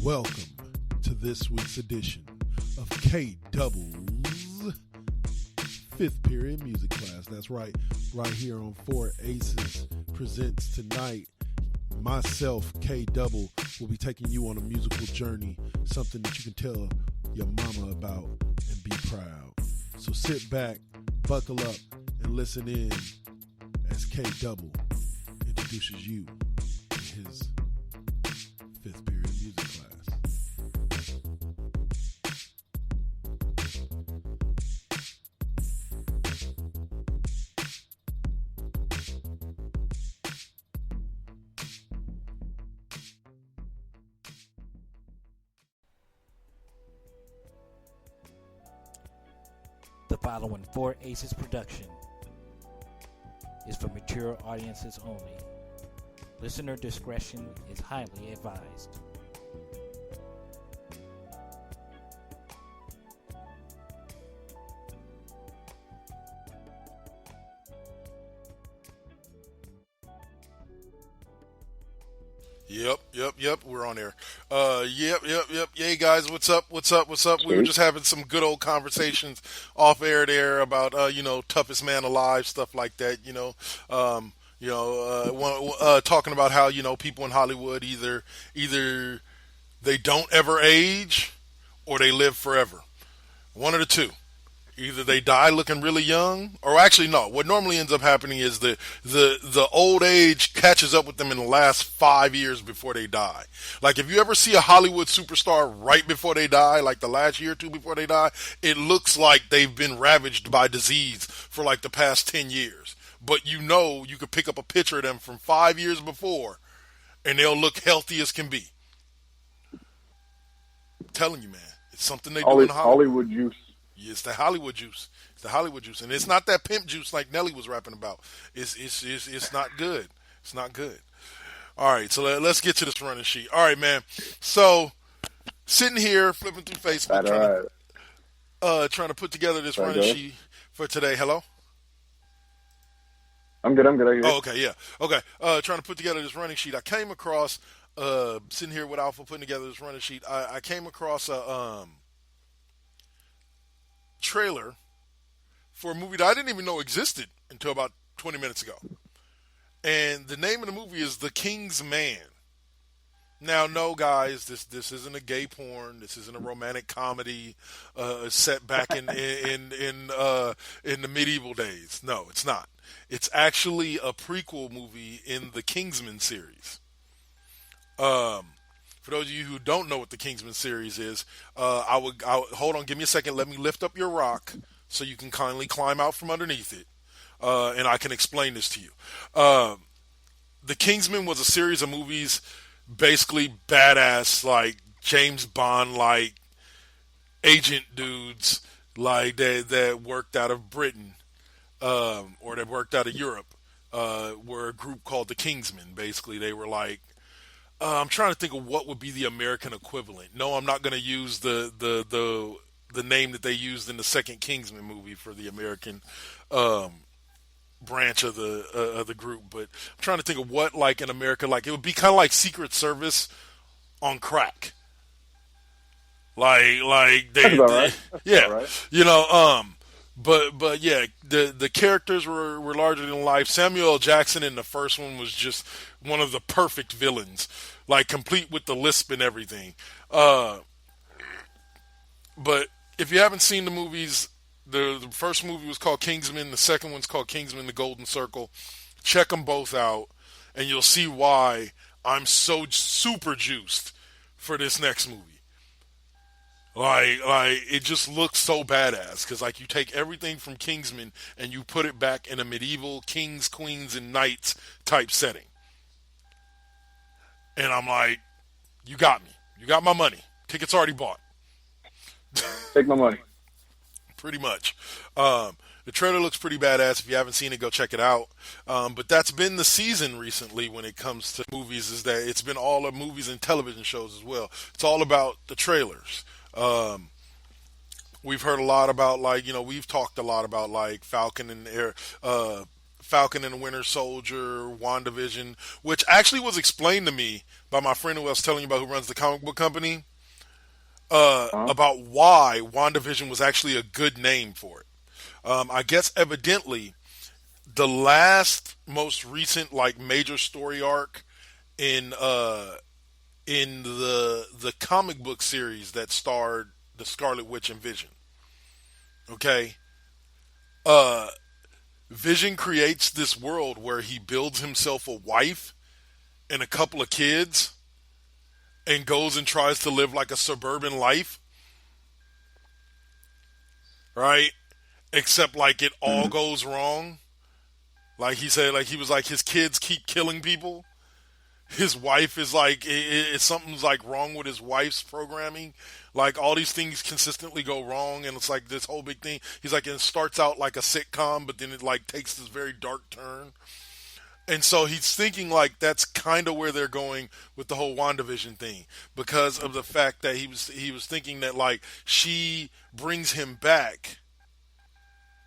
Welcome to this week's edition of K Double's Fifth Period Music Class. That's right here on Four Aces Presents tonight. Myself, K Double, will be taking you on a musical journey, something that you can tell your mama about and be proud. So sit back, buckle up, and listen in as K Double introduces you to his Fifth Period Music Class. The following Four Aces production is for mature audiences only. Listener discretion is highly advised. Yep. We're on there. Yep. Hey guys, what's up? We were just having some good old conversations off air there about toughest man alive, stuff like that. Talking about how people in Hollywood either they don't ever age or they live forever. One of the two. Either they die looking really young, or actually no. What normally ends up happening is the old age catches up with them in the last 5 years before they die. Like if you ever see a Hollywood superstar right before they die, like the last year or two before they die, it looks like they've been ravaged by disease for like the past 10 years. But you could pick up a picture of them from 5 years before, and they'll look healthy as can be. I'm telling you, man, it's something they do in Hollywood juice. It's the Hollywood juice. And it's not that pimp juice like Nelly was rapping about. It's not good. It's not good. All right, so let's get to this running sheet. All right, man. So sitting here flipping through Facebook, trying to put together this running sheet for today. Hello. I'm good. I hear you. Oh, okay, yeah. Okay. Trying to put together this running sheet. I came across sitting here with Alpha putting together this running sheet. I came across a trailer for a movie that I didn't even know existed until about 20 minutes ago. And the name of the movie is The King's Man. Now, no, guys, this isn't a gay porn. This isn't a romantic comedy set back in the medieval days. No, it's not. It's actually a prequel movie in the Kingsman series. For those of you who don't know what the Kingsman series is, I would hold on. Give me a second. Let me lift up your rock so you can kindly climb out from underneath it, and I can explain this to you. The Kingsman was a series of movies, basically badass, like James Bond, like agent dudes, like that worked out of Britain, or that worked out of Europe. Were a group called the Kingsmen. Basically, they were like. I'm trying to think of what would be the American equivalent. No, I'm not going to use the name that they used in the second Kingsman movie for the American branch of the group. But I'm trying to think of what, like in America, like it would be kind of like Secret Service on crack. Like they right. Yeah, right. But yeah, the characters were larger than life. Samuel L. Jackson in the first one was just one of the perfect villains, like complete with the lisp and everything. But if you haven't seen the movies, the first movie was called Kingsman. The second one's called Kingsman: The Golden Circle. Check them both out, and you'll see why I'm so super juiced for this next movie. Like it just looks so badass because like you take everything from Kingsman and you put it back in a medieval kings, queens, and knights type setting. And I'm like, you got me. You got my money. Tickets already bought. Take my money. Pretty much. The trailer looks pretty badass. If you haven't seen it, go check it out. But that's been the season recently when it comes to movies, is that it's been all of movies and television shows as well. It's all about the trailers. We've heard a lot about, like, we've talked a lot about, like, Falcon Falcon and the Winter Soldier, WandaVision, which actually was explained to me by my friend who I was telling you about, who runs the comic book company, about why WandaVision was actually a good name for it. I guess evidently the most recent like major story arc in the comic book series that starred the Scarlet Witch and Vision. Okay? Vision creates this world where he builds himself a wife and a couple of kids and goes and tries to live like a suburban life. Right? Except like it all goes wrong. Like he said, like he was like, his kids keep killing people. His wife is like, something's like wrong with his wife's programming. Like all these things consistently go wrong, and it's like this whole big thing. He's like, it starts out like a sitcom, but then it like takes this very dark turn. And so he's thinking like that's kind of where they're going with the whole WandaVision thing, because of the fact that he was thinking that like she brings him back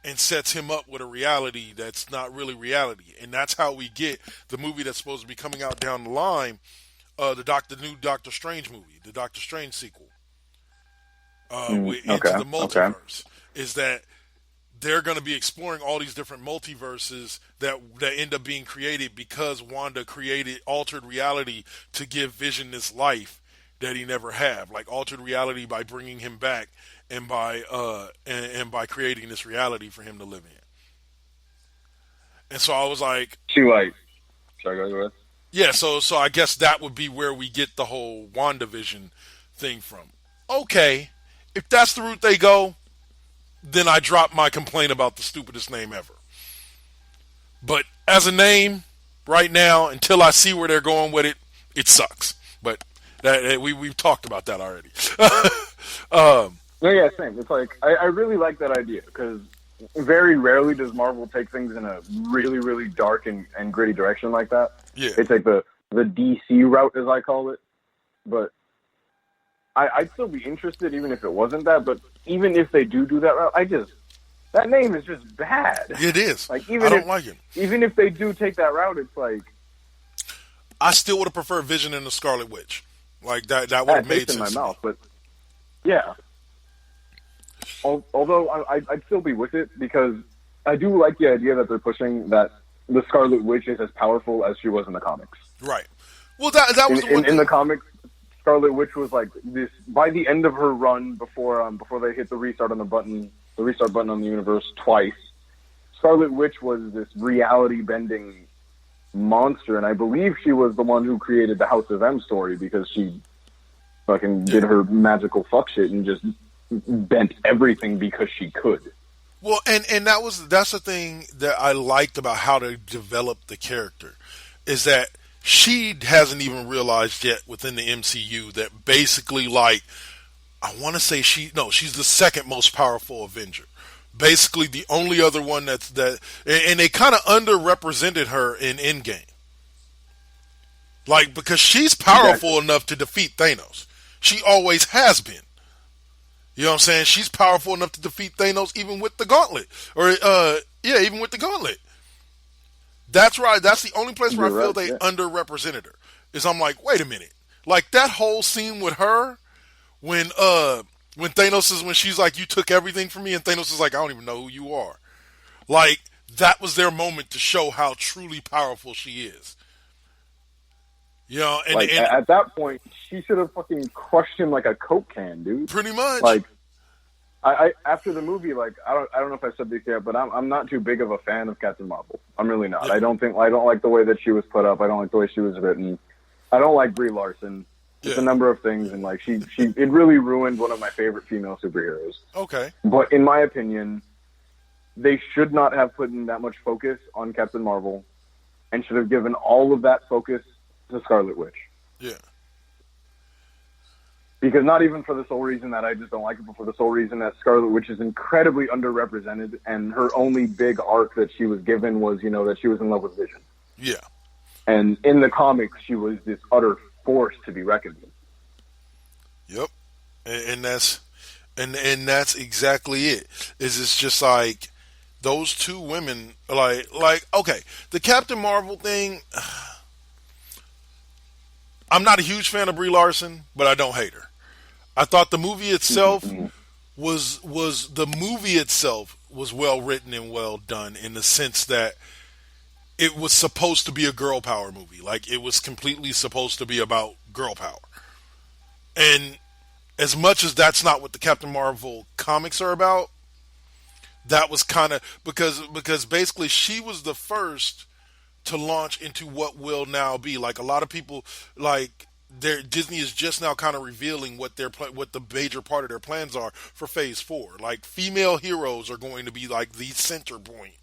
and sets him up with a reality that's not really reality. And that's how we get the movie that's supposed to be coming out down the line, the new Doctor Strange movie, the Doctor Strange sequel, into the multiverse, is that they're going to be exploring all these different multiverses that end up being created because Wanda altered reality to give Vision this life that he never had, like altered reality by bringing him back and by creating this reality for him to live in. And so I was like, sorry, go ahead. Yeah, so I guess that would be where we get the whole WandaVision thing from. Okay, if that's the route they go, then I drop my complaint about the stupidest name ever. But as a name, right now, until I see where they're going with it, it sucks. But we've talked about that already. Yeah, same. It's like, I really like that idea, because very rarely does Marvel take things in a really, really dark and gritty direction like that. Yeah. They take the DC route, as I call it. But I'd still be interested even if it wasn't that. But even if they do that route, that name is just bad. It is. Like, I don't like it. Even if they do take that route, it's like, I still would have preferred Vision and the Scarlet Witch. Like that would have made sense in my to mouth, me. but yeah. Although I'd still be with it, because I do like the idea that they're pushing that the Scarlet Witch is as powerful as she was in the comics. Right. Well, that was in the comics. Scarlet Witch was like this by the end of her run before they hit the restart button on the universe twice. Scarlet Witch was this reality bending monster, and I believe she was the one who created the House of M story, because she fucking did her magical fuck shit and just bent everything because she could. Well, and that's the thing that I liked about how they developed the character, is that she hasn't even realized yet within the MCU that basically, like, I want to say she's the second most powerful Avenger. Basically, the only other one and they kind of underrepresented her in Endgame. Like, because she's powerful enough to defeat Thanos. She always has been. You know what I'm saying? She's powerful enough to defeat Thanos even with the gauntlet. Even with the gauntlet. That's right. That's the only place where I feel they underrepresented her. Is I'm like, wait a minute. Like, that whole scene with her when she's like, you took everything from me, and Thanos is like, I don't even know who you are. Like, that was their moment to show how truly powerful she is. You know, and at that point, she should have fucking crushed him like a Coke can, dude. Pretty much. Like, I after the movie, like, I don't know if I said this yet, but I'm not too big of a fan of Captain Marvel. I'm really not. Yeah. I don't like the way that she was put up. I don't like the way she was written. I don't like Brie Larson. Just a number of things, and like it really ruined one of my favorite female superheroes. Okay. But in my opinion, they should not have put in that much focus on Captain Marvel, and should have given all of that focus to Scarlet Witch. Yeah. Because not even for the sole reason that I just don't like it, but for the sole reason that Scarlet Witch is incredibly underrepresented, and her only big arc that she was given was, that she was in love with Vision. Yeah. And in the comics, she was this utter force to be reckoned with. Yep. And that's exactly it. It's just like, those two women, like okay, the Captain Marvel thing. I'm not a huge fan of Brie Larson, but I don't hate her. I thought the movie itself was well written and well done in the sense that it was supposed to be a girl power movie. Like, it was completely supposed to be about girl power. And as much as that's not what the Captain Marvel comics are about, that was kind of because basically she was the first to launch into what will now be, like, a lot of people, like, Disney is just now kind of revealing what the major part of their plans are for Phase 4. Like, female heroes are going to be like the center point,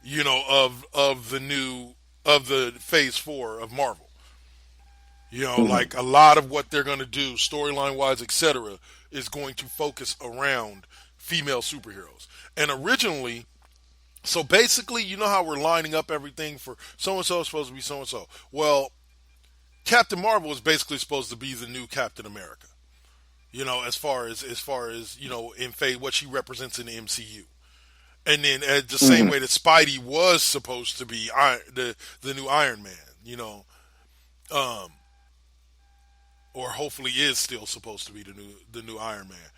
you know, of the Phase 4 of Marvel. You know, like, a lot of what they're going to do, storyline wise, etc., is going to focus around female superheroes. And originally, so basically, you know how we're lining up everything for so-and-so is supposed to be so-and-so. Well, Captain Marvel is basically supposed to be the new Captain America. You know, as far as you know, in what she represents in the MCU. And then the same way that Spidey was supposed to be the new Iron Man, you know, or hopefully is still supposed to be the new Iron Man.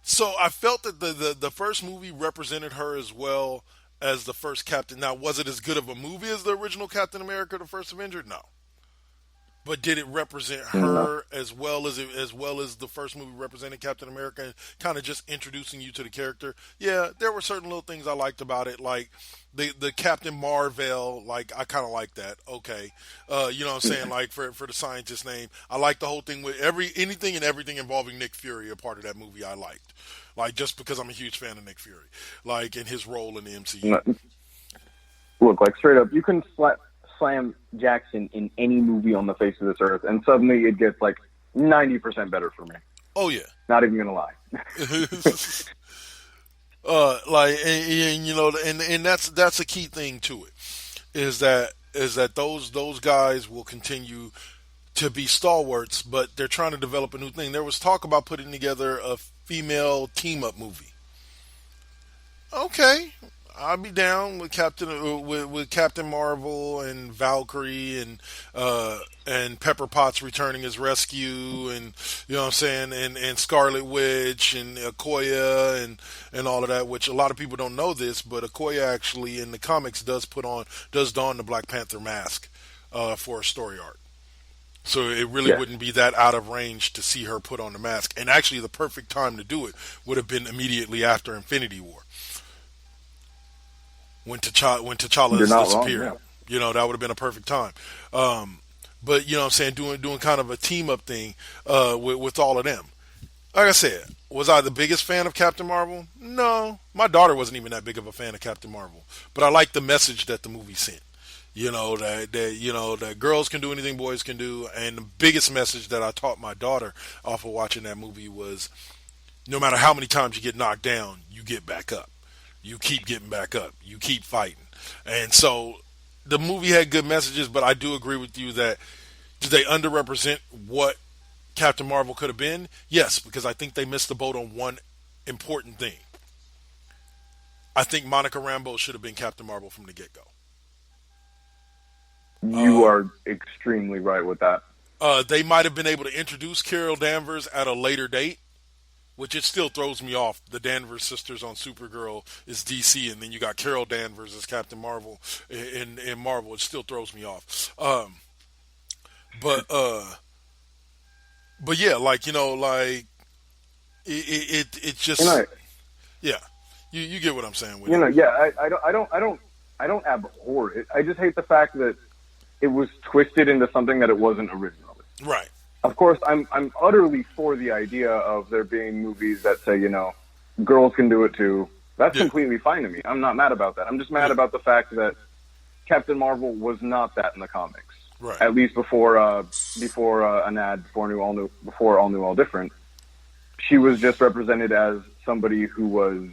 So I felt that the first movie represented her as well as the first Captain. Now, was it as good of a movie as the original Captain America, the First Avenger? No. But did it represent her as well as the first movie represented Captain America, and kind of just introducing you to the character? Yeah, there were certain little things I liked about it, like the Captain Marvel. Like, I kind of like that. Okay, you know what I'm saying? Like, for the scientist name, I like the whole thing with anything and everything involving Nick Fury. A part of that movie I liked, like, just because I'm a huge fan of Nick Fury, like, in his role in the MCU. Look, like, straight up, you can slam Jackson in any movie on the face of this earth, and suddenly it gets like 90% better for me. Oh yeah, not even gonna lie. Like, and you know, and that's a key thing to it, is that those guys will continue to be stalwarts, but they're trying to develop a new thing. There was talk about putting together a female team up movie. Okay, I'll be down with Captain Marvel and Valkyrie and Pepper Potts returning as Rescue, and you know what I'm saying, and Scarlet Witch and Okoye and all of that. Which a lot of people don't know this, but Okoye actually in the comics does don the Black Panther mask for a story arc. So it really wouldn't be that out of range to see her put on the mask. And actually, the perfect time to do it would have been immediately after Infinity War, when T'Challa has disappeared. Wrong, yeah. You know, that would have been a perfect time. But you know what I'm saying, doing kind of a team up thing with all of them. Like I said, was I the biggest fan of Captain Marvel? No. My daughter wasn't even that big of a fan of Captain Marvel. But I liked the message that the movie sent. You know, that girls can do anything boys can do. And the biggest message that I taught my daughter off of watching that movie was, no matter how many times you get knocked down, you get back up. You keep getting back up. You keep fighting. And so the movie had good messages, but I do agree with you that, did they underrepresent what Captain Marvel could have been? Yes, because I think they missed the boat on one important thing. I think Monica Rambeau should have been Captain Marvel from the get-go. You are extremely right with that. They might have been able to introduce Carol Danvers at a later date, which it still throws me off. The Danvers sisters on Supergirl is DC, and then you got Carol Danvers as Captain Marvel in Marvel. It still throws me off. But yeah, like, you know, like it just, you know, yeah. You get what I'm saying with it. Yeah, I don't abhor it. I just hate the fact that it was twisted into something that it wasn't originally. Right. Of course, I'm utterly for the idea of there being movies that say, you know, girls can do it too. That's completely fine to me. I'm not mad about that. I'm just mad about the fact that Captain Marvel was not that in the comics. Right. At least before All New, All Different. She was just represented as somebody who was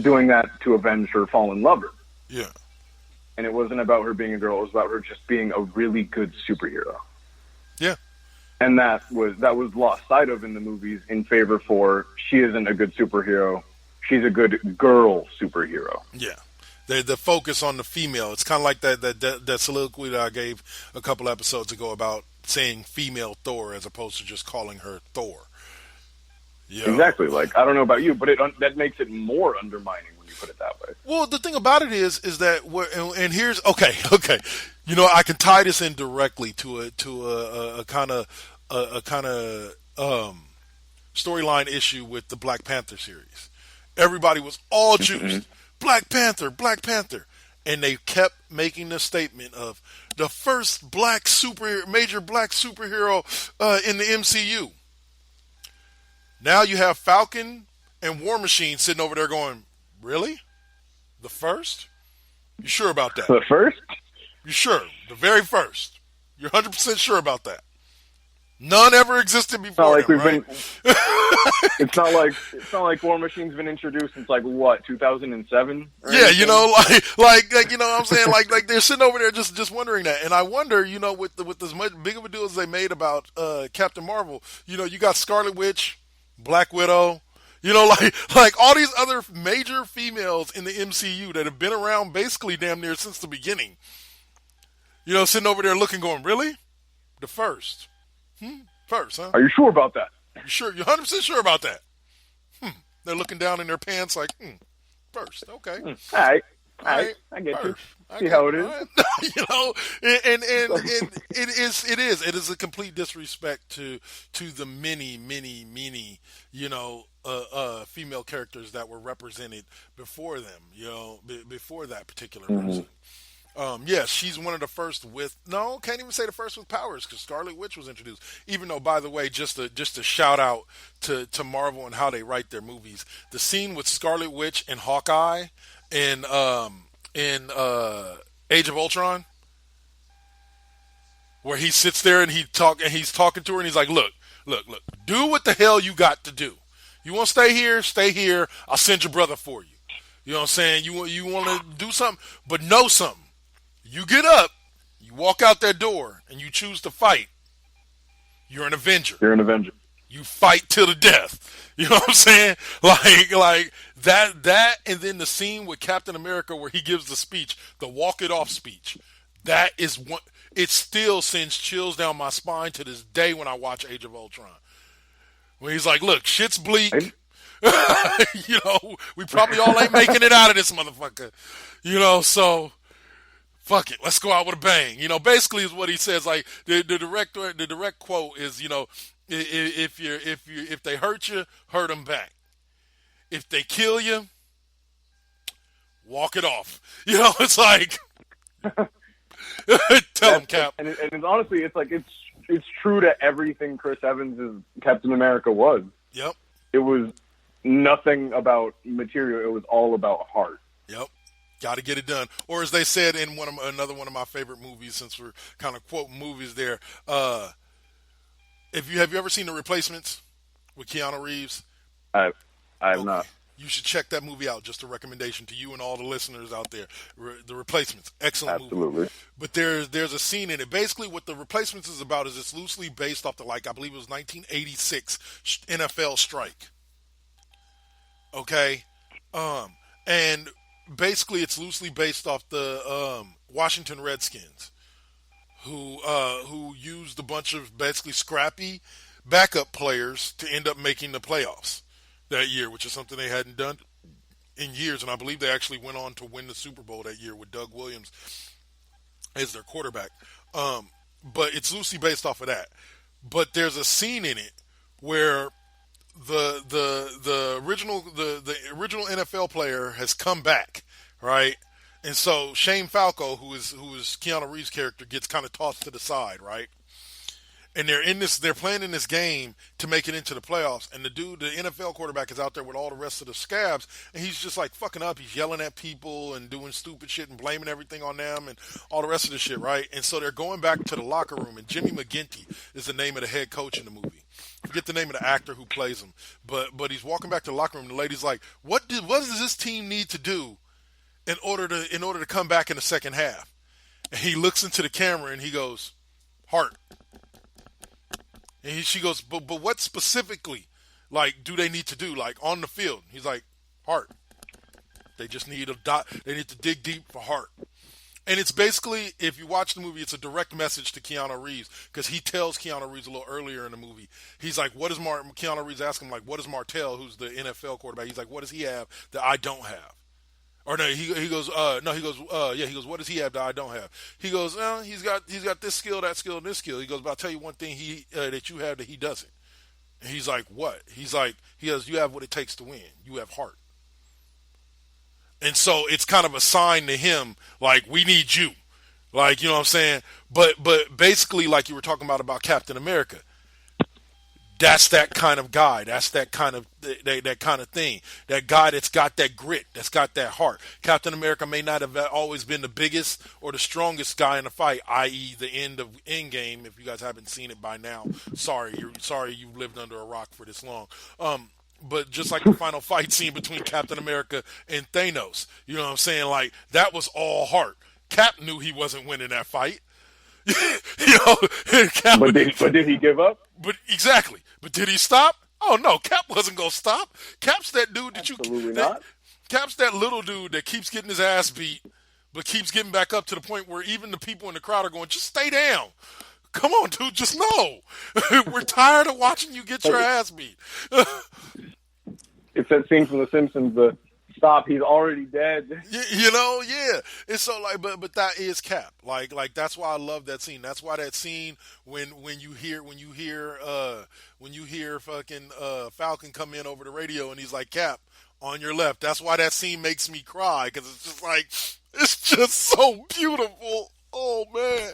doing that to avenge her fallen lover. Yeah. And it wasn't about her being a girl. It was about her just being a really good superhero. Yeah. and that was lost sight of in the movies in favor for she isn't a good superhero, she's a good girl superhero. Yeah. The focus on the female. It's kind of like that soliloquy that I gave a couple episodes ago about saying female Thor as opposed to just calling her Thor. Yeah. Exactly. Like, I don't know about you, but that makes it more undermining when you put it that way. Well, the thing about it is that and here's okay. You know, I can tie this in directly to a kind of storyline issue with the Black Panther series. Everybody was all juiced. Black Panther, and they kept making the statement of the first major black superhero in the MCU. Now you have Falcon and War Machine sitting over there going, really? The first? You sure about that? The first? You sure? The very first? You're 100% sure about that? None ever existed before. It's not like it's not like War Machine's been introduced since like what, 2007? Yeah, you know, like you know what I'm saying, like they're sitting over there just wondering that, and I wonder, you know, with as much big of a deal as they made about Captain Marvel, you know, you got Scarlet Witch, Black Widow, you know, like all these other major females in the MCU that have been around basically damn near since the beginning. You know, sitting over there looking, going, really, the first. First, huh? Are you sure about that? You sure? You're 100% sure about that? They're looking down in their pants like, first, okay. All right. I get first. You. See how it is. You know, and it is a complete disrespect to the many, you know, female characters that were represented before them, you know, before that particular person. Yes, she's one of the first can't even say the first with powers because Scarlet Witch was introduced. Even though, by the way, just to shout out to Marvel and how they write their movies, the scene with Scarlet Witch and Hawkeye in Age of Ultron, where he sits there and he's talking to her and he's like, look, do what the hell you got to do. You want to stay here? Stay here. I'll send your brother for you. You know what I'm saying? You want to do something, but know something. You get up, you walk out that door, and you choose to fight. You're an Avenger. You fight till the death. You know what I'm saying? Like that, and then the scene with Captain America where he gives the speech, the walk it off speech. That is one. It still sends chills down my spine to this day when I watch Age of Ultron. When he's like, "Look, shit's bleak. You know, we probably all ain't making it out of this motherfucker. You know, so." Fuck it, let's go out with a bang. You know, basically is what he says. Like the direct quote is, you know, if they hurt you, hurt them back. If they kill you, walk it off. You know, it's like tell them, Cap. And it's honestly, it's like it's true to everything Chris Evans' Captain America was. Yep. It was nothing about material. It was all about heart. Yep. Got to get it done. Or as they said in another one of my favorite movies, since we're kind of quoting movies there, have you ever seen The Replacements with Keanu Reeves? I have not. You should check that movie out. Just a recommendation to you and all the listeners out there. The Replacements, excellent movie. Absolutely. But there's a scene in it. Basically, what The Replacements is about is it's loosely based off the, I believe it was 1986 NFL strike. Okay? And basically, it's loosely based off the Washington Redskins, who used a bunch of basically scrappy backup players to end up making the playoffs that year, which is something they hadn't done in years. And I believe they actually went on to win the Super Bowl that year with Doug Williams as their quarterback. But it's loosely based off of that. But there's a scene in it where the original NFL player has come back, right? And so Shane Falco, who is Keanu Reeves' character, gets kind of tossed to the side, right? And they're playing in this game to make it into the playoffs, and the NFL quarterback is out there with all the rest of the scabs, and he's just like fucking up. He's yelling at people and doing stupid shit and blaming everything on them and all the rest of the shit, right? And so they're going back to the locker room, and Jimmy McGinty is the name of the head coach in the movie. Forget the name of the actor who plays him, but he's walking back to the locker room, and the lady's like, what does this team need to do in order to come back in the second half? And he looks into the camera and he goes, heart. And she goes, but what specifically, like, do they need to do, like, on the field? He's like, heart. They just need they need to dig deep for heart. And it's basically, if you watch the movie, it's a direct message to Keanu Reeves, because he tells Keanu Reeves a little earlier in the movie. He's like, what does Keanu Reeves asks him, like, what does Martell, who's the NFL quarterback, he's like, what does he have that I don't have? Or no, he goes, what does he have that I don't have? He goes, he's got this skill, that skill, and this skill. He goes, but I'll tell you one thing that you have that he doesn't. And he's like, what? He's like, you have what it takes to win. You have heart. And so it's kind of a sign to him, like, we need you. Like, you know what I'm saying? But basically, like you were talking about Captain America, that's that kind of guy. That's that kind of thing. That guy that's got that grit, that's got that heart. Captain America may not have always been the biggest or the strongest guy in the fight, i.e. the end of Endgame. If you guys haven't seen it by now, sorry you've lived under a rock for this long. But just like the final fight scene between Captain America and Thanos, you know what I'm saying? Like, that was all heart. Cap knew he wasn't winning that fight. Cap, but did he give up? But exactly. But did he stop? Oh no, Cap wasn't gonna stop. Cap's that dude that not. Cap's that little dude that keeps getting his ass beat, but keeps getting back up to the point where even the people in the crowd are going, just stay down. Come on, dude, just know. We're tired of watching you get your ass beat. It's that scene from The Simpsons, the stop, he's already dead. Yeah. It's so like, but that is Cap. Like that's why I love that scene. That's why that scene when you hear fucking Falcon come in over the radio and he's like, Cap, on your left. That's why that scene makes me cry, because it's just like, it's just so beautiful. Oh man.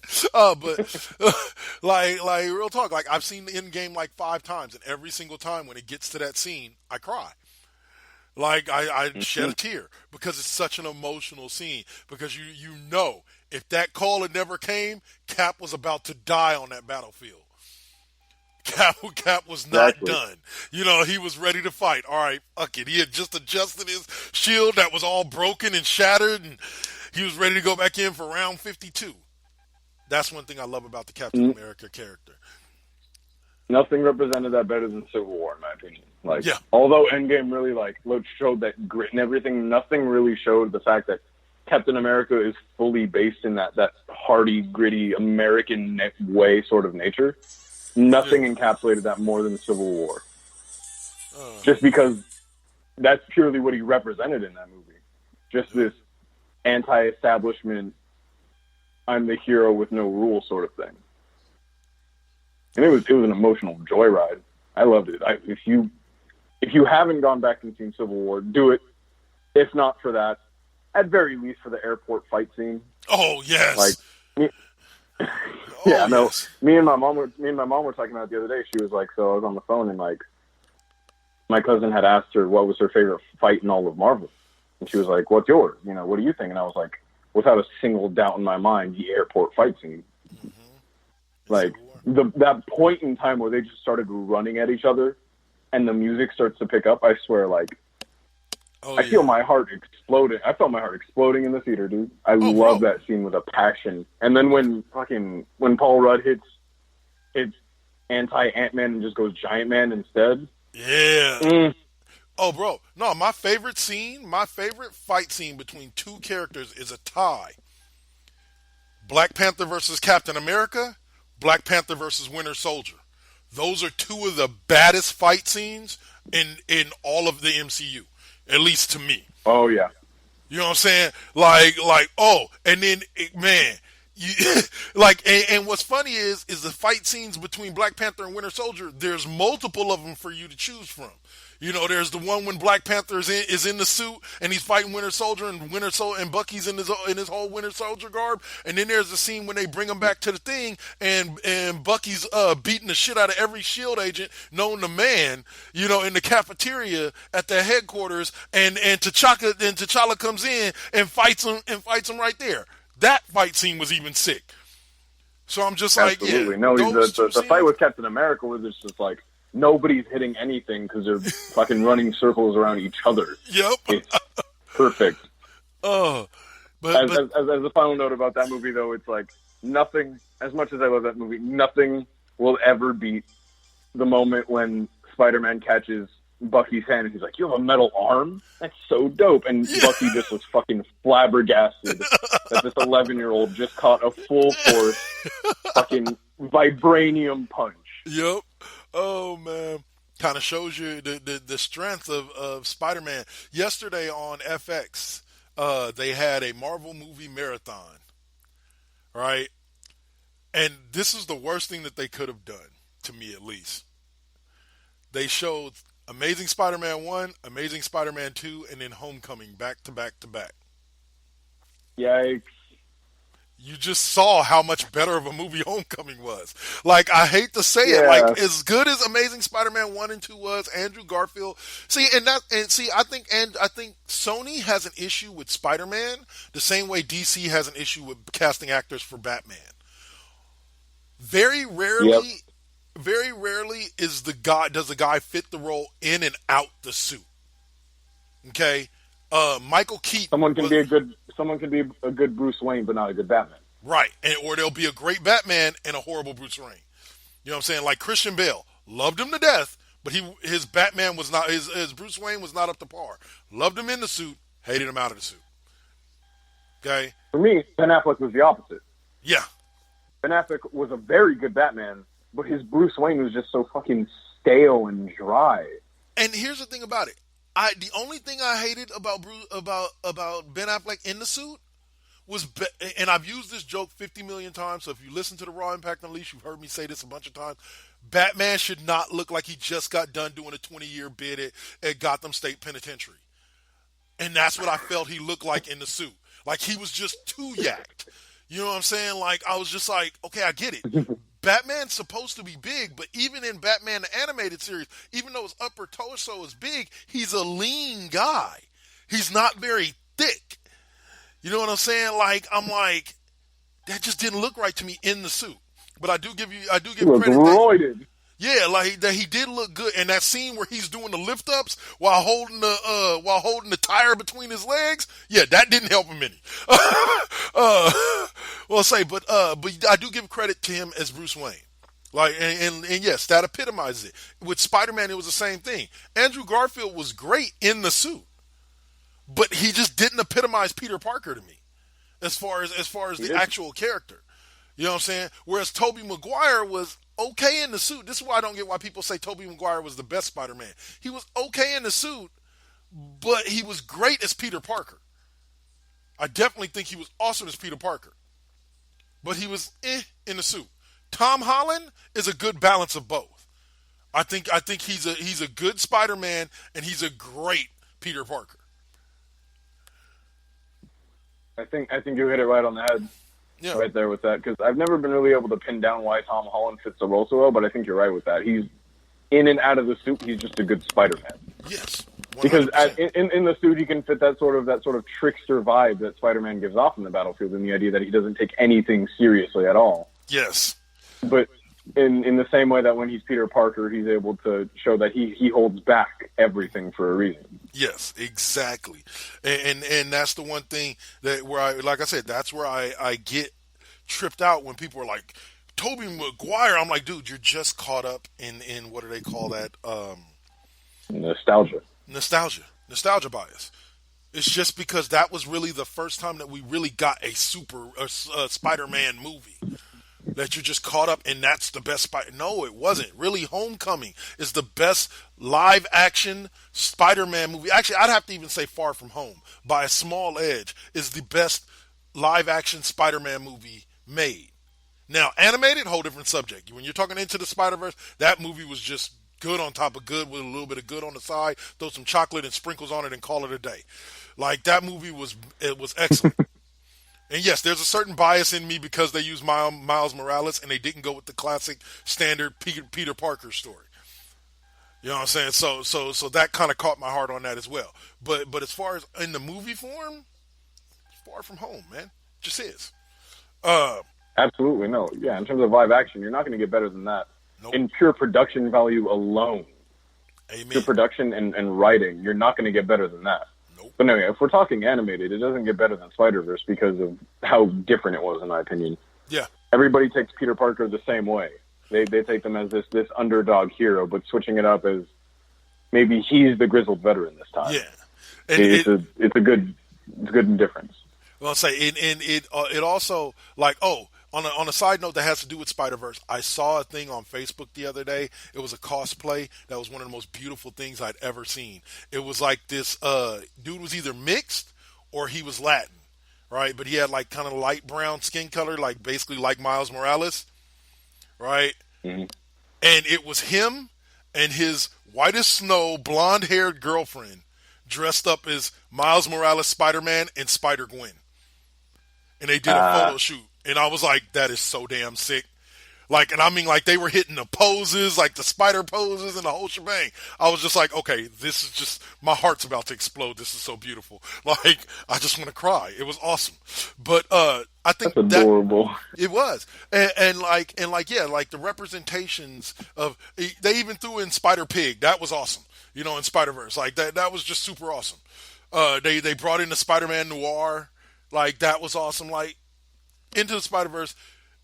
Like real talk. Like, I've seen the Endgame like 5 times, and every single time when it gets to that scene, I cry. Like, I shed a tear, because it's such an emotional scene. Because you know, if that call had never came, Cap was about to die on that battlefield. Cap was not done. You know, he was ready to fight. All right, fuck it. He had just adjusted his shield that was all broken and shattered, and he was ready to go back in for round 52. That's one thing I love about the Captain America character. Nothing represented that better than Civil War, in my opinion. Like, yeah. Although Endgame really showed that grit and everything, nothing really showed the fact that Captain America is fully based in that hardy, gritty, American way sort of nature. Nothing encapsulated that more than Civil War. Just because that's purely what he represented in that movie. Just this anti-establishment, I'm the hero with no rules sort of thing. And it was an emotional joyride. I loved it. If you haven't gone back and seen Civil War, do it. If not for that, at very least for the airport fight scene. Oh yes. Yes. Me and my mom were talking about it the other day. She was like, so I was on the phone and like, my cousin had asked her what was her favorite fight in all of Marvel, and she was like, "What's yours? You know, what do you think?" And I was like, without a single doubt in my mind, the airport fight scene. Mm-hmm. Like that point in time where they just started running at each other, and the music starts to pick up. I swear, like. I feel my heart exploding. I felt my heart exploding in the theater, dude. I love that scene with a passion. And then when Paul Rudd hits anti-Ant-Man and just goes Giant Man instead. Yeah. Oh, bro. No, my favorite fight scene between two characters is a tie. Black Panther versus Captain America, Black Panther versus Winter Soldier. Those are two of the baddest fight scenes in all of the MCU. At least to me. Oh, yeah. You know what I'm saying? And then, man, and what's funny is the fight scenes between Black Panther and Winter Soldier, there's multiple of them for you to choose from. You know, there's the one when Black Panther is in the suit and he's fighting Winter Soldier, and Bucky's in his whole Winter Soldier garb. And then there's the scene when they bring him back to the thing, and Bucky's beating the shit out of every SHIELD agent known to man. You know, in the cafeteria at their headquarters, and T'Challa comes in and fights him right there. That fight scene was even sick. So I'm just absolutely. No, the fight with Captain America was just like. Nobody's hitting anything because they're fucking running circles around each other. Yep. It's perfect. But as a final note about that movie, though, it's like nothing, as much as I love that movie, nothing will ever beat the moment when Spider-Man catches Bucky's hand and he's like, "You have a metal arm? That's so dope!" And Bucky just was fucking flabbergasted that this 11-year-old just caught a full force fucking vibranium punch. Yep. Oh man, kind of shows you the strength of Spider-Man. Yesterday on FX, they had a Marvel movie marathon, right? And this is the worst thing that they could have done, to me at least. They showed Amazing Spider-Man 1, Amazing Spider-Man 2, and then Homecoming back to back to back. Yikes. You just saw how much better of a movie Homecoming was. Like, I hate to say it, like, as good as Amazing Spider-Man 1 and 2 was, Andrew Garfield. I think Sony has an issue with Spider-Man the same way DC has an issue with casting actors for Batman. Very rarely does the guy fit the role in and out the suit. Okay? Michael Keaton. Someone can be a good Bruce Wayne, but not a good Batman. Right. Or there'll be a great Batman and a horrible Bruce Wayne. You know what I'm saying? Like Christian Bale. Loved him to death, but his Batman was not, his Bruce Wayne was not up to par. Loved him in the suit, hated him out of the suit. Okay? For me, Ben Affleck was the opposite. Yeah. Ben Affleck was a very good Batman, but his Bruce Wayne was just so fucking stale and dry. And here's the thing about it. The only thing I hated about Ben Affleck in the suit was, and I've used this joke 50 million times, so if you listen to the Raw Impact Unleashed, you've heard me say this a bunch of times. Batman should not look like he just got done doing a 20-year bid at Gotham State Penitentiary. And that's what I felt he looked like in the suit. Like he was just too yacked. You know what I'm saying? Like, I was just like, okay, I get it. Batman's supposed to be big, but even in Batman the Animated Series, even though his upper torso is big, he's a lean guy. He's not very thick. You know what I'm saying? Like, I'm like, that just didn't look right to me in the suit. But I do give credit. Roided. Yeah, like that he did look good. And that scene where he's doing the lift ups while holding the tire between his legs, yeah, that didn't help him any. But I do give credit to him as Bruce Wayne. Like, and yes, that epitomizes it. With Spider-Man, it was the same thing. Andrew Garfield was great in the suit, but he just didn't epitomize Peter Parker to me, as far as the actual character. You know what I'm saying? Whereas Tobey Maguire was okay in the suit. This is why I don't get why people say Tobey Maguire was the best Spider-Man. He was okay in the suit, but he was great as Peter Parker. I definitely think he was awesome as Peter Parker, but he was in the suit. Tom Holland is a good balance of both. I think he's a good Spider-Man and he's a great Peter Parker. I think you hit it right on the head. Yeah. Right there with that, because I've never been really able to pin down why Tom Holland fits the role so well, but I think you're right with that. He's in and out of the suit. He's just a good Spider-Man. Yes, 100%. Because in the suit, he can fit that sort of trickster vibe that Spider-Man gives off in the battlefield, and the idea that he doesn't take anything seriously at all. Yes, but in the same way that when he's Peter Parker, he's able to show that he holds back everything for a reason. Yes, exactly, and that's the one thing that that's where I get tripped out when people are like, Tobey Maguire. I'm like, dude, you're just caught up in what do they call that? Nostalgia bias. It's just because that was really the first time that we really got a Spider-Man movie. That you're just caught up and that's the best Spider. No, it wasn't. Really, Homecoming is the best live-action Spider-Man movie. Actually, I'd have to even say Far From Home, by a small edge, is the best live-action Spider-Man movie made. Now, animated, whole different subject. When you're talking Into the Spider-Verse, that movie was just good on top of good with a little bit of good on the side. Throw some chocolate and sprinkles on it and call it a day. Like, that movie was excellent. And yes, there's a certain bias in me because they used Miles Morales and they didn't go with the classic standard Peter Parker story. You know what I'm saying? So that kind of caught my heart on that as well. But as far as in the movie form, Far From Home, man, it just is. Absolutely no. Yeah, in terms of live action, you're not going to get better than that. Nope. In pure production value alone. Amen. Pure production and writing, you're not going to get better than that. But anyway, if we're talking animated, it doesn't get better than Spider-Verse because of how different it was, in my opinion. Yeah. Everybody takes Peter Parker the same way. They take them as this underdog hero, but switching it up as maybe he's the grizzled veteran this time. Yeah, and it's a good difference. Well, I'll say, and it also, like, on a side note that has to do with Spider-Verse, I saw a thing on Facebook the other day. It was a cosplay that was one of the most beautiful things I'd ever seen. It was like this dude was either mixed or he was Latin, right? But he had like kind of light brown skin color, like basically like Miles Morales, right? Mm-hmm. And it was him and his white as snow, blonde-haired girlfriend dressed up as Miles Morales, Spider-Man, and Spider-Gwen. And they did a photo shoot. And I was like, that is so damn sick. Like, and I mean, like, they were hitting the poses, like the spider poses and the whole shebang. I was just like, okay, this is just, my heart's about to explode. This is so beautiful. Like, I just want to cry. It was awesome. But I think that's adorable. It was. And yeah, like the representations of, they even threw in Spider-Pig. That was awesome. You know, in Spider-Verse. Like, that was just super awesome. They brought in the Spider-Man Noir. Like, that was awesome. Like, Into the Spider-Verse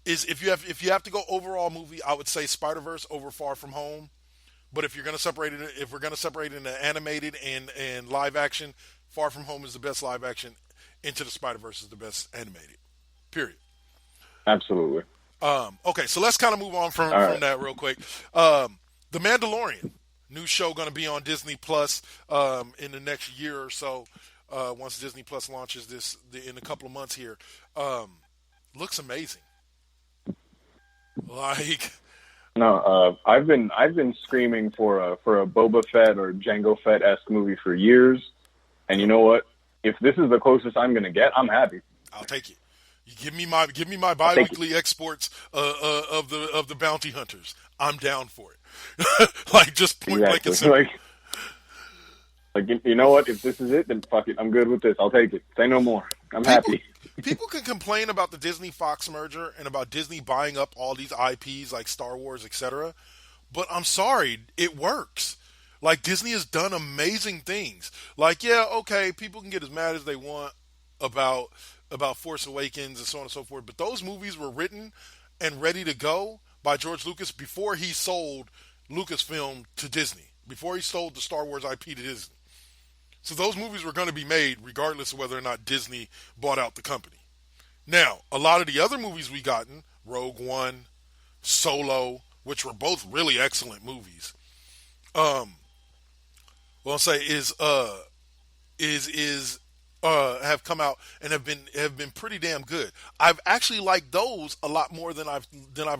is, if you have to go overall movie, I would say Spider-Verse over Far From Home. But if we're gonna separate it into animated and live action, Far From Home is the best live action. Into the Spider-Verse is the best animated. Period. Absolutely. Okay, so let's kind of move on from that real quick. The Mandalorian, new show going to be on Disney Plus in the next year or so. Once Disney Plus launches in a couple of months here, looks amazing. Like, no, I've been screaming for a Boba Fett or Jango Fett-esque movie for years, and you know what? If this is the closest I'm going to get, I'm happy. I'll take it. You give me my bi-weekly exports of the bounty hunters. I'm down for it. Like, just point blank and simple. Like, you know what? If this is it, then fuck it. I'm good with this. I'll take it. Say no more. I'm happy. People can complain about the Disney-Fox merger and about Disney buying up all these IPs like Star Wars, etc. But I'm sorry, it works. Like, Disney has done amazing things. Like, yeah, okay, people can get as mad as they want about Force Awakens and so on and so forth, but those movies were written and ready to go by George Lucas before he sold Lucasfilm to Disney, before he sold the Star Wars IP to Disney. So those movies were going to be made regardless of whether or not Disney bought out the company. Now, a lot of the other movies we gotten, Rogue One, Solo, which were both really excellent movies, have come out and have been pretty damn good. I've actually liked those a lot more than I've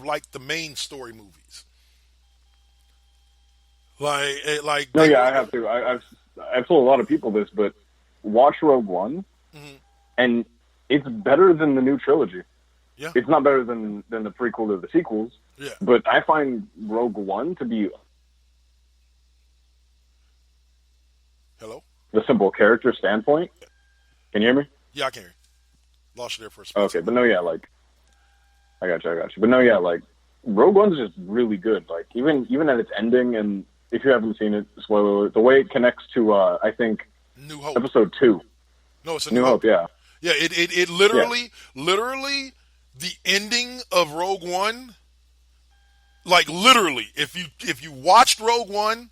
liked the main story movies. I have to. I've told a lot of people this, but watch Rogue One, and it's better than the new trilogy. Yeah, it's not better than the prequel or the sequels. Yeah, but I find Rogue One to be hello. The simple character standpoint. Can you hear me? Yeah, I can hear you. Lost you there for a second. Okay, but no, yeah, like I got you. But no, yeah, like Rogue One's just really good. Like even at its ending, and if you haven't seen it, spoiler alert, the way it connects to I think New Hope. Episode 2. No, it's a New Hope. Yeah. Yeah, it literally the ending of Rogue One, like literally, if you watched Rogue One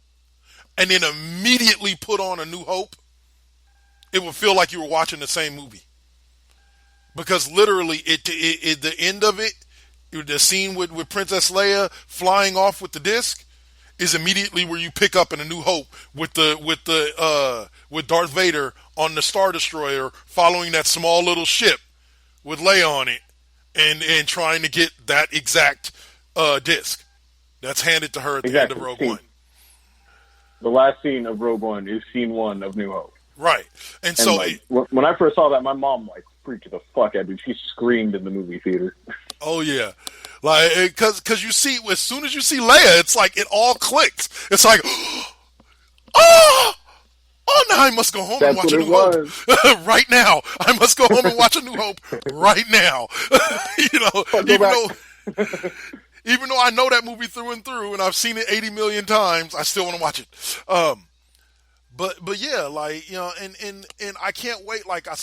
and then immediately put on A New Hope, it would feel like you were watching the same movie. Because literally, the end of it, the scene with Princess Leia flying off with the disc, is immediately where you pick up in A New Hope with Darth Vader on the Star Destroyer following that small little ship with Leia on it and trying to get that exact disc that's handed to her at the end of Rogue One. The last scene of Rogue One is scene 1 of New Hope. Right. And so like, when I first saw that, my mom like freaked the fuck out, dude. She screamed in the movie theater. Oh yeah. Like, because you see, as soon as you see Leia, it's like it all clicks. It's like, oh, now I must go home and watch A New Hope right now. I must go home and watch A New Hope right now. Even though I know that movie through and through, and I've seen it 80 million times, I still want to watch it. But yeah, like, you know, and I can't wait. Like, I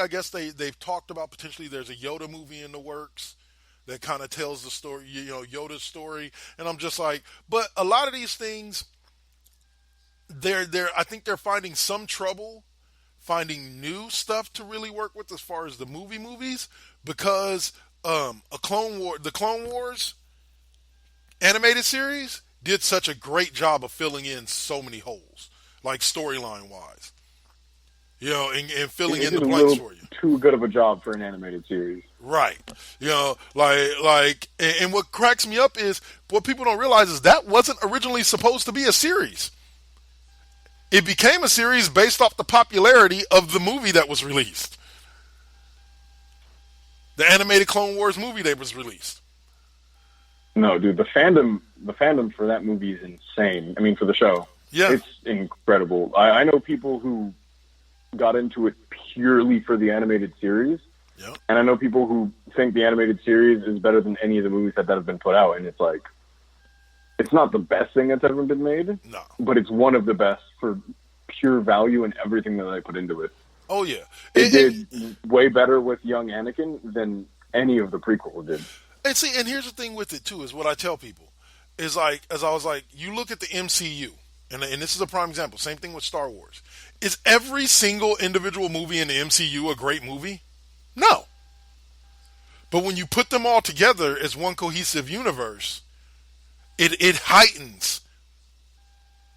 guess they've talked about potentially there's a Yoda movie in the works that kind of tells the story, Yoda's story. And I'm just like, but a lot of these things, I think they're finding some trouble finding new stuff to really work with as far as the movies, because the Clone Wars animated series did such a great job of filling in so many holes, like storyline wise, and filling in the blanks for you. Too good of a job for an animated series, right? And what cracks me up is what people don't realize is that wasn't originally supposed to be a series. It became a series based off the popularity of the movie that was released. The animated Clone Wars movie that was released. No, dude, the fandom for that movie is insane. I mean, for the show. Yeah. It's incredible. I know people who got into it purely for the animated series. Yeah. And I know people who think the animated series is better than any of the movies that have been put out. And it's like, it's not the best thing that's ever been made. No. But it's one of the best for pure value and everything that they put into it. Oh, yeah. It did way better with young Anakin than any of the prequels did. And here's the thing with it, too, is what I tell people. Is like, as I was like, you look at the MCU, and this is a prime example, same thing with Star Wars. Is every single individual movie in the MCU a great movie? No. But when you put them all together as one cohesive universe, it heightens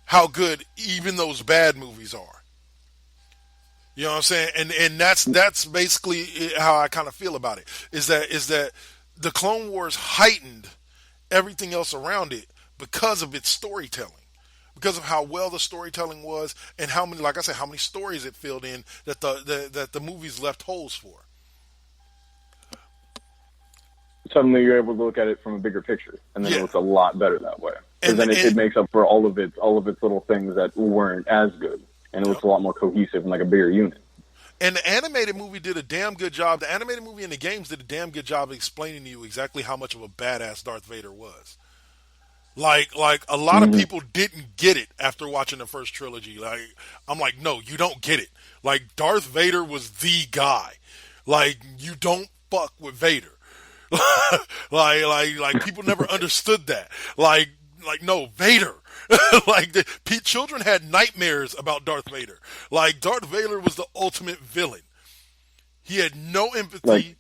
how good even those bad movies are. You know what I'm saying? And that's basically how I kind of feel about it. Is that the Clone Wars heightened everything else around it because of its storytelling. Because of how well the storytelling was, and how many, like I said, how many stories it filled in that the movies left holes for. Suddenly you're able to look at it from a bigger picture, and then it looks a lot better that way. Because then it makes up for all of its little things that weren't as good, and it looks a lot more cohesive and like a bigger unit. And the animated movie did a damn good job. The animated movie and the games did a damn good job of explaining to you exactly how much of a badass Darth Vader was. Like a lot of people didn't get it after watching the first trilogy. Like, I'm like, no, you don't get it. Like, Darth Vader was the guy. Like, you don't fuck with Vader. like people never understood that. Like no, Vader. Children had nightmares about Darth Vader. Like, Darth Vader was the ultimate villain. He had no empathy.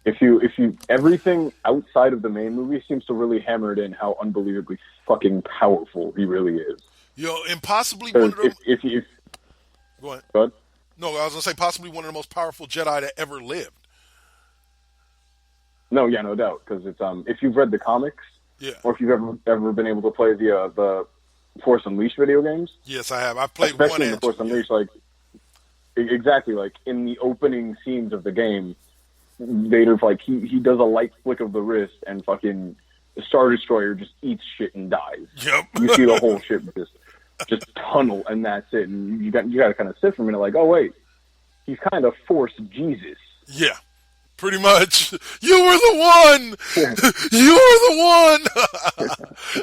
If you everything outside of the main movie seems to really hammer it in how unbelievably fucking powerful he really is. And possibly one of them. Go ahead. Go ahead. No, I was gonna say possibly one of the most powerful Jedi that ever lived. No, yeah, no doubt. Because it's if you've read the comics, or if you've ever been able to play the Force Unleashed video games. Yes, I have. I've played especially one. In the Force Unleashed, like exactly, like in the opening scenes of the game, Vader, like he does a light flick of the wrist, and fucking the Star Destroyer just eats shit and dies. Yep. You see the whole ship just tunnel, and that's it. And you got to kind of sit for a minute, like, oh wait, he's kind of Force Jesus. Yeah. Pretty much. You were the one! You were the one!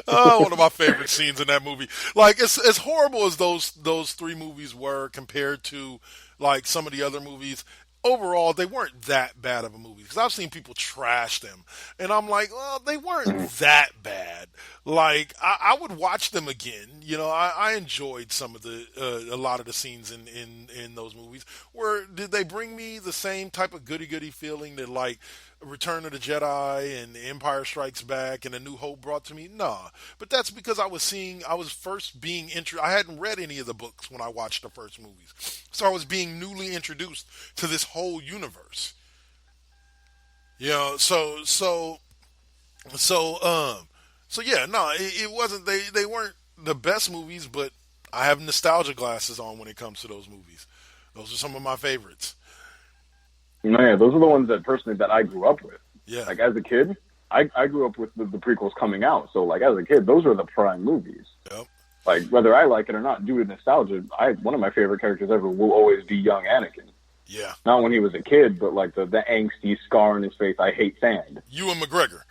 Oh, one of my favorite scenes in that movie. Like, as horrible as those three movies were compared to, like, some of the other movies, overall, they weren't that bad of a movie. Because I've seen people trash them. And I'm like, well, they weren't that bad. Like, I would watch them again. I enjoyed some of a lot of the scenes in those movies. Did they bring me the same type of goody-goody feeling that, like, Return of the Jedi and Empire Strikes Back and A New Hope brought to me? Nah. But that's because I was first being I hadn't read any of the books when I watched the first movies. So I was being newly introduced to this whole universe. So yeah, no, it wasn't, they weren't the best movies, but I have nostalgia glasses on when it comes to those movies. Those are some of my favorites. No, yeah, those are the ones that I grew up with. Yeah. Like, as a kid, I grew up with the prequels coming out. So, like, as a kid, those are the prime movies. Yep. Like, whether I like it or not, due to nostalgia, one of my favorite characters ever will always be young Anakin. Yeah. Not when he was a kid, but, like, the angsty scar on his face, I hate sand. Ewan McGregor.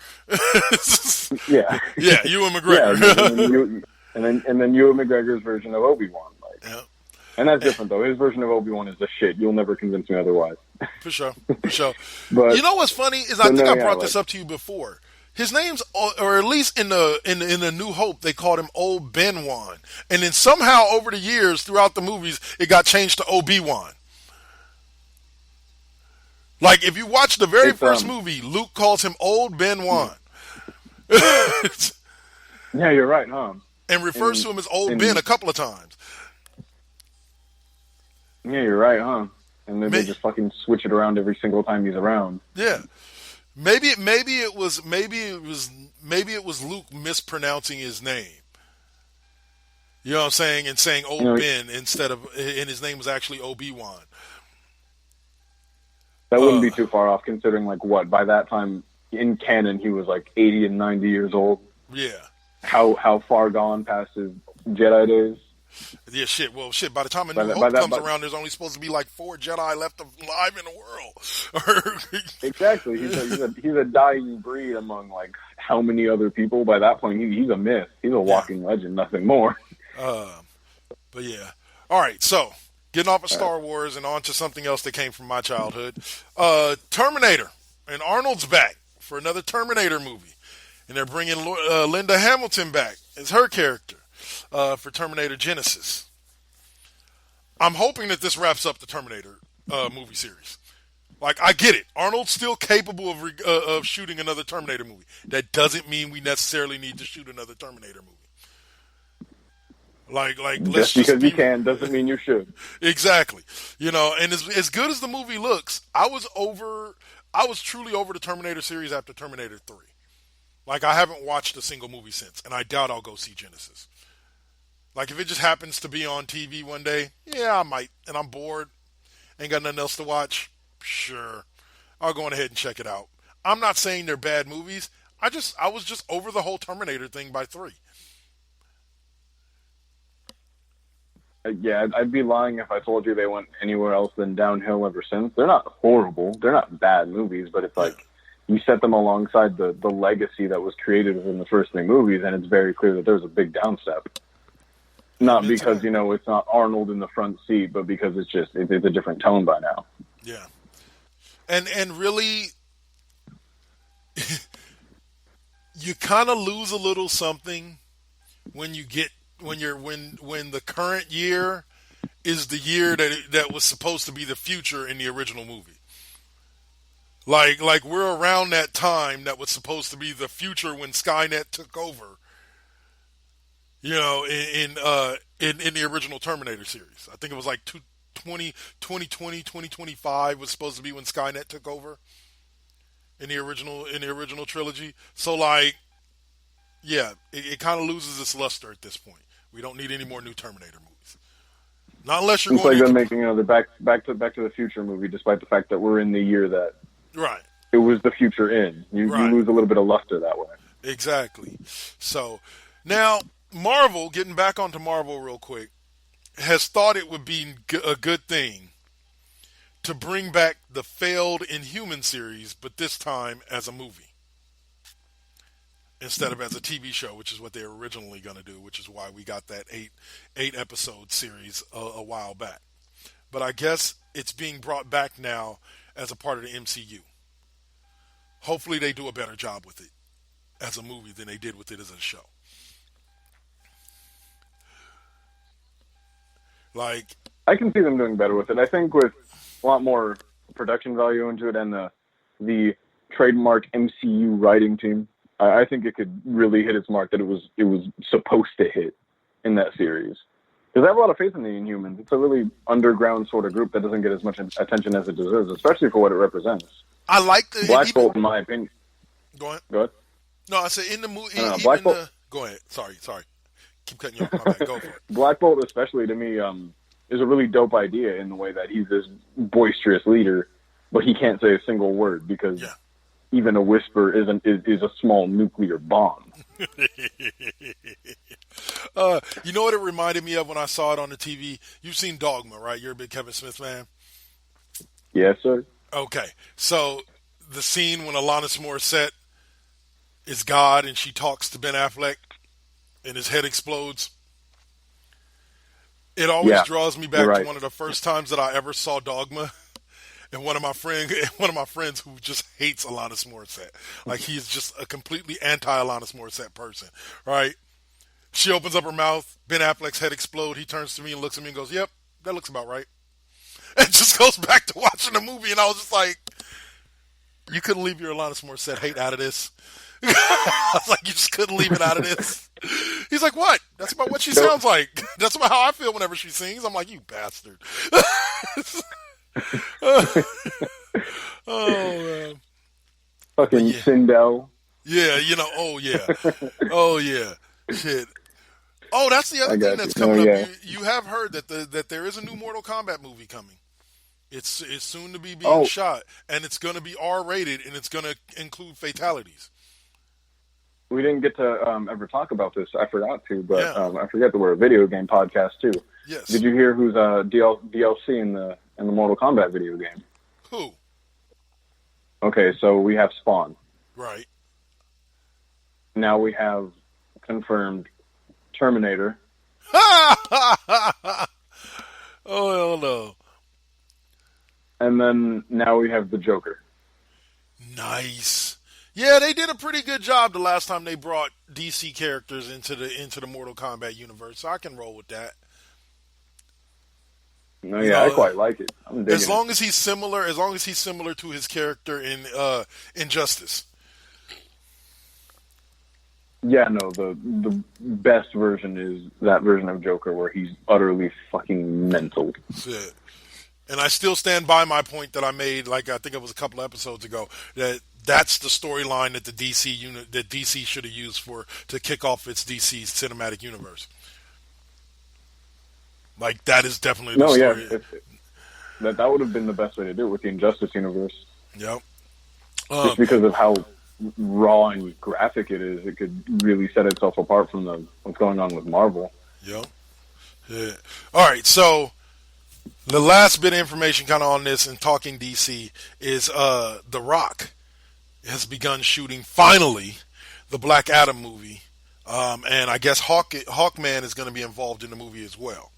Yeah. Yeah, Ewan McGregor. Yeah, and then Ewan McGregor's version of Obi-Wan. Like. Yeah. And that's different, though. His version of Obi-Wan is the shit. You'll never convince me otherwise. For sure. For sure. But you know what's funny is I think I brought this up to you before. His name's, or at least in the New Hope, they called him Old Ben-Wan. And then somehow over the years, throughout the movies, it got changed to Obi-Wan. Like, if you watch the very first movie, Luke calls him Old Ben-Wan. Yeah, you're right, huh? And refers to him as Old Ben a couple of times. Yeah, you're right, huh? And then they just fucking switch it around every single time he's around. Yeah. Maybe it was Luke mispronouncing his name. You know what I'm saying? And saying Old Ben and his name was actually Obi-Wan. That wouldn't be too far off, considering, like, what, by that time, in canon, he was, like, 80 and 90 years old. Yeah. How far gone past his Jedi days? Yeah, shit. Well, shit, by the time A New Hope comes around, there's only supposed to be, like, 4 Jedi left alive in the world. Exactly. He's a dying breed among, like, how many other people? By that point, he's a myth. He's a walking legend, nothing more. But, yeah. All right, so... Getting off of Star Wars and on to something else that came from my childhood. Terminator. And Arnold's back for another Terminator movie. And they're bringing Linda Hamilton back as her character for Terminator Genesis. I'm hoping that this wraps up the Terminator movie series. Like, I get it. Arnold's still capable of shooting another Terminator movie. That doesn't mean we necessarily need to shoot another Terminator movie. Like, just because you can doesn't mean you should. Exactly. You know, and as good as the movie looks, I was truly over the Terminator series after Terminator 3. Like, I haven't watched a single movie since, and I doubt I'll go see Genesis. Like, if it just happens to be on TV one day, yeah, I might, and I'm bored, ain't got nothing else to watch, sure, I'll go on ahead and check it out. I'm not saying they're bad movies. I was just over the whole Terminator thing by 3. Yeah, I'd be lying if I told you they went anywhere else than downhill ever since. They're not horrible. They're not bad movies, but it's like you set them alongside the legacy that was created within the first 3 movies, and it's very clear that there's a big downstep. Not because, it's not Arnold in the front seat, but because it's a different tone by now. Yeah. And really, you kind of lose a little something when the current year is the year that was supposed to be the future in the original movie. Like we're around that time that was supposed to be the future when Skynet took over. You know, in the original Terminator series. I think it was like 2020, 2025 was supposed to be when Skynet took over in the original trilogy. So, like, yeah, it kind of loses its luster at this point. We don't need any more new Terminator movies. Not unless you're going to... It's like them making another Back to the Future movie, despite the fact that we're in the year that it was the future in. You lose a little bit of luster that way. Exactly. So, now, Marvel, getting back onto Marvel real quick, has thought it would be a good thing to bring back the failed Inhuman series, but this time as a movie. Instead of as a TV show, which is what they were originally going to do, which is why we got that eight episode series a while back. But I guess it's being brought back now as a part of the MCU. Hopefully they do a better job with it as a movie than they did with it as a show. Like, I can see them doing better with it. I think with a lot more production value into it and the trademark MCU writing team, I think it could really hit its mark that it was supposed to hit in that series. Because I have a lot of faith in the Inhumans. It's a really underground sort of group that doesn't get as much attention as it deserves, especially for what it represents. I like the Black Bolt, in my opinion. Go ahead. Go ahead. No, I said in the movie. Black Bolt. Go ahead. Sorry. Keep cutting you off. My bad. Go for it. Black Bolt, especially to me, is a really dope idea in the way that he's this boisterous leader, but he can't say a single word because even a whisper is a small nuclear bomb. You know what it reminded me of when I saw it on the TV? You've seen Dogma, right? You're a big Kevin Smith fan? Yes, sir. Okay. So the scene when Alanis Morissette is God and she talks to Ben Affleck and his head explodes. It always draws me back right. to one of the first times that I ever saw Dogma. And one of my friends who just hates Alanis Morissette. Like, he's just a completely anti-Alanis Morissette person, right? She opens up her mouth, Ben Affleck's head explode, he turns to me and looks at me and goes, yep, that looks about right. And just goes back to watching the movie, and I was just like, you couldn't leave your Alanis Morissette hate out of this? I was like, you just couldn't leave it out of this? He's like, what? That's about what she sounds like. That's about how I feel whenever she sings. I'm like, you bastard. Oh, man. Fucking yeah. Sindel. Yeah, oh yeah. Shit. Oh, that's the other thing that's coming up. You have heard that there is a new Mortal Kombat movie coming. It's soon to be being shot, and it's going to be R-rated, and it's going to include fatalities. We didn't get to ever talk about this. I forgot to, but I forget that we're a video game podcast too. Yes. Did you hear who's DLC in the Mortal Kombat video game? Who? Okay, so we have Spawn. Right. Now we have confirmed Terminator. Oh, hell no. And then now we have the Joker. Nice. Yeah, they did a pretty good job the last time they brought DC characters into the Mortal Kombat universe. So I can roll with that. No, yeah, I quite like it. I'm digging as long as he's similar to his character in Injustice. Yeah, no, the best version is that version of Joker where he's utterly fucking mental. That's it. And I still stand by my point that I made, like I think it was a couple episodes ago, that's the storyline that the DC should have used to kick off its DC cinematic universe. Like, that is definitely the story. Yeah, that would have been the best way to do it with the Injustice universe. Yep. Just because of how raw and graphic it is, it could really set itself apart from what's going on with Marvel. Yep. Yeah. All right, so the last bit of information kind of on this and talking DC is The Rock has begun shooting, finally, the Black Adam movie. And I guess Hawkman is going to be involved in the movie as well.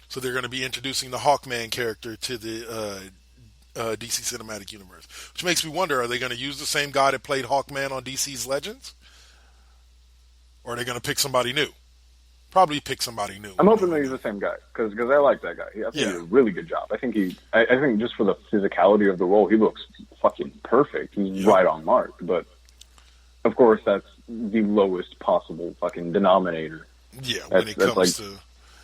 So they're going to be introducing the Hawkman character to the DC Cinematic Universe. Which makes me wonder, are they going to use the same guy that played Hawkman on DC's Legends? Or are they going to pick somebody new? Probably pick somebody new. I'm hoping they use the same guy, because I like that guy. I think he did a really good job. I think just for the physicality of the role, he looks fucking perfect. He's right on mark. But, of course, that's the lowest possible fucking denominator. Yeah, when it comes to...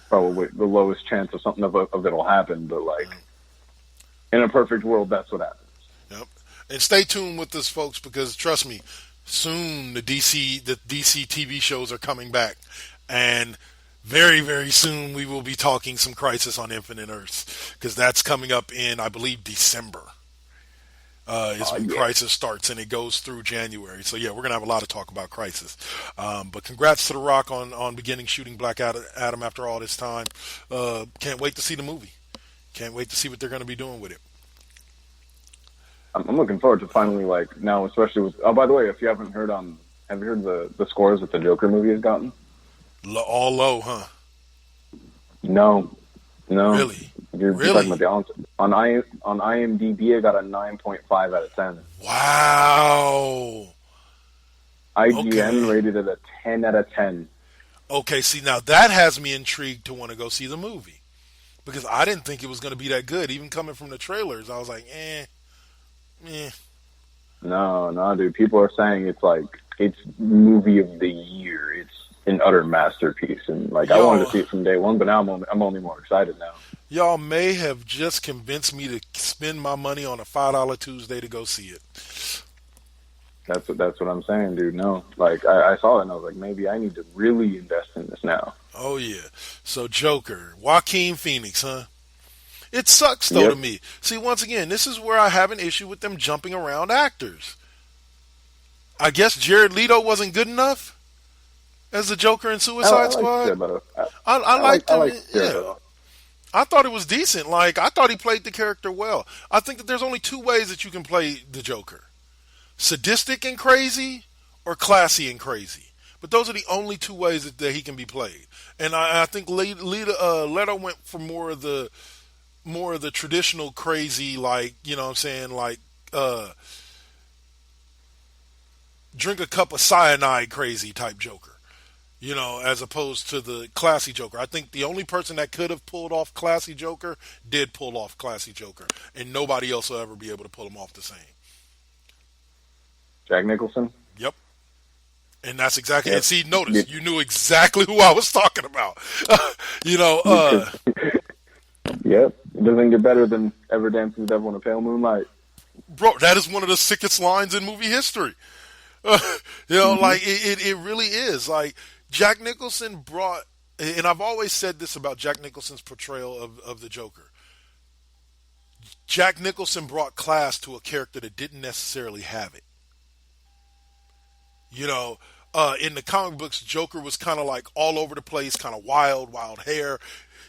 probably the lowest chance of something of it'll happen, but in a perfect world, that's what happens. Yep. And stay tuned with this, folks, because trust me, soon the DC TV shows are coming back, and very, very soon we will be talking some Crisis on Infinite Earths, because that's coming up in, I believe, December. Is when Crisis starts, and it goes through January. So yeah, we're gonna have a lot of talk about Crisis. But congrats to The Rock on beginning shooting Black Adam after all this time. Can't wait to see the movie. Can't wait to see what they're gonna be doing with it. I'm looking forward to finally now, especially with. Oh, by the way, if you haven't heard, have you heard the scores that the Joker movie has gotten? All low, huh? No. Really? You're talking about on IMDb, I got a 9.5 out of 10. Wow. IGN rated it a 10 out of 10. Okay, see, now that has me intrigued to want to go see the movie. Because I didn't think it was going to be that good. Even coming from the trailers, I was like, eh. No, dude. People are saying it's movie of the year. It's an utter masterpiece. And, I wanted to see it from day one, but now I'm only more excited now. Y'all may have just convinced me to spend my money on a $5 Tuesday to go see it. That's what I'm saying, dude. No, I saw it and I was like, maybe I need to really invest in this now. Oh yeah. So Joker, Joaquin Phoenix, huh? It sucks though to me. See, once again, this is where I have an issue with them jumping around actors. I guess Jared Leto wasn't good enough as the Joker in Suicide Squad. I liked him. Yeah. I thought it was decent. I thought he played the character well. I think that there's only two ways that you can play the Joker. Sadistic and crazy or classy and crazy. But those are the only two ways that he can be played. And I think Leto went for more of the traditional crazy, like, you know what I'm saying, like drink a cup of cyanide crazy type Joker. You know, as opposed to the classy Joker. I think the only person that could have pulled off classy Joker did pull off classy Joker, and nobody else will ever be able to pull him off the same. Jack Nicholson? Yep. And that's exactly, and see, notice, you knew exactly who I was talking about. You know, Yep. It doesn't get better than Ever Dance with the Devil in a Pale Moonlight. Bro, that is one of the sickest lines in movie history. You know, like, it really is. Like, Jack Nicholson brought, and I've always said this about Jack Nicholson's portrayal of the Joker. Jack Nicholson brought class to a character that didn't necessarily have it. You know, in the comic books, Joker was kind of like all over the place, kind of wild hair.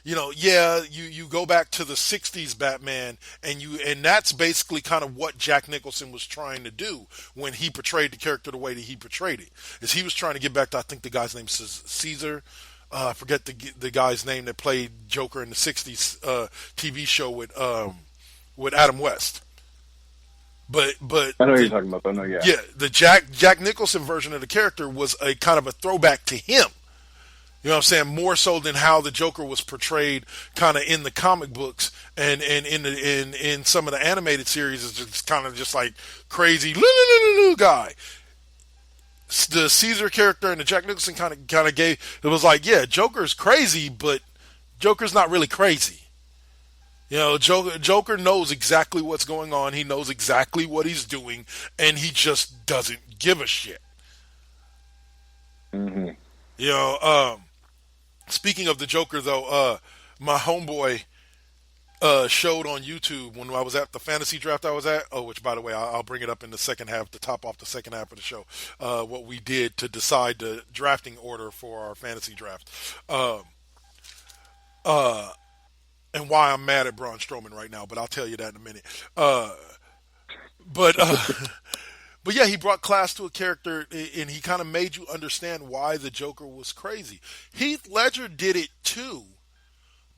You know, yeah, you go back to the 60s Batman, and that's basically kind of what Jack Nicholson was trying to do when he portrayed the character the way that he portrayed it. Is he was trying to get back to, I think the guy's name is Caesar. I forget the guy's name that played Joker in the 60s TV show with Adam West. But I know what you're talking about. I know, yeah. Yeah, the Jack Nicholson version of the character was a kind of a throwback to him. You know what I'm saying? More so than how the Joker was portrayed kind of in the comic books and in some of the animated series is just kind of just like crazy guy. The Caesar character and the Jack Nicholson kind of gave, it was like, yeah, Joker's crazy, but Joker's not really crazy. You know, Joker knows exactly what's going on. He knows exactly what he's doing, and he just doesn't give a shit. Mm-hmm. You know, speaking of the Joker, though, my homeboy showed on YouTube when I was at the fantasy draft I was at. Oh, which, by the way, I'll bring it up in the second half to top off the second half of the show. What we did to decide the drafting order for our fantasy draft. And why I'm mad at Braun Strowman right now, but I'll tell you that in a minute. But yeah, he brought class to a character, and he kind of made you understand why the Joker was crazy. Heath Ledger did it too,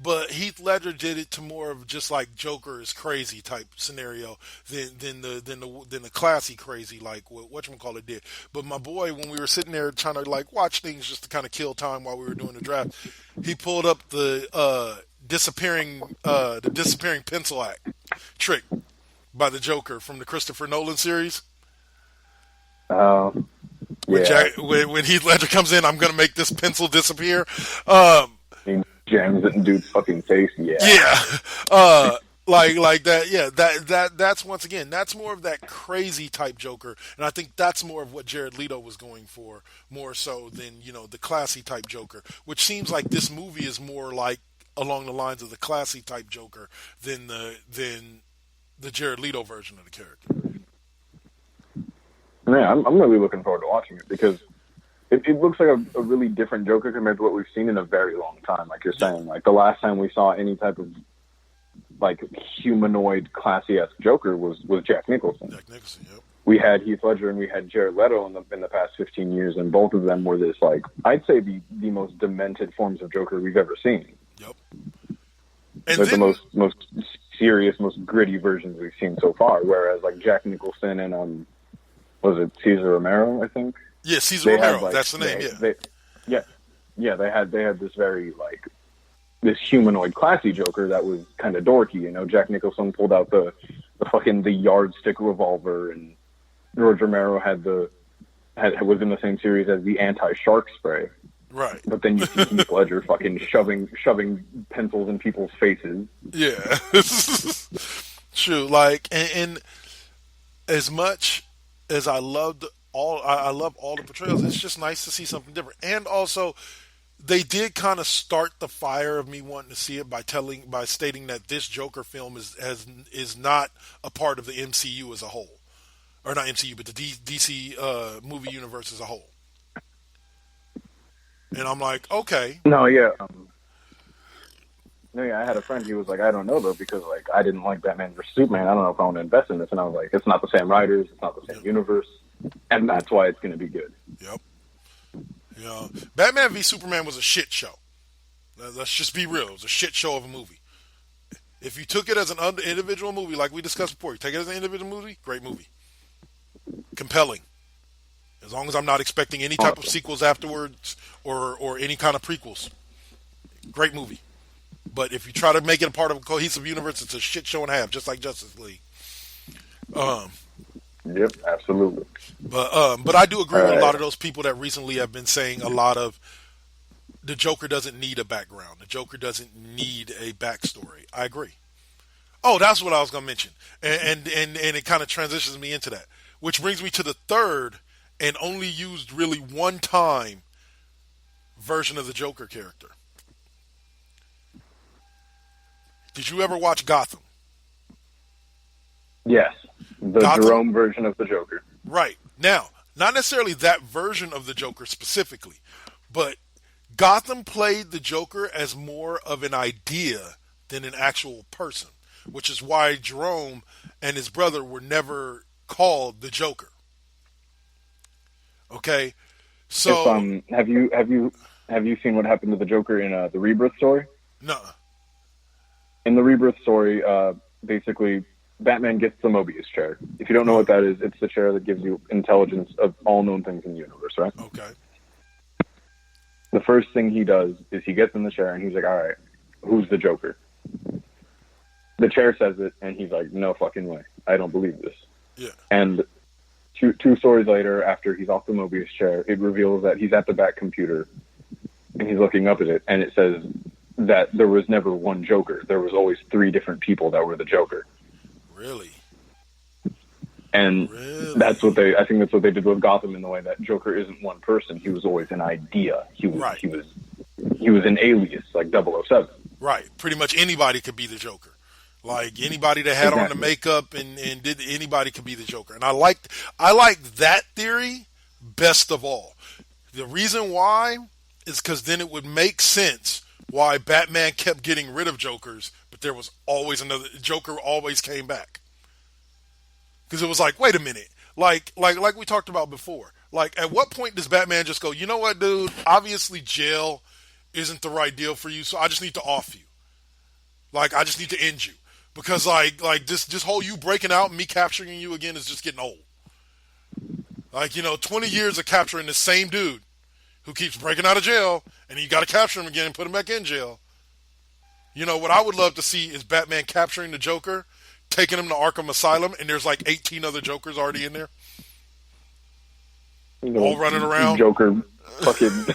but Heath Ledger did it to more of just like Joker is crazy type scenario than the classy crazy like what whatchamacallit did. But my boy, when we were sitting there trying to like watch things just to kind of kill time while we were doing the draft, he pulled up the disappearing pencil act trick by the Joker from the Christopher Nolan series. Yeah. When Heath Ledger comes in, I'm going to make this pencil disappear. He jams it in dude's fucking face. Yeah. Yeah. Like that. Yeah. That's once again, that's more of that crazy type Joker. And I think that's more of what Jared Leto was going for, more so than, you know, the classy type Joker, which seems like this movie is more like along the lines of the classy type Joker than the Jared Leto version of the character. Yeah, I'm really looking forward to watching it because it looks like a really different Joker compared to what we've seen in a very long time. Like you're saying, like the last time we saw any type of like humanoid classy-esque Joker was Jack Nicholson. Jack Nicholson, yep. We had Heath Ledger and we had Jared Leto in the past 15 years, and both of them were this, like, I'd say the most demented forms of Joker we've ever seen. Yep. And like the most serious, most gritty versions we've seen so far. Whereas like Jack Nicholson and was it Cesar Romero? I think. Yeah, Cesar Romero. That's the name. They had this very like this humanoid, classy Joker that was kind of dorky. You know, Jack Nicholson pulled out the yardstick revolver, and George Romero was in the same series as the anti-shark spray. Right. But then you see Heath Ledger fucking shoving pencils in people's faces. Yeah. True. Like, and as much as I love all the portrayals, it's just nice to see something different. And also, they did kind of start the fire of me wanting to see it by stating that this Joker film is not a part of the MCU as a whole. Or not MCU, but the DC movie universe as a whole. And I'm like, okay. No, yeah. I had a friend, he was like, I don't know, though, because, like, I didn't like Batman vs. Superman. I don't know if I want to invest in this. And I was like, it's not the same writers. It's not the same universe. And that's why it's going to be good. Yep. You know, Batman v Superman was a shit show. Let's just be real. It was a shit show of a movie. If you took it as an individual movie, like we discussed before, you take it as an individual movie, great movie. Compelling. As long as I'm not expecting any type of sequels afterwards or any kind of prequels. Great movie. But if you try to make it a part of a cohesive universe, it's a shit show and a half, just like Justice League. Yep, absolutely. But I do agree with a lot of those people that recently have been saying a lot of the Joker doesn't need a background. The Joker doesn't need a backstory. I agree. Oh, that's what I was going to mention. And it kind of transitions me into that. Which brings me to the third and only used really one time version of the Joker character. Did you ever watch Gotham? Yes. The Gotham? Jerome version of the Joker. Right. Now, not necessarily that version of the Joker specifically, but Gotham played the Joker as more of an idea than an actual person, which is why Jerome and his brother were never called the Joker. Okay? So have you seen what happened to the Joker in the Rebirth story? No. In the Rebirth story, basically Batman gets the Mobius chair. If you don't know what that is, it's the chair that gives you intelligence of all known things in the universe, right? Okay. The first thing he does is he gets in the chair and he's like, all right, who's the Joker? The chair says it, and he's like, no fucking way. I don't believe this. Yeah. And two stories later, after he's off the Mobius chair, it reveals that he's at the Bat computer, and he's looking up at it, and it says that there was never one Joker. There was always 3 different people that were the Joker. Really? And that's what I think that's what they did with Gotham in the way that Joker isn't one person. He was always an idea. He was an alias, like 007. Right. Pretty much anybody could be the Joker. Like anybody that had on the makeup and did anybody could be the Joker. And I liked that theory best of all. The reason why is because then it would make sense why Batman kept getting rid of Jokers, but there was always another Joker always came back. Because it was like, wait a minute, like we talked about before. Like, at what point does Batman just go, you know what, dude? Obviously, jail isn't the right deal for you, so I just need to off you. Like, I just need to end you because like this whole you breaking out and me capturing you again is just getting old. Like, 20 years of capturing the same dude who keeps breaking out of jail, and you got to capture him again and put him back in jail. What I would love to see is Batman capturing the Joker, taking him to Arkham Asylum, and there's like 18 other Jokers already in there. All running around. Joker fucking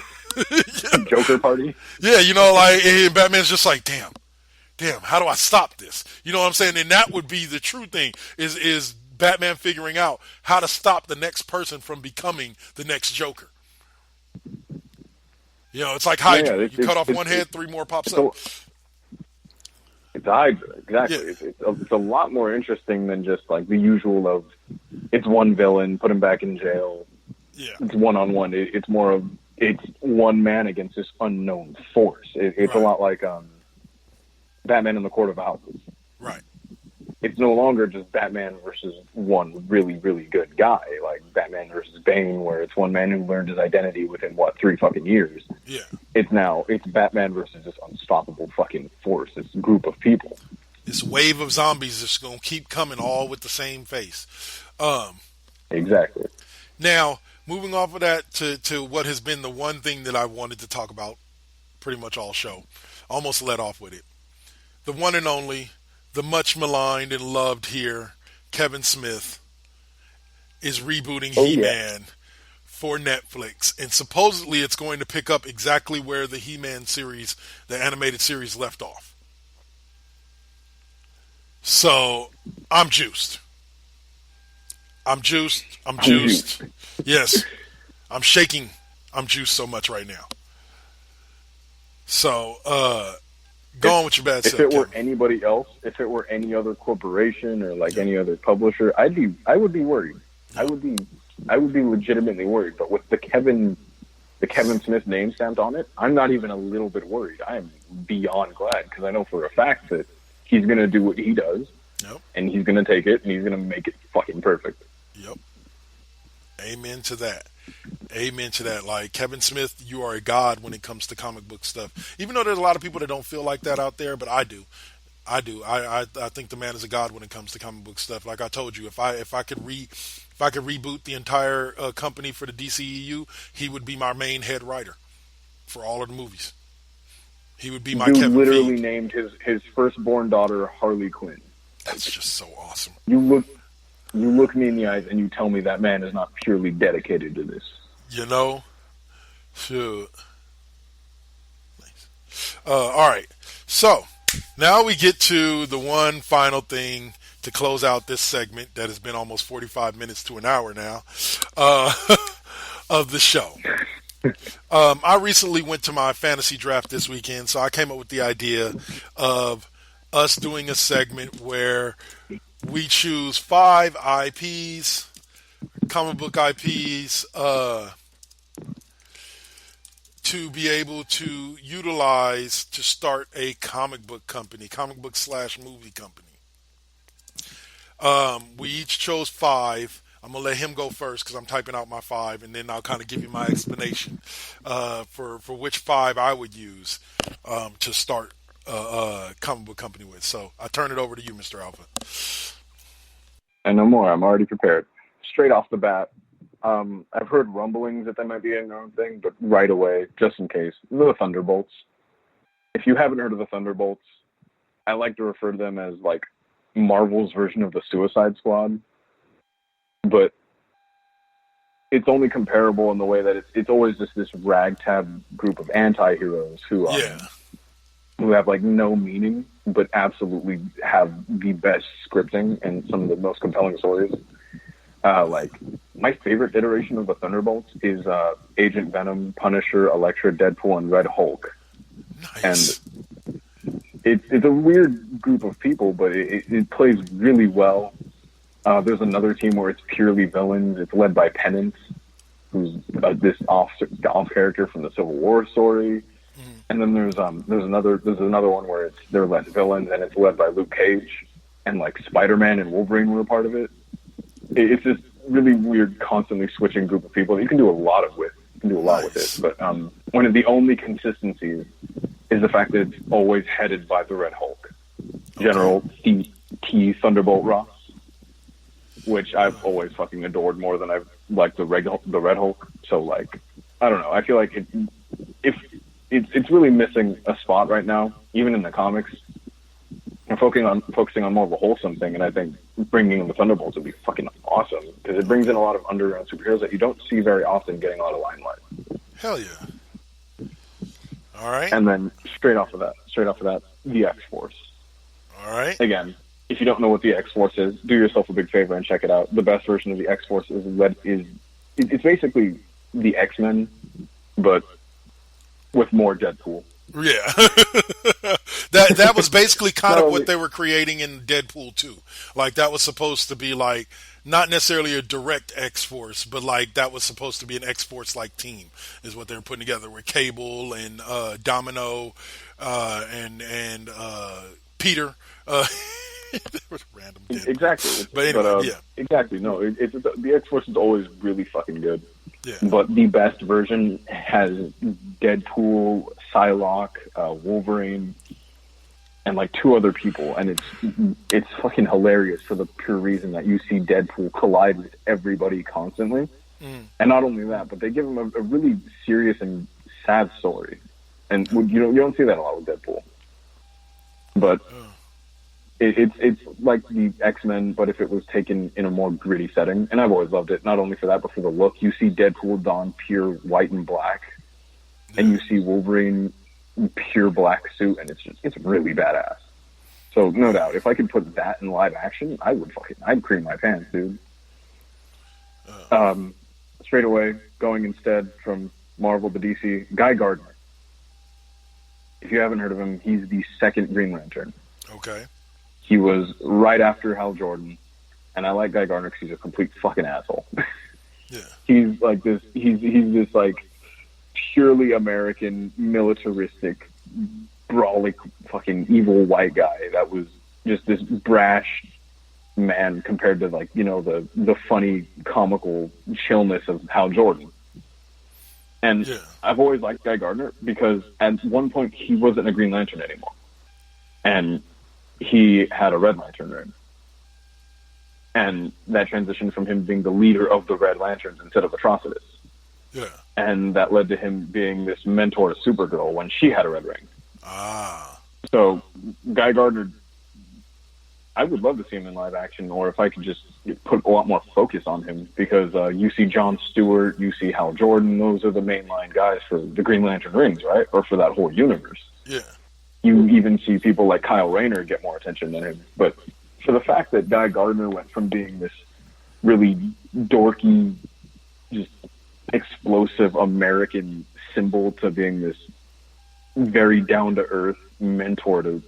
Joker party. Yeah, and Batman's just like, damn, how do I stop this? You know what I'm saying? And that would be the true thing, is Batman figuring out how to stop the next person from becoming the next Joker. It's like Hydra. Yeah, you cut off one head, 3 more pops up. It's Hydra, exactly. Yeah. It's a lot more interesting than just like the usual of it's one villain, put him back in jail. Yeah. It's one-on-one. It's more of it's one man against this unknown force. It's right. A lot like Batman in the Court of Owls. Right. It's no longer just Batman versus one really, really good guy, like Batman versus Bane, where it's one man who learned his identity within, 3 fucking years. Yeah. It's Batman versus this unstoppable fucking force, this group of people. This wave of zombies is going to keep coming all with the same face. Exactly. Now, moving off of that to what has been the one thing that I wanted to talk about pretty much all show. Almost let off with it. The one and only, the much maligned and loved here, Kevin Smith, is rebooting He-Man for Netflix. And supposedly it's going to pick up exactly where the He-Man series, the animated series, left off. So, I'm juiced. I'm juiced. Yes. I'm shaking. I'm juiced so much right now. So, go on with your bad self. If it were anybody else, if it were any other corporation or any other publisher, I would be worried. I would be legitimately worried. But with the Kevin Smith name stamped on it, I'm not even a little bit worried. I am beyond glad because I know for a fact that he's going to do what he does, and he's going to take it and he's going to make it fucking perfect. Yep. Amen to that. Amen to that. Like, Kevin Smith, you are a god when it comes to comic book stuff. Even though there's a lot of people that don't feel like that out there, but I do. I do. I think the man is a god when it comes to comic book stuff. Like I told you, if I could reboot the entire company for the DCEU, he would be my main head writer for all of the movies. He would be my Dude Kevin literally Feige. named his firstborn daughter Harley Quinn. That's just so awesome. You look me in the eyes and you tell me that man is not purely dedicated to this. You know? Sure. Nice. All right. So, now we get to the one final thing to close out this segment that has been almost 45 minutes to an hour now of the show. I recently went to my fantasy draft this weekend, so I came up with the idea of us doing a segment where we choose 5 IPs, comic book IPs, to be able to utilize to start a comic book company, comic book / movie company. We each chose 5. I'm going to let him go first because I'm typing out my 5, and then I'll kind of give you my explanation for which 5 I would use to start a comic book company with. So I turn it over to you, Mr. Alpha. And no more. I'm already prepared. Straight off the bat, I've heard rumblings that they might be doing their own thing, but right away, just in case, the Thunderbolts. If you haven't heard of the Thunderbolts, I like to refer to them as like Marvel's version of the Suicide Squad. But it's only comparable in the way that it's always just this ragtag group of anti-heroes who have like no meaning, but absolutely have the best scripting and some of the most compelling stories. Like my favorite iteration of the Thunderbolts is Agent Venom, Punisher, Elektra, Deadpool, and Red Hulk. Nice. And it's a weird group of people, but it plays really well. There's another team where it's purely villains. It's led by Penance, who's this off character from the Civil War story. And then there's another one where they're led villains, and it's led by Luke Cage, and like Spider-Man and Wolverine were a part of it. It's this really weird, constantly switching group of people. You can do a lot with it, but one of the only consistencies is the fact that it's always headed by the Red Hulk, General T. Thunderbolt Ross, which I've always fucking adored more than I've liked the Red Hulk. So like, I don't know. I feel like it's really missing a spot right now, even in the comics. I'm focusing on more of a wholesome thing, and I think bringing in the Thunderbolts would be fucking awesome because it brings in a lot of underground superheroes that you don't see very often getting a lot of limelight. Hell yeah! All right. And then straight off of that, the X-Force. All right. Again, if you don't know what the X-Force is, do yourself a big favor and check it out. The best version of the X-Force it's basically the X-Men, but with more Deadpool. Yeah. that was basically kind of what they were creating in Deadpool 2. Like, that was supposed to be like not necessarily a direct X-Force, but like that was supposed to be an X-Force like team is what they were putting together with Cable and Domino and Peter. Random Deadpool. Exactly. But anyway, yeah. Exactly. No, the X-Force is always really fucking good. Yeah. But the best version has Deadpool, Psylocke, Wolverine, and like 2 other people, and it's fucking hilarious for the pure reason that you see Deadpool collide with everybody constantly. And not only that, but they give him a really serious and sad story, and you don't see that a lot with Deadpool. But it's like the X-Men, but if it was taken in a more gritty setting, and I've always loved it, not only for that, but for the look. You see Deadpool don pure white and black, and you see Wolverine pure black suit, and it's really badass. So no doubt, if I could put that in live action, I'd cream my pants, dude. Straight away, going instead from Marvel to DC, Guy Gardner. If you haven't heard of him, he's the second Green Lantern. Okay. He was right after Hal Jordan, and I like Guy Gardner because he's a complete fucking asshole. Yeah. He's like this. He's this like purely American, militaristic, brawly, fucking evil white guy that was just this brash man compared to like the funny, comical chillness of Hal Jordan. And Yeah. I've always liked Guy Gardner because at one point he wasn't a Green Lantern anymore. And he had a Red Lantern ring. And that transitioned from him being the leader of the Red Lanterns instead of Atrocitus. Yeah. And that led to him being this mentor to Supergirl when she had a red ring. Ah. So Guy Gardner, I would love to see him in live action, or if I could just put a lot more focus on him, because you see Jon Stewart, you see Hal Jordan, those are the mainline guys for the Green Lantern rings, right? Or for that whole universe. Yeah. You even see people like Kyle Rayner get more attention than him. But for the fact that Guy Gardner went from being this really dorky, just explosive American symbol to being this very down-to-earth mentor to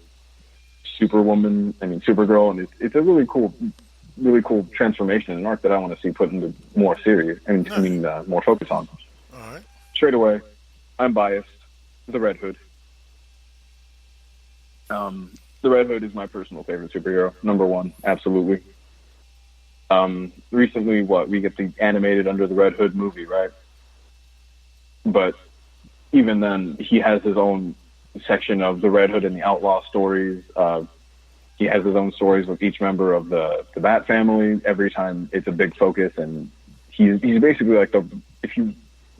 Supergirl, and it's a really cool transformation and arc that I want to see put into more series, more focus on. All right. Straight away, I'm biased. The Red Hood. The Red Hood is my personal favorite superhero. Number one, absolutely. Recently, we get the animated Under the Red Hood movie, right? But even then, he has his own section of the Red Hood and the Outlaw stories. He has his own stories with each member of the Bat family. Every time it's a big focus, and he's basically like the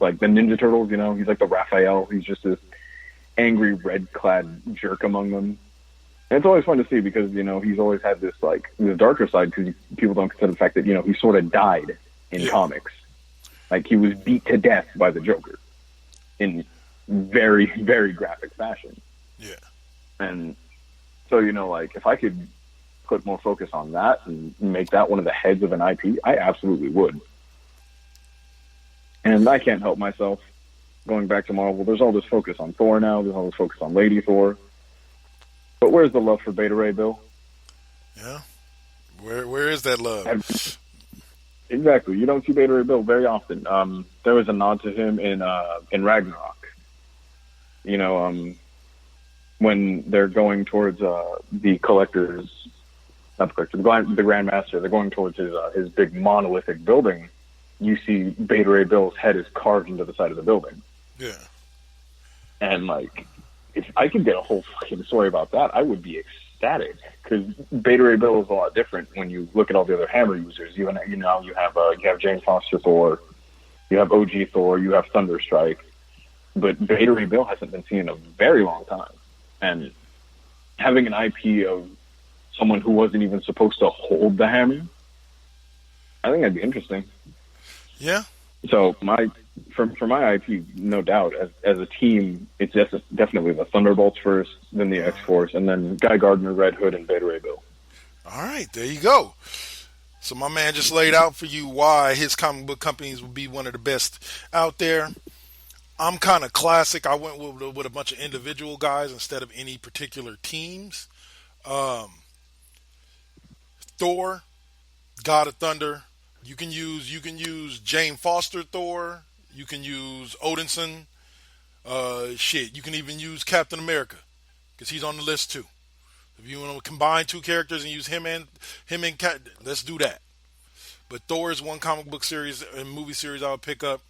Ninja Turtles, he's like the Raphael. He's just this angry red-clad jerk among them. And it's always fun to see because, he's always had this, the darker side, because people don't consider the fact that, he sort of died in comics. Like, he was beat to death by the Joker in very, very graphic fashion. Yeah. And so, if I could put more focus on that and make that one of the heads of an IP, I absolutely would. And I can't help myself. Going back to Marvel, there's all this focus on Thor now. There's all this focus on Lady Thor. But where's the love for Beta Ray Bill? Yeah. Where is that love? Exactly. You don't see Beta Ray Bill very often. There was a nod to him in Ragnarok. When they're going towards the Grandmaster, they're going towards his big monolithic building. You see Beta Ray Bill's head is carved into the side of the building. Yeah. And if I could get a whole fucking story about that, I would be ecstatic. Because Beta Ray Bill is a lot different when you look at all the other Hammer users. You have Jane Foster Thor, you have OG Thor, you have Thunderstrike, but Beta Ray Bill hasn't been seen in a very long time. And having an IP of someone who wasn't even supposed to hold the hammer, I think that'd be interesting. Yeah. So for my IP, no doubt, as a team, it's definitely the Thunderbolts first, then the X-Force, and then Guy Gardner, Red Hood, and Beta Ray Bill. All right, there you go. So my man just laid out for you why his comic book companies would be one of the best out there. I'm kind of classic. I went with a bunch of individual guys instead of any particular teams. Thor, God of Thunder. You can use Jane Foster Thor. You can use Odinson. You can even use Captain America because he's on the list too. If you want to combine two characters and use him and let's do that. But Thor is one comic book series and movie series I would pick up.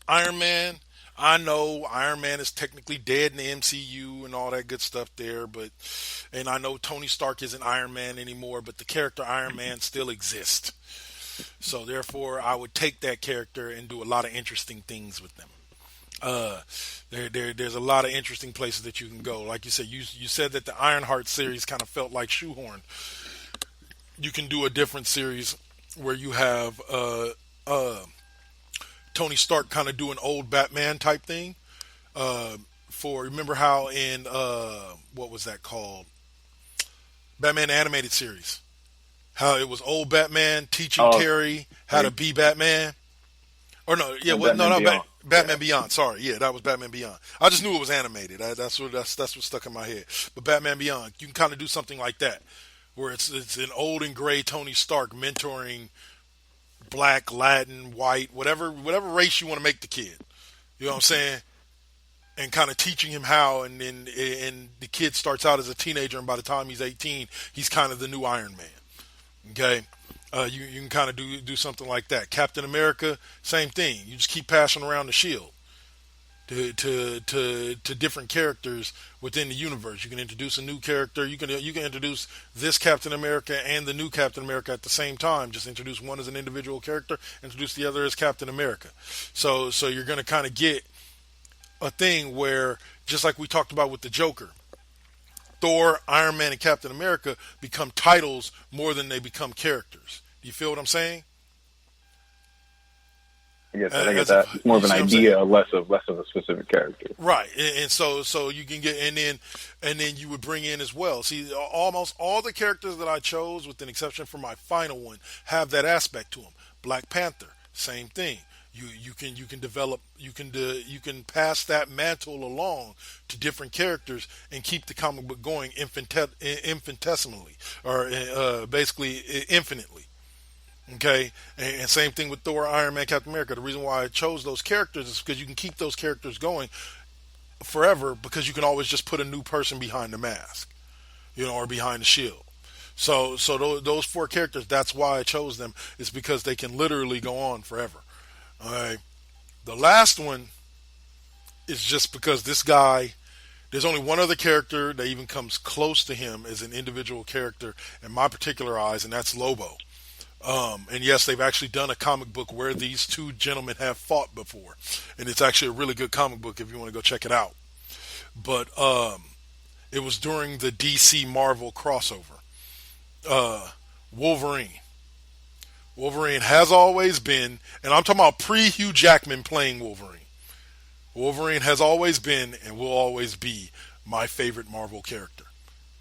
Iron Man. I know Iron Man is technically dead in the MCU and all that good stuff there, and I know Tony Stark isn't Iron Man anymore, but the character Iron Man still exists. So therefore, I would take that character and do a lot of interesting things with them. There's a lot of interesting places that you can go. Like you said, you said that the Ironheart series kind of felt like shoehorn. You can do a different series where you have Tony Stark kind of do an old Batman type thing. Remember how in what was that called? Batman animated series. How it was old Batman teaching Terry how to be Batman. Or no, yeah, Batman Beyond. Sorry, yeah, that was Batman Beyond. I just knew it was animated. That's what stuck in my head. But Batman Beyond, you can kind of do something like that, where it's an old and gray Tony Stark mentoring black, Latin, white, whatever race you want to make the kid. You know what I'm saying? And kind of teaching him how, and the kid starts out as a teenager, and by the time he's 18, he's kind of the new Iron Man. Okay, you can kind of do something like that. Captain America, same thing. You just keep passing around the shield. to different characters within the universe. You can introduce a new character. You can introduce this Captain America and the new Captain America at the same time. Just introduce one as an individual character, introduce the other as Captain America. So you're going to kind of get a thing where, just like we talked about with the Joker, Thor, Iron Man, and Captain America become titles more than they become characters. Do you feel what I'm saying? I get that. It's more of an idea, less of a specific character. Right, and so you can get, and then you would bring in as well. See, almost all the characters that I chose, with an exception for my final one, have that aspect to them. Black Panther, same thing. You can develop, you can pass that mantle along to different characters and keep the comic book going infinitesimally, or basically infinitely. Okay, and same thing with Thor, Iron Man, Captain America. The reason why I chose those characters is because you can keep those characters going forever, because you can always just put a new person behind the mask, or behind the shield. So those 4 characters, that's why I chose them, is because they can literally go on forever. Okay, the last one is just because this guy, there's only one other character that even comes close to him as an individual character in my particular eyes, and that's Lobo. And yes, they've actually done a comic book where these 2 gentlemen have fought before, and it's actually a really good comic book if you want to go check it out. But it was during the DC Marvel crossover. Wolverine has always been, and I'm talking about pre-Hugh Jackman playing Wolverine. Wolverine has always been and will always be my favorite Marvel character.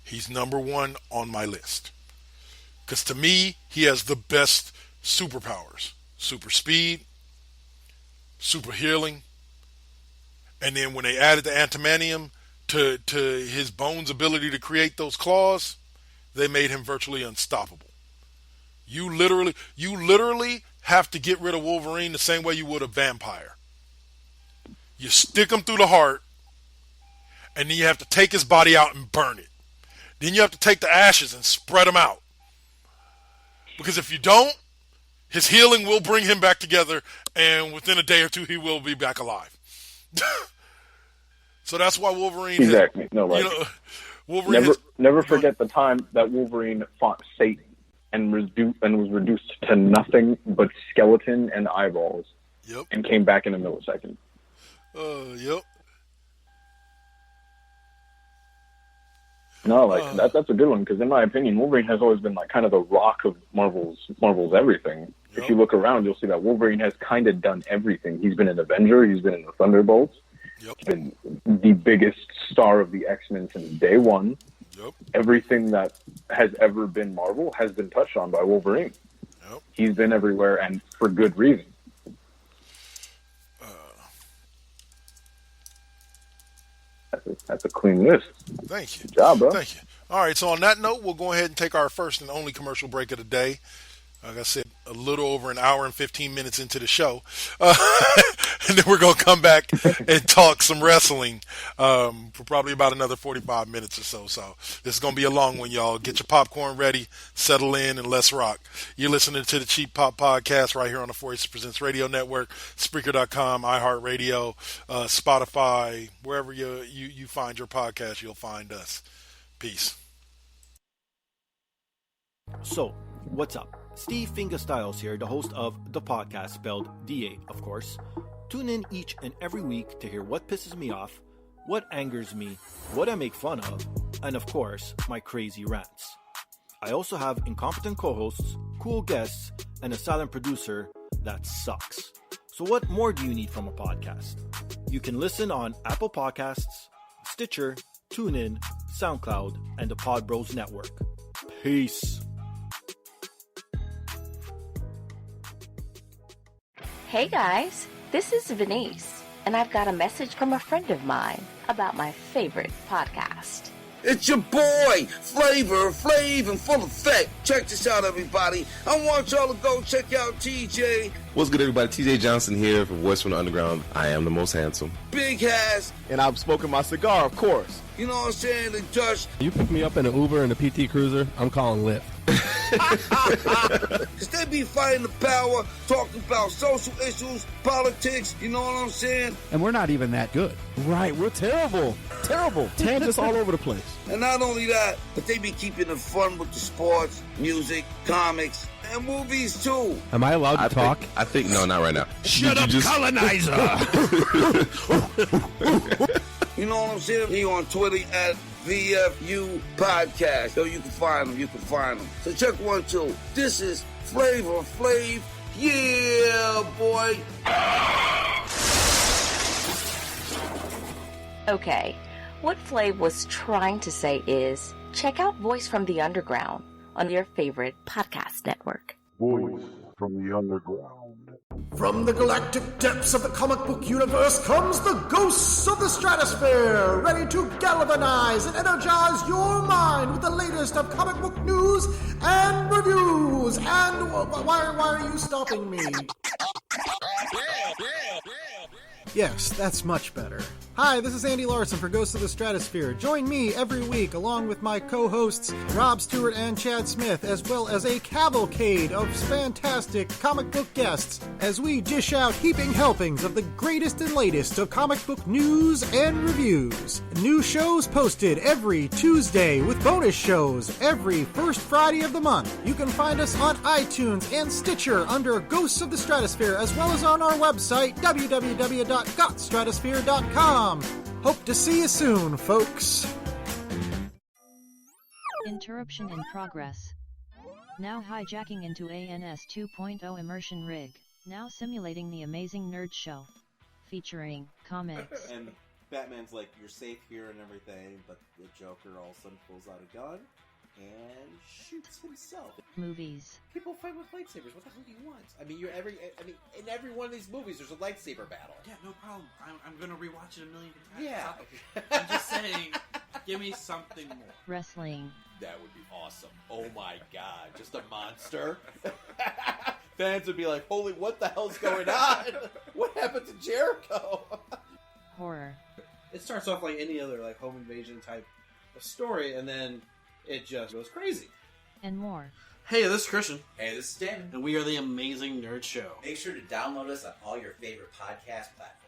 He's number 1 on my list. Because to me, he has the best superpowers. Super speed, super healing, and then when they added the antimanium to his bones' ability to create those claws, they made him virtually unstoppable. You literally have to get rid of Wolverine the same way you would a vampire. You stick him through the heart, and then you have to take his body out and burn it. Then you have to take the ashes and spread them out. Because if you don't, his healing will bring him back together, and within a day or 2, he will be back alive. So that's why Wolverine. Exactly. Wolverine. Never forget the time that Wolverine fought Satan and was reduced to nothing but skeleton and eyeballs. Yep. And came back in a millisecond. Yep. No, that's a good one, because in my opinion, Wolverine has always been kind of the rock of Marvel's everything. Yep. If you look around, you'll see that Wolverine has kind of done everything. He's been an Avenger. He's been in the Thunderbolts. Yep. He's been the biggest star of the X-Men since day one. Yep. Everything that has ever been Marvel has been touched on by Wolverine. Yep. He's been everywhere, and for good reason. That's a clean list. Thank you. Good job, bro. Thank you. All right, so on that note, we'll go ahead and take our first and only commercial break of the day. Like I said, a little over an hour and 15 minutes into the show. And then we're going to come back and talk some wrestling for probably about another 45 minutes or so. So this is going to be a long one, y'all. Get your popcorn ready, settle in, and let's rock. You're listening to the Cheap Pop Podcast right here on the 4AC Presents Radio Network, Spreaker.com, iHeartRadio, Spotify, wherever you find your podcast, you'll find us. Peace. So, what's up? Steve Fingerstyles here, the host of the podcast, spelled DA, of course. Tune in each and every week to hear what pisses me off, what angers me, what I make fun of, and of course, my crazy rants. I also have incompetent co-hosts, cool guests, and a silent producer that sucks. So what more do you need from a podcast? You can listen on Apple Podcasts, Stitcher, TuneIn, SoundCloud, and the Pod Bros Network. Peace. Hey guys, this is Venice, and I've got a message from a friend of mine about my favorite podcast. It's your boy, Flavor Flav and Full Effect. Check this out, everybody. I want y'all to go check out TJ. What's good, everybody? TJ Johnson here for Voice from the Underground. I am the most handsome. Big Hass. And I'm smoking my cigar, of course. You know what I'm saying? The Dutch. You pick me up in an Uber and a PT Cruiser, I'm calling Lyft. Because they be fighting the power, talking about social issues, politics, you know what I'm saying? And we're not even that good. Right, we're terrible. Terrible. Tangents all over the place. And not only that, but they be keeping it fun with the sports, music, comics, and movies too. Am I allowed to talk? I think no, not right now. Shut up, colonizer! You know what I'm saying? He on Twitter at VFU Podcast. So you can find them. So check 1, 2. This is Flavor Flav. Yeah, boy. Okay, what Flav was trying to say is, check out Voice from the Underground on your favorite podcast network. Voice from the Underground. From the galactic depths of the comic book universe comes the ghosts of the stratosphere, ready to galvanize and energize your mind with the latest of comic book news and reviews. And why are you stopping me? Yes, that's much better. Hi, this is Andy Larson for Ghosts of the Stratosphere. Join me every week along with my co-hosts Rob Stewart and Chad Smith, as well as a cavalcade of fantastic comic book guests, as we dish out heaping helpings of the greatest and latest of comic book news and reviews. New shows posted every Tuesday with bonus shows every first Friday of the month. You can find us on iTunes and Stitcher under Ghosts of the Stratosphere, as well as on our website, www.gotstratosphere.com. Hope to see you soon, folks. Interruption in progress. Now hijacking into ANS 2.0 immersion rig. Now simulating the amazing nerd show. Featuring comics. And Batman's like, you're safe here and everything, but the Joker all of a sudden pulls out a gun and shoots himself. Movies. People fight with lightsabers. What the hell do you want? I mean, in every one of these movies, there's a lightsaber battle. Yeah, no problem. I'm gonna rewatch it a million times. Yeah. I'm just saying, give me something more. Wrestling. That would be awesome. Oh my god, just a monster. Fans would be like, holy, what the hell's going on? What happened to Jericho? Horror. It starts off like any other like home invasion type of story, and then it just goes crazy. And more. Hey, this is Christian. Hey, this is Damon. And we are the Amazing Nerd Show. Make sure to download us on all your favorite podcast platforms.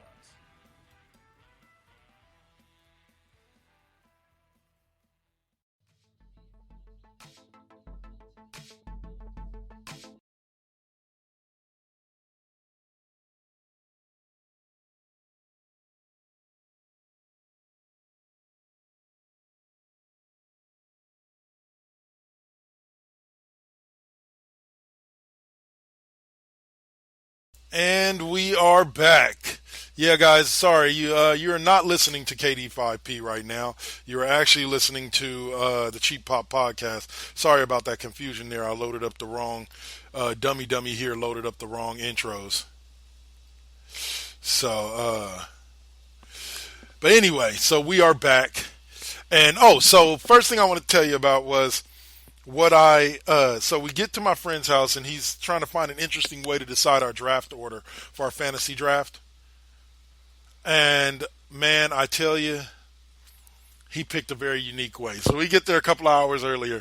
And we are back. Yeah, guys, sorry, you're not listening to KD5P right now. You're actually listening to the Cheap Pop Podcast. Sorry about that confusion there. I loaded up the wrong, dummy here loaded up the wrong intros. So, but anyway, so we are back. And, so first thing I want to tell you about was so we get to my friend's house and he's trying to find an interesting way to decide our draft order for our fantasy draft. And man, I tell you, he picked a very unique way. So we get there a couple hours early,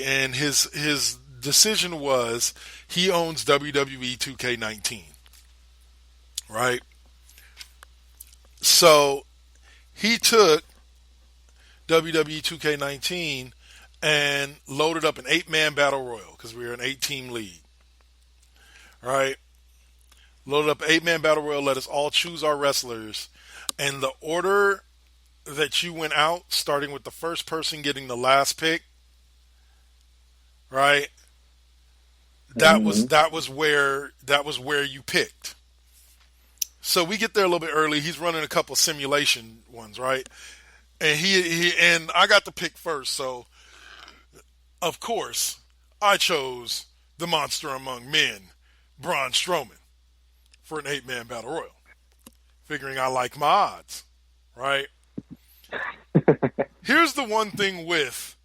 and his decision was he owns WWE 2K19. Right? So he took WWE 2K19 and loaded up an 8-man battle royal because we were an 8-team league. Right? Loaded up an 8-man battle royal, let us all choose our wrestlers. And the order that you went out, starting with the first person getting the last pick, right? That was where you picked. So we get there a little bit early. He's running a couple simulation ones, right? And he and I got to pick first, so of course, I chose the monster among men, Braun Strowman, for an 8-man battle royal, figuring I like my odds, right? Here's the one thing with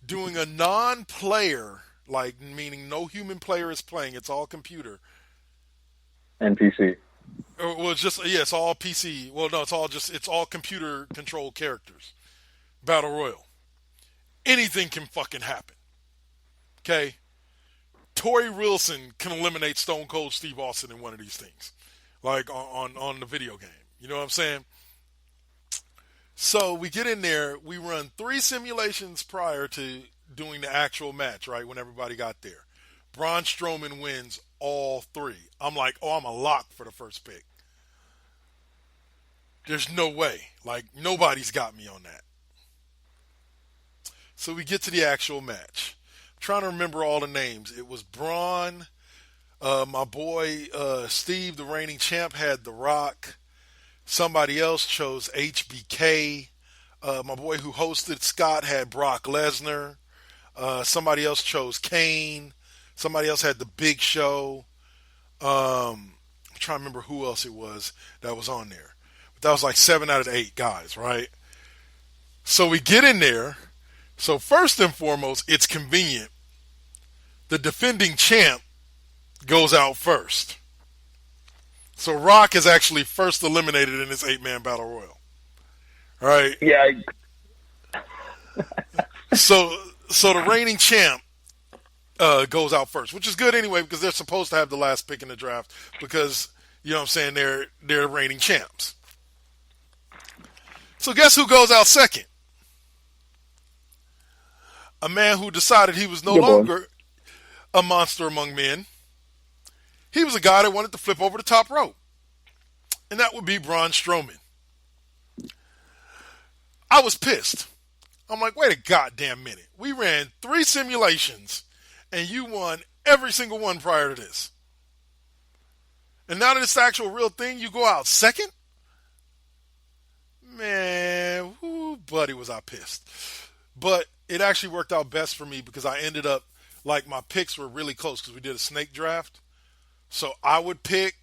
doing a non-player, like meaning no human player is playing, it's all computer. NPC. Well, it's all PC. Well, no, it's all computer controlled characters. Battle royal. Anything can fucking happen. Okay? Torrie Wilson can eliminate Stone Cold Steve Austin in one of these things. Like on the video game. You know what I'm saying? So we get in there. We run 3 simulations prior to doing the actual match, right, when everybody got there. Braun Strowman wins all 3. I'm like, oh, I'm a lock for the first pick. There's no way. Like, nobody's got me on that. So we get to the actual match. I'm trying to remember all the names. It was Braun. My boy Steve, the reigning champ, had The Rock. Somebody else chose HBK. My boy who hosted, Scott, had Brock Lesnar. Somebody else chose Kane. Somebody else had The Big Show. I'm trying to remember who else it was that was on there. But that was like 7 out of the 8 guys, right? So we get in there. So first and foremost, it's convenient. The defending champ goes out first. So Rock is actually first eliminated in this 8-man battle royal. All right? Yeah. So the reigning champ goes out first, which is good anyway because they're supposed to have the last pick in the draft because, you know what I'm saying, they're reigning champs. So guess who goes out second? A man who decided he was no longer a monster among men. He was a guy that wanted to flip over the top rope. And that would be Braun Strowman. I was pissed. I'm like, wait a goddamn minute. We ran 3 simulations, and you won every single one prior to this. And now that it's the actual real thing, you go out second? Man, whoo, buddy, was I pissed. But it actually worked out best for me because I ended up, like, my picks were really close because we did a snake draft. So I would pick,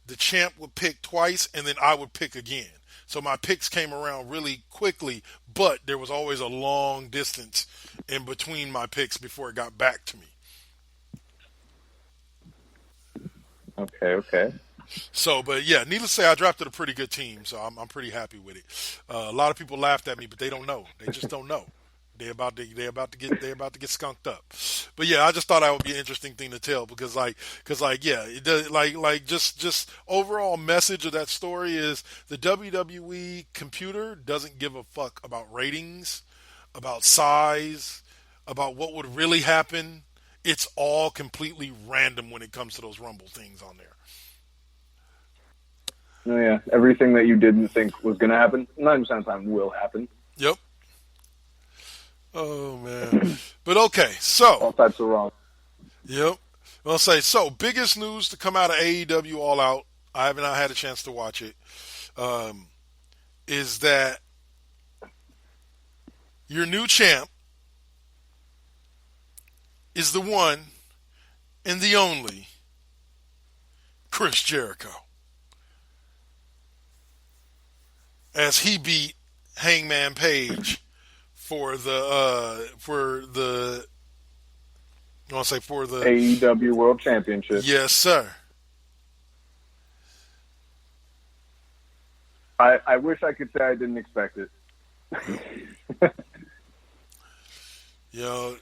the champ would pick twice, and then I would pick again. So my picks came around really quickly, but there was always a long distance in between my picks before it got back to me. Okay. So, but yeah, needless to say, I drafted a pretty good team, so I'm pretty happy with it. A lot of people laughed at me, but they don't know. They just don't know. They're about to get skunked up. But yeah, I just thought that would be an interesting thing to tell because yeah, it does, just overall message of that story is the WWE computer doesn't give a fuck about ratings, about size, about what would really happen. It's all completely random when it comes to those Rumble things on there. Oh yeah, everything that you didn't think was going to happen, 9% of the time will happen. Yep. Oh, man. But okay, so. All types are wrong. Yep. I'll say, so, biggest news to come out of AEW All Out, I have not had a chance to watch it, is that your new champ is the one and the only Chris Jericho. As he beat Hangman Page for the AEW World Championship. Yes, sir. I wish I could say I didn't expect it. You know,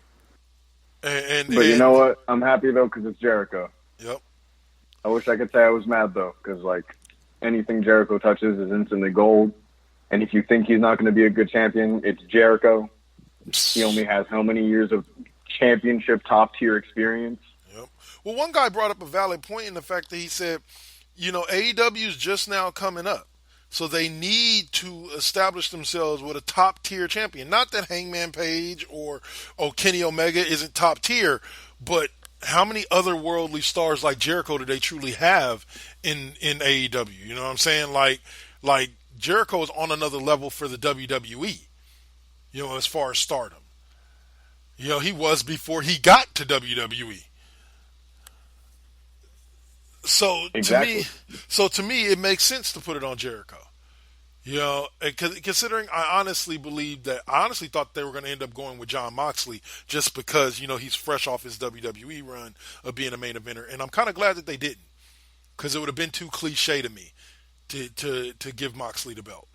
but you know what? I'm happy though because it's Jericho. Yep. I wish I could say I was mad though because like anything Jericho touches is instantly gold. And if you think he's not going to be a good champion, it's Jericho. He only has how many years of championship top-tier experience? Yep. Well, one guy brought up a valid point in the fact that he said, you know, AEW is just now coming up. So they need to establish themselves with a top-tier champion. Not that Hangman Page or Kenny Omega isn't top-tier, but how many other worldly stars like Jericho do they truly have in AEW? You know what I'm saying? Like Jericho is on another level for the WWE, you know, as far as stardom. You know, he was before he got to WWE. So exactly. to me, it makes sense to put it on Jericho. You know, considering I honestly thought they were going to end up going with Jon Moxley just because, you know, he's fresh off his WWE run of being a main eventer. And I'm kind of glad that they didn't because it would have been too cliche to me to give Moxley the belt.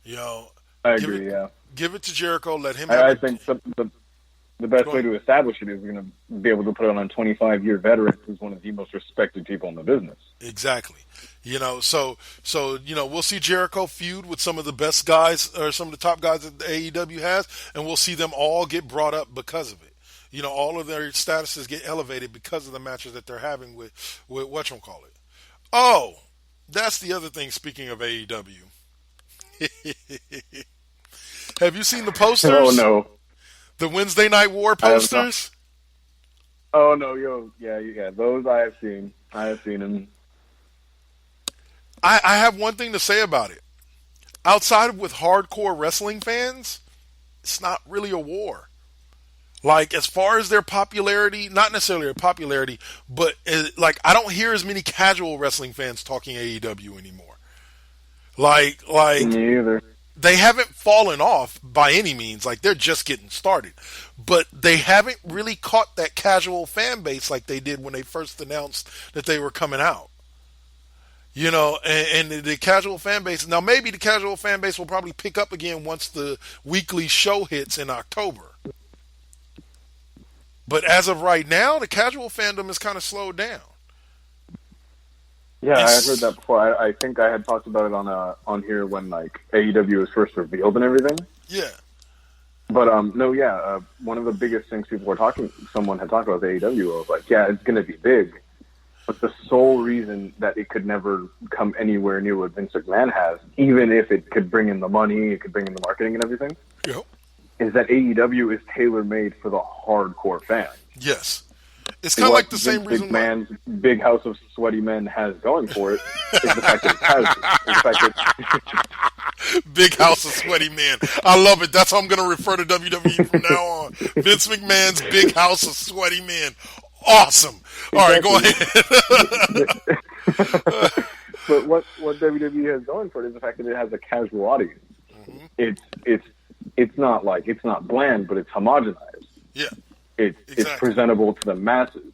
You know, I agree. Give it to Jericho. Let him. I think The best way to establish it is you're going to be able to put it on a 25-year veteran who's one of the most respected people in the business. Exactly. So we'll see Jericho feud with some of the best guys or some of the top guys that the AEW has, and we'll see them all get brought up because of it. All of their statuses get elevated because of the matches that they're having with whatchamacallit. Oh, that's the other thing, speaking of AEW. Have you seen the posters? Oh, no. The Wednesday Night War posters? Oh, no, yeah, those I have seen. I have seen them. I have one thing to say about it. Outside of with hardcore wrestling fans, it's not really a war. Like, as far as their popularity, not necessarily their popularity, but I don't hear as many casual wrestling fans talking AEW anymore. Like Me either. They haven't fallen off by any means. Like, they're just getting started. But they haven't really caught that casual fan base like they did when they first announced that they were coming out. And the casual fan base, now maybe the casual fan base will probably pick up again once the weekly show hits in October. But as of right now, the casual fandom is kind of slowed down. Yeah, I had heard that before. I think I had talked about it on here when AEW was first revealed and everything. Yeah. But one of the biggest things someone had talked about with AEW was it's going to be big, but the sole reason that it could never come anywhere near what Vince McMahon has, even if it could bring in the money, it could bring in the marketing and everything, is that AEW is tailor-made for the hardcore fans. Yes. It's kind of like the same reason McMahon's big house of sweaty men has going for it is the fact that it's casual. Big house of sweaty men. I love it. That's how I'm going to refer to WWE from now on. Vince McMahon's big house of sweaty men. Awesome. All right, go ahead. But what WWE has going for it is the fact that it has a casual audience. Mm-hmm. It's not bland, but it's homogenized. Yeah. It's presentable to the masses.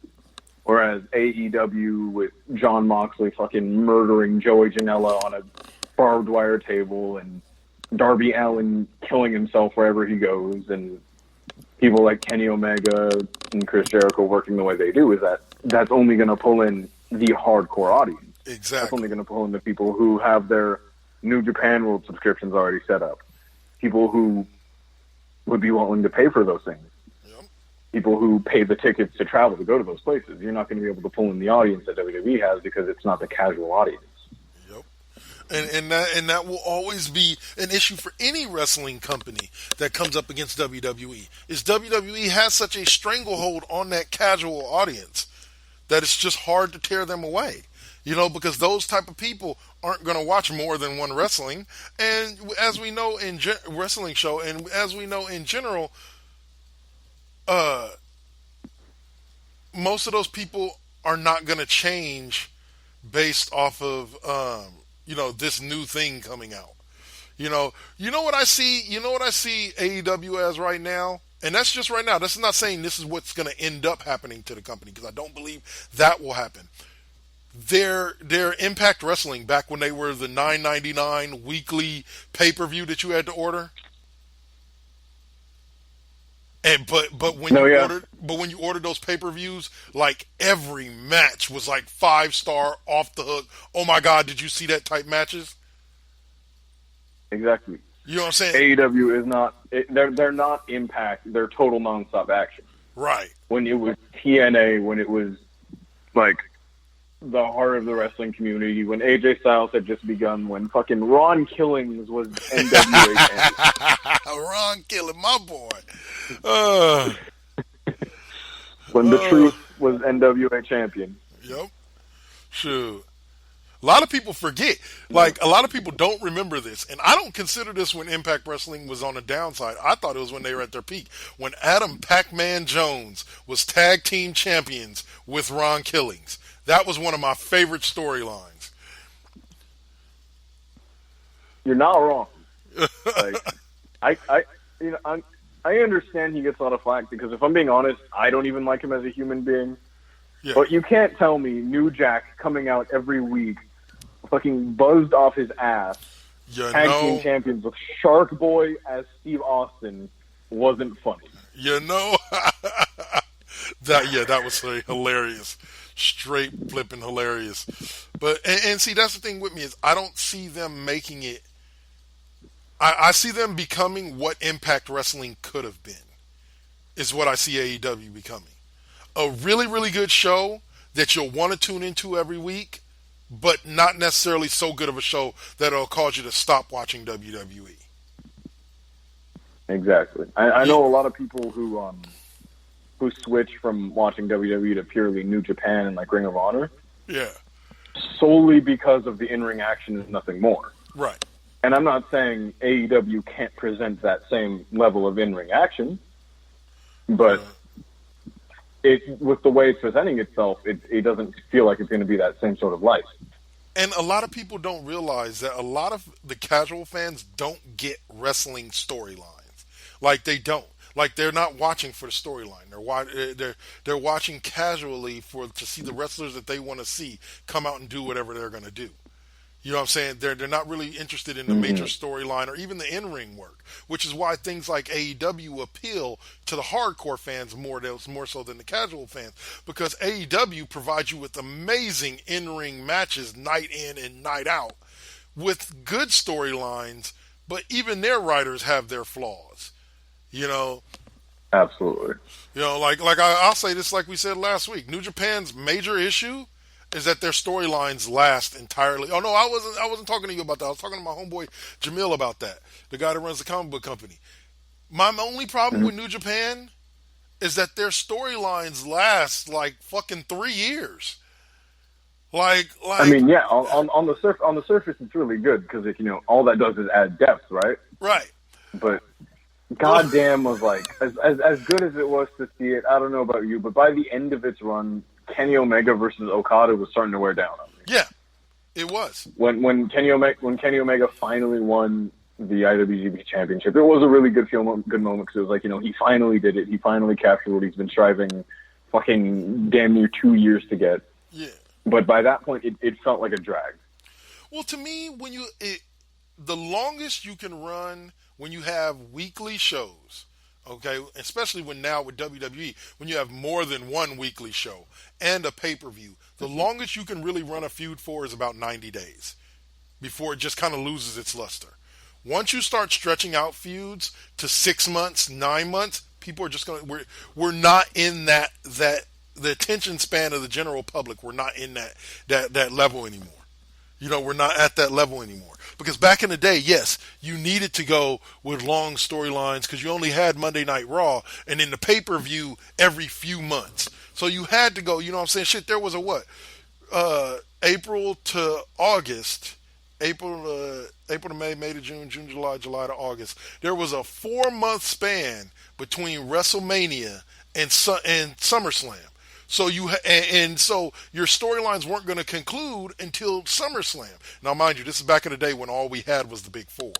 Whereas AEW with Jon Moxley fucking murdering Joey Janela on a barbed wire table and Darby Allin killing himself wherever he goes and people like Kenny Omega and Chris Jericho working the way they do, is that's only going to pull in the hardcore audience. Exactly. That's only going to pull in the people who have their New Japan World subscriptions already set up. People who would be willing to pay for those things. People who pay the tickets to travel to go to those places. You're not going to be able to pull in the audience that WWE has because it's not the casual audience. Yep. And that will always be an issue for any wrestling company that comes up against WWE. Is WWE has such a stranglehold on that casual audience that it's just hard to tear them away. Because those type of people aren't going to watch more than one wrestling. And as we know in wrestling show, and as we know in general, most of those people are not going to change based off of, this new thing coming out. You know what I see AEW as right now? And that's just right now. This is not saying this is what's going to end up happening to the company, because I don't believe that will happen. Their Impact Wrestling, back when they were the $9.99 weekly pay-per-view that you had to order. But when you ordered those pay-per-views, like every match was like 5-star off the hook. Oh my God, did you see that type matches? Exactly. You know what I'm saying? AEW is not. They're not Impact. They're total nonstop action. Right. When it was TNA, when it was like the heart of the wrestling community, when AJ Styles had just begun, when fucking Ron Killings was NWA champion. Ron Killing, my boy. When the Truth was NWA champion. Yep. Shoot. A lot of people forget. Like, a lot of people don't remember this. And I don't consider this when Impact Wrestling was on the downside. I thought it was when they were at their peak. When Adam Pac-Man Jones was tag team champions with Ron Killings. That was one of my favorite storylines. You're not wrong. Like, I understand he gets a lot of flack, because if I'm being honest, I don't even like him as a human being. Yeah. But you can't tell me New Jack coming out every week, fucking buzzed off his ass, tag team champions with Shark Boy as Steve Austin, wasn't funny. You know, that was hilarious, straight flipping hilarious. But and see, that's the thing with me is I don't see them making it. I see them becoming what Impact Wrestling could have been. Is what I see AEW becoming. A really, really good show that you'll want to tune into every week, but not necessarily so good of a show that it'll cause you to stop watching WWE. Exactly. I know a lot of people who switch from watching WWE to purely New Japan and like Ring of Honor. Yeah. Solely because of the in-ring action and nothing more. Right. And I'm not saying AEW can't present that same level of in-ring action, but with the way it's presenting itself, it doesn't feel like it's going to be that same sort of life. And a lot of people don't realize that a lot of the casual fans don't get wrestling storylines. Like they don't. Like they're not watching for the storyline. They're watching casually to see the wrestlers that they want to see come out and do whatever they're going to do. You know what I'm saying? They're not really interested in the major storyline or even the in-ring work, which is why things like AEW appeal to the hardcore fans more so than the casual fans, because AEW provides you with amazing in-ring matches night in and night out with good storylines, but even their writers have their flaws. You know? Absolutely. You know, like I'll say this like we said last week. New Japan's major issue is that their storylines last entirely. Oh no, I wasn't talking to you about that. I was talking to my homeboy Jamil about that, the guy that runs the comic book company. My only problem with New Japan is that their storylines last like fucking 3 years. Like I mean, yeah, on the surface it's really good because all that does is add depth, right? Right. But goddamn was like as good as it was to see it. I don't know about you, but by the end of its run, Kenny Omega versus Okada was starting to wear down on me. Yeah, it was. When Kenny Omega finally won the IWGP Championship, it was a really good moment because it was like he finally did it. He finally captured what he's been striving fucking damn near 2 years to get. Yeah. But by that point, it felt like a drag. Well, to me, the longest you can run when you have weekly shows, okay, especially now with WWE, when you have more than one weekly show and a pay-per-view, the longest you can really run a feud for is about 90 days before it just kind of loses its luster. Once you start stretching out feuds to 6 months, 9 months, people are just going to, we're not in that the attention span of the general public, we're not in that level anymore. We're not at that level anymore. Because back in the day, yes, you needed to go with long storylines because you only had Monday Night Raw and then the pay-per-view every few months. So you had to go, you know what I'm saying? Shit, there was April to August, April to May, May to June, June, July, July to August. There was a 4-month span between WrestleMania and SummerSlam. So so your storylines weren't going to conclude until SummerSlam. Now, mind you, this is back in the day when all we had was the Big Four.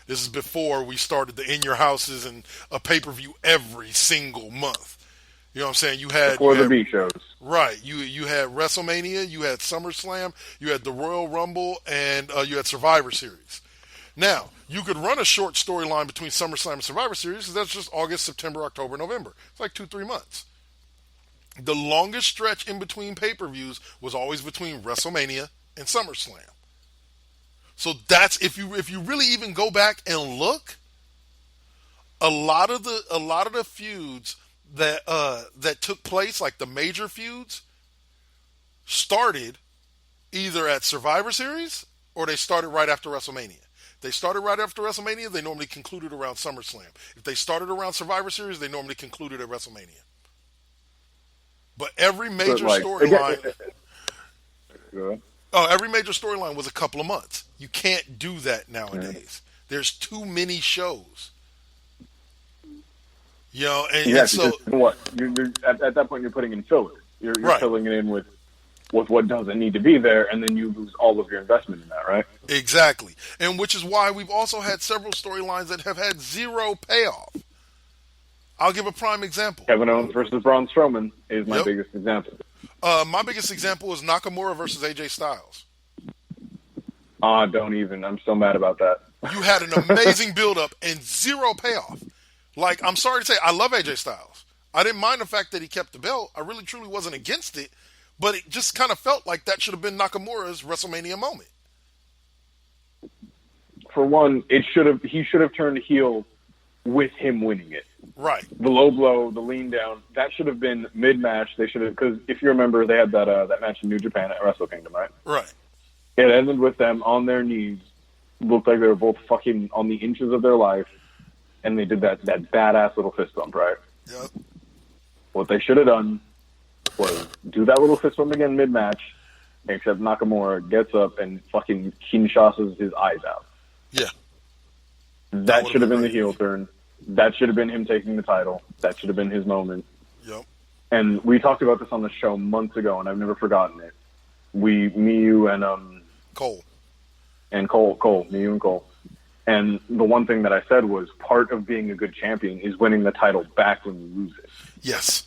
This is before we started the In Your Houses and a pay-per-view every single month. You know what I'm saying? You had the B shows, right? You had WrestleMania, you had SummerSlam, you had the Royal Rumble, and you had Survivor Series. Now, you could run a short storyline between SummerSlam and Survivor Series because that's just August, September, October, November. It's like 2-3 months. The longest stretch in between pay-per-views was always between WrestleMania and SummerSlam. So that's if you really even go back and look, a lot of the feuds that took place, like the major feuds, started either at Survivor Series or they started right after WrestleMania. They started right after WrestleMania, they normally concluded around SummerSlam. If they started around Survivor Series, they normally concluded at WrestleMania. But every major storyline, every major storyline was a couple of months. You can't do that nowadays. There's too many shows. And so what? You're at that point, you're putting in filler. You're right. Filling it in with what doesn't need to be there, and then you lose all of your investment in that, right? Exactly, and which is why we've also had several storylines that have had zero payoff. I'll give a prime example. Kevin Owens versus Braun Strowman is my biggest example. My biggest example is Nakamura versus AJ Styles. Don't even. I'm so mad about that. You had an amazing build-up and zero payoff. Like, I'm sorry to say, I love AJ Styles. I didn't mind the fact that he kept the belt. I really, truly wasn't against it. But it just kind of felt like that should have been Nakamura's WrestleMania moment. For one, he should have turned heel with him winning it. Right. The low blow, the lean down, that should have been mid-match. They should have, because if you remember, they had that match in New Japan at Wrestle Kingdom, right? Right. It ended with them on their knees. Looked like they were both fucking on the inches of their life, and they did that badass little fist bump, right? Yep. What they should have done was do that little fist bump again mid-match, except Nakamura gets up and fucking Kinshasas his eyes out. Yeah. That should have been the heel turn. That should have been him taking the title. That should have been his moment. Yep. And we talked about this on the show months ago, and I've never forgotten it. Me, you, and Cole. And Cole, me, you, and Cole. And the one thing that I said was part of being a good champion is winning the title back when you lose it. Yes.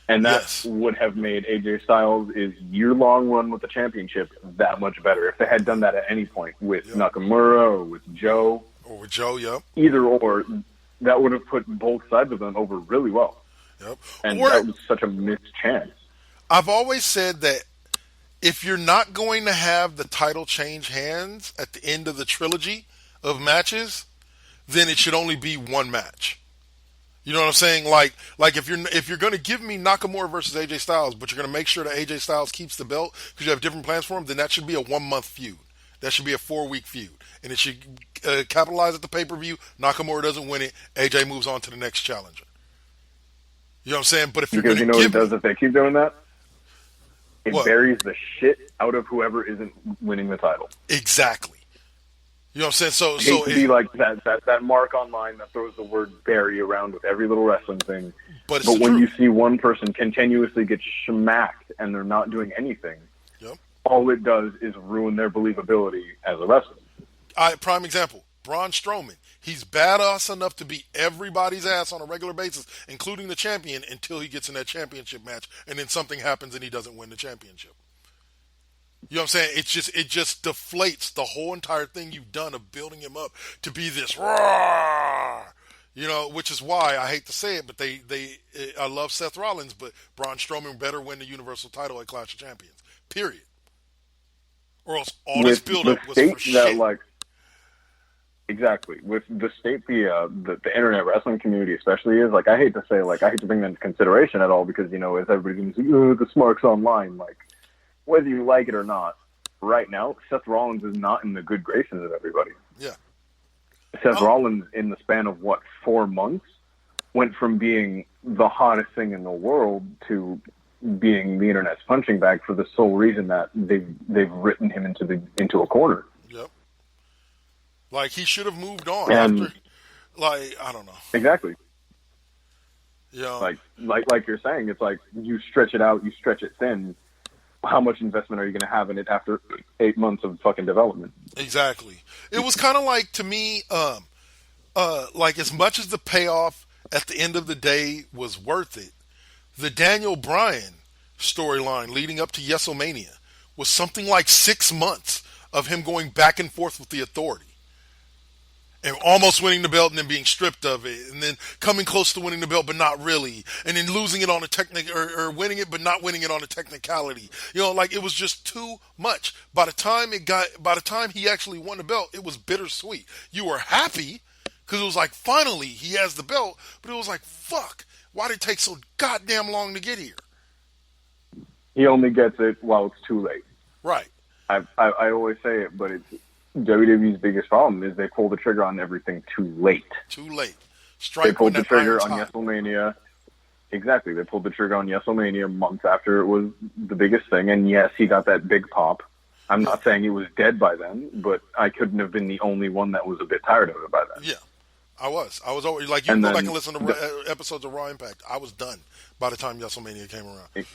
And that would have made AJ Styles' year-long run with the championship that much better. If they had done that at any point with Nakamura or with Joe. Or with Joe, yep. Either or, that would have put both sides of them over really well. Yep. And that was such a missed chance. I've always said that if you're not going to have the title change hands at the end of the trilogy of matches, then it should only be one match. You know what I'm saying? Like if you're going to give me Nakamura versus AJ Styles, but you're going to make sure that AJ Styles keeps the belt because you have different plans for him, then that should be a 1-month feud. That should be a 4-week feud. And it should capitalize at the pay-per-view. Nakamura doesn't win it. AJ moves on to the next challenger. You know what I'm saying? But if you're going to what it does if they keep doing that? It buries the shit out of whoever isn't winning the title. Exactly. You know what I'm saying? So be like that mark online that throws the word bury around with every little wrestling thing. But when you see one person continuously get smacked and they're not doing anything, all it does is ruin their believability as a wrestler. Prime example, Braun Strowman. He's badass enough to beat everybody's ass on a regular basis, including the champion, until he gets in that championship match, and then something happens and he doesn't win the championship. You know what I'm saying? It just deflates the whole entire thing you've done of building him up to be this raw. You know, which is why I hate to say it, but I love Seth Rollins, but Braun Strowman better win the Universal title at Clash of Champions. Period. Or else all this build-up was for shit. Exactly. With the state the internet wrestling community especially is, I hate to bring that into consideration at all because, as everybody's going to say, the smarks online, whether you like it or not, right now, Seth Rollins is not in the good graces of everybody. Yeah. Seth Rollins, in the span of, 4 months, went from being the hottest thing in the world to being the internet's punching bag for the sole reason that they've written him into a corner. Yep. He should have moved on after, I don't know. Exactly. Yeah. Like you're saying, it's you stretch it out, you stretch it thin. How much investment are you going to have in it after 8 months of fucking development? Exactly. It was kind of to me, as much as the payoff at the end of the day was worth it, the Daniel Bryan storyline leading up to Yeselmania was something like 6 months of him going back and forth with the Authority. And almost winning the belt and then being stripped of it. And then coming close to winning the belt but not really. And then losing it on a or winning it but not winning it on a technicality. It was just too much. By the time he actually won the belt, it was bittersweet. You were happy because it was finally he has the belt. But it was fuck. Why did it take so goddamn long to get here? He only gets it while it's too late. Right. I always say it, but it's WWE's biggest problem is they pull the trigger on everything too late. Too late. They pulled the trigger on Yeselmania. Exactly. They pulled the trigger on Yeselmania months after it was the biggest thing. And yes, he got that big pop. I'm not saying he was dead by then, but I couldn't have been the only one that was a bit tired of it by then. Yeah. I was always you can go back and listen to episodes of Raw Impact. I was done by the time Yeselmania came around.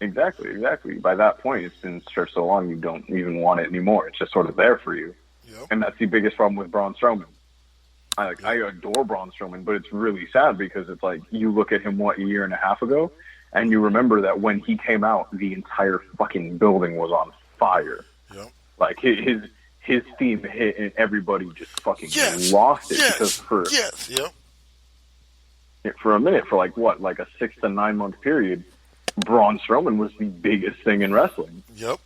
Exactly. By that point, it's been stretched so long you don't even want it anymore. It's just sort of there for you. Yep. And that's the biggest problem with Braun Strowman. I adore Braun Strowman, but it's really sad because it's you look at him, a year and a half ago, and you remember that when he came out, the entire fucking building was on fire. Yep. His theme hit and everybody just fucking lost it. Yep. for a minute, for like a 6 to 9 month period, Braun Strowman was the biggest thing in wrestling. Yep.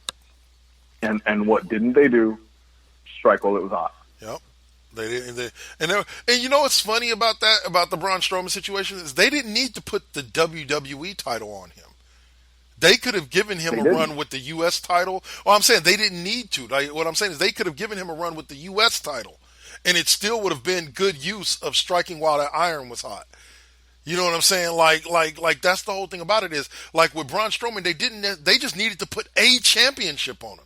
And what didn't they do? Strike while it was hot. Yep. They didn't. And you know what's funny about the Braun Strowman situation is they didn't need to put the WWE title on him. They could have given him a run with the U.S. title. Well, I'm saying they didn't need to. Like, what I'm saying is they could have given him a run with the U.S. title, and it still would have been good use of striking while the iron was hot. You know what I'm saying? Like that's the whole thing about it is, like with Braun Strowman, they just needed to put a championship on him.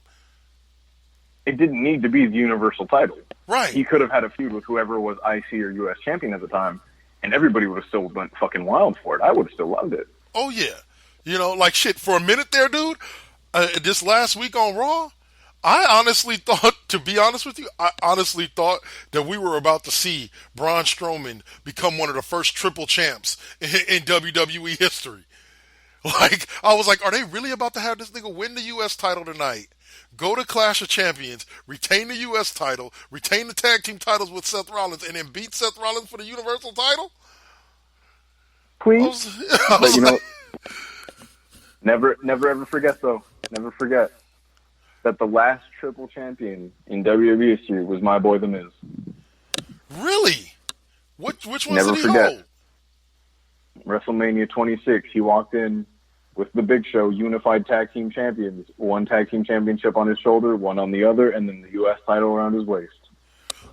It didn't need to be the Universal title. Right. He could have had a feud with whoever was IC or U.S. champion at the time, and everybody would have still went fucking wild for it. I would have still loved it. Oh, yeah. You know, like shit, for a minute there, dude, this last week on Raw, I honestly thought, to be honest with you, that we were about to see Braun Strowman become one of the first triple champs in WWE history. Like, I was like, are they really about to have this nigga win the U.S. title tonight, go to Clash of Champions, retain the U.S. title, retain the tag team titles with Seth Rollins, and then beat Seth Rollins for the Universal title? Please. But you know, never ever forget, though. Never forget that the last triple champion in WWE history was my boy, The Miz. Really? Which one Never did he forget. hold? WrestleMania 26, he walked in with the Big Show, unified tag team champions, one tag team championship on his shoulder, one on the other, and then the U.S. title around his waist.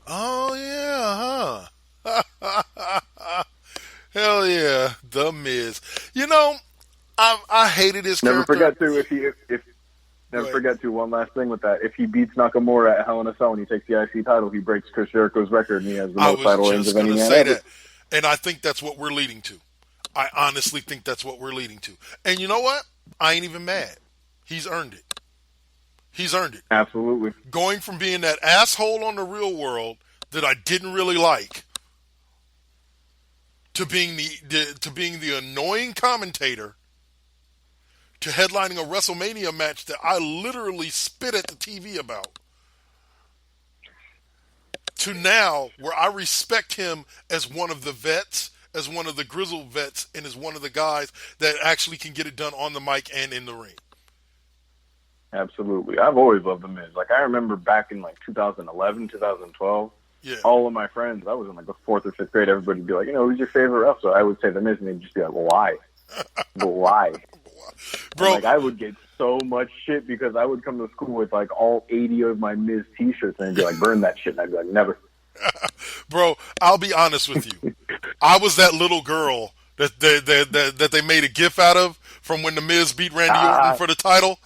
Oh, yeah, huh? Hell yeah, The Miz. You know, I hated his Never character. forget to, Never forget to, one last thing with that. If he beats Nakamura at Hell in a Cell and he takes the IC title, he breaks Chris Jericho's record and he has the most title reigns of any man ever. That. And I think that's what we're leading to. I honestly think that's what we're leading to. And you know what? I ain't even mad. He's earned it. He's earned it. Absolutely. Going from being that asshole on the Real World that I didn't really like to being the annoying commentator to headlining a WrestleMania match that I literally spit at the TV about, to now where I respect him as one of the vets, as one of the grizzled vets, and as one of the guys that actually can get it done on the mic and in the ring. Absolutely. I've always loved The Miz. Like, I remember back in, 2011, 2012, all of my friends, I was in, the 4th or 5th grade, everybody would be like, who's your favorite wrestler? So I would say The Miz, and they'd just be like, well, why? But why? Bro, I would get so much shit because I would come to school with, all 80 of my Miz t-shirts, and they'd be like, burn that shit. And I'd be like, never. Bro, I'll be honest with you. I was that little girl that they made a gif out of from when The Miz beat Randy Orton for the title.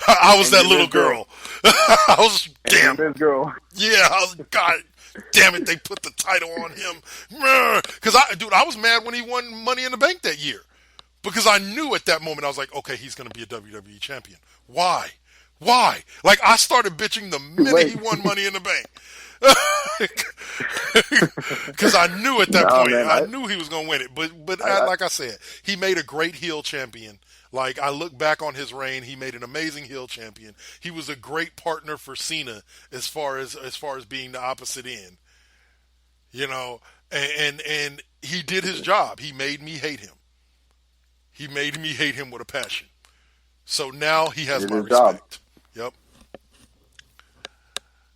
I was that little girl. I was damn. Miz girl. Yeah, I was, God damn it, they put the title on him. Because I was mad when he won Money in the Bank that year. Because I knew at that moment, I was like, okay, he's going to be a WWE champion. Why? Like, I started bitching the minute he won Money in the Bank. Because I knew at that point, man, I knew he was going to win it. But like I said, he made a great heel champion. Like, I look back on his reign, he made an amazing heel champion. He was a great partner for Cena as far as being the opposite end. And he did his job. He made me hate him. He made me hate him with a passion. So now he has my respect. Yep.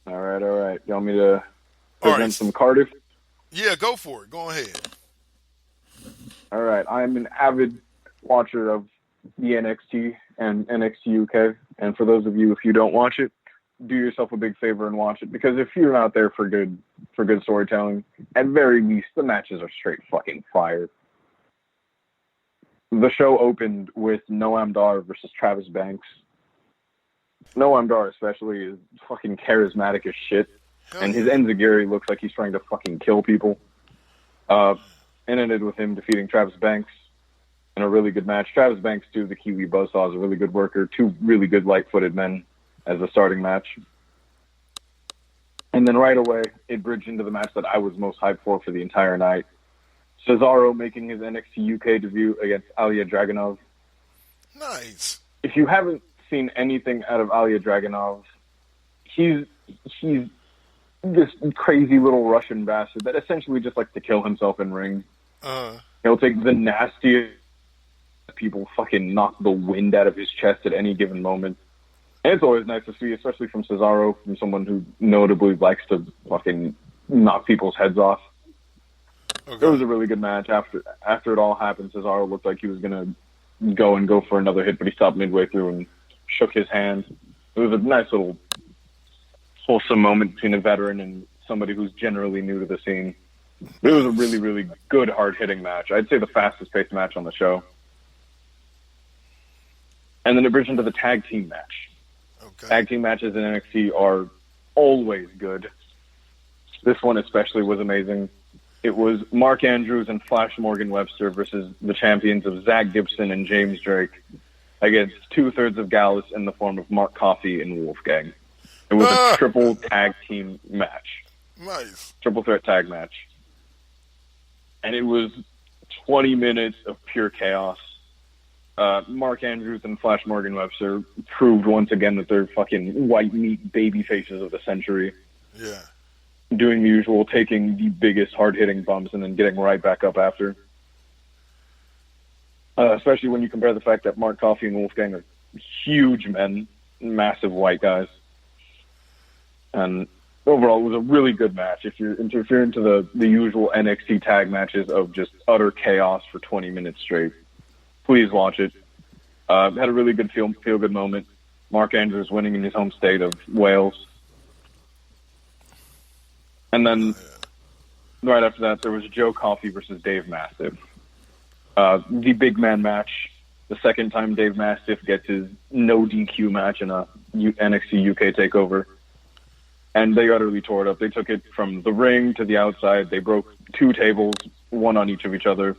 All right. You want me to present some Cardiff? Yeah, go for it. Go ahead. All right. I'm an avid watcher of the NXT and NXT UK. And for those of you, if you don't watch it, do yourself a big favor and watch it. Because if you're not there for good storytelling, at very least, the matches are straight fucking fire. The show opened with Noam Dar versus Travis Banks. Noam Dar especially is fucking charismatic as shit. And his enziguri looks like he's trying to fucking kill people. And ended with him defeating Travis Banks in a really good match. Travis Banks, too, the Kiwi Buzzsaw, is a really good worker. Two really good light-footed men as a starting match. And then right away, it bridged into the match that I was most hyped for the entire night. Cesaro making his NXT UK debut against Ilya Dragunov. Nice. If you haven't seen anything out of Ilya Dragunov, he's this crazy little Russian bastard that essentially just likes to kill himself in ring. He'll take the nastiest people, fucking knock the wind out of his chest at any given moment. And it's always nice to see, especially from Cesaro, from someone who notably likes to fucking knock people's heads off. Okay. It was a really good match. After it all happened, Cesaro looked like he was going to go for another hit, but he stopped midway through and shook his hand. It was a nice little wholesome moment between a veteran and somebody who's generally new to the scene. It was a really, really good, hard-hitting match. I'd say the fastest-paced match on the show. And then it bridged into the tag team match. Okay. Tag team matches in NXT are always good. This one especially was amazing. It was Mark Andrews and Flash Morgan Webster versus the champions of Zach Gibson and James Drake against two-thirds of Gallus in the form of Mark Coffey and Wolfgang. It was a triple tag team match. Nice. Triple threat tag match. And it was 20 minutes of pure chaos. Mark Andrews and Flash Morgan Webster proved once again that they're fucking white meat baby faces of the century. Yeah. Doing the usual, taking the biggest hard-hitting bumps and then getting right back up after. Especially when you compare the fact that Mark Coffey and Wolfgang are huge men, massive white guys. And overall, it was a really good match. If you're into the usual NXT tag matches of just utter chaos for 20 minutes straight, please watch it. Had a really good feel-good moment. Mark Andrews winning in his home state of Wales. And then right after that, there was Joe Coffey versus Dave Mastiff. The big man match. The second time Dave Mastiff gets his no DQ match in a NXT UK takeover. And they utterly tore it up. They took it from the ring to the outside. They broke 2 tables, one on each of each other.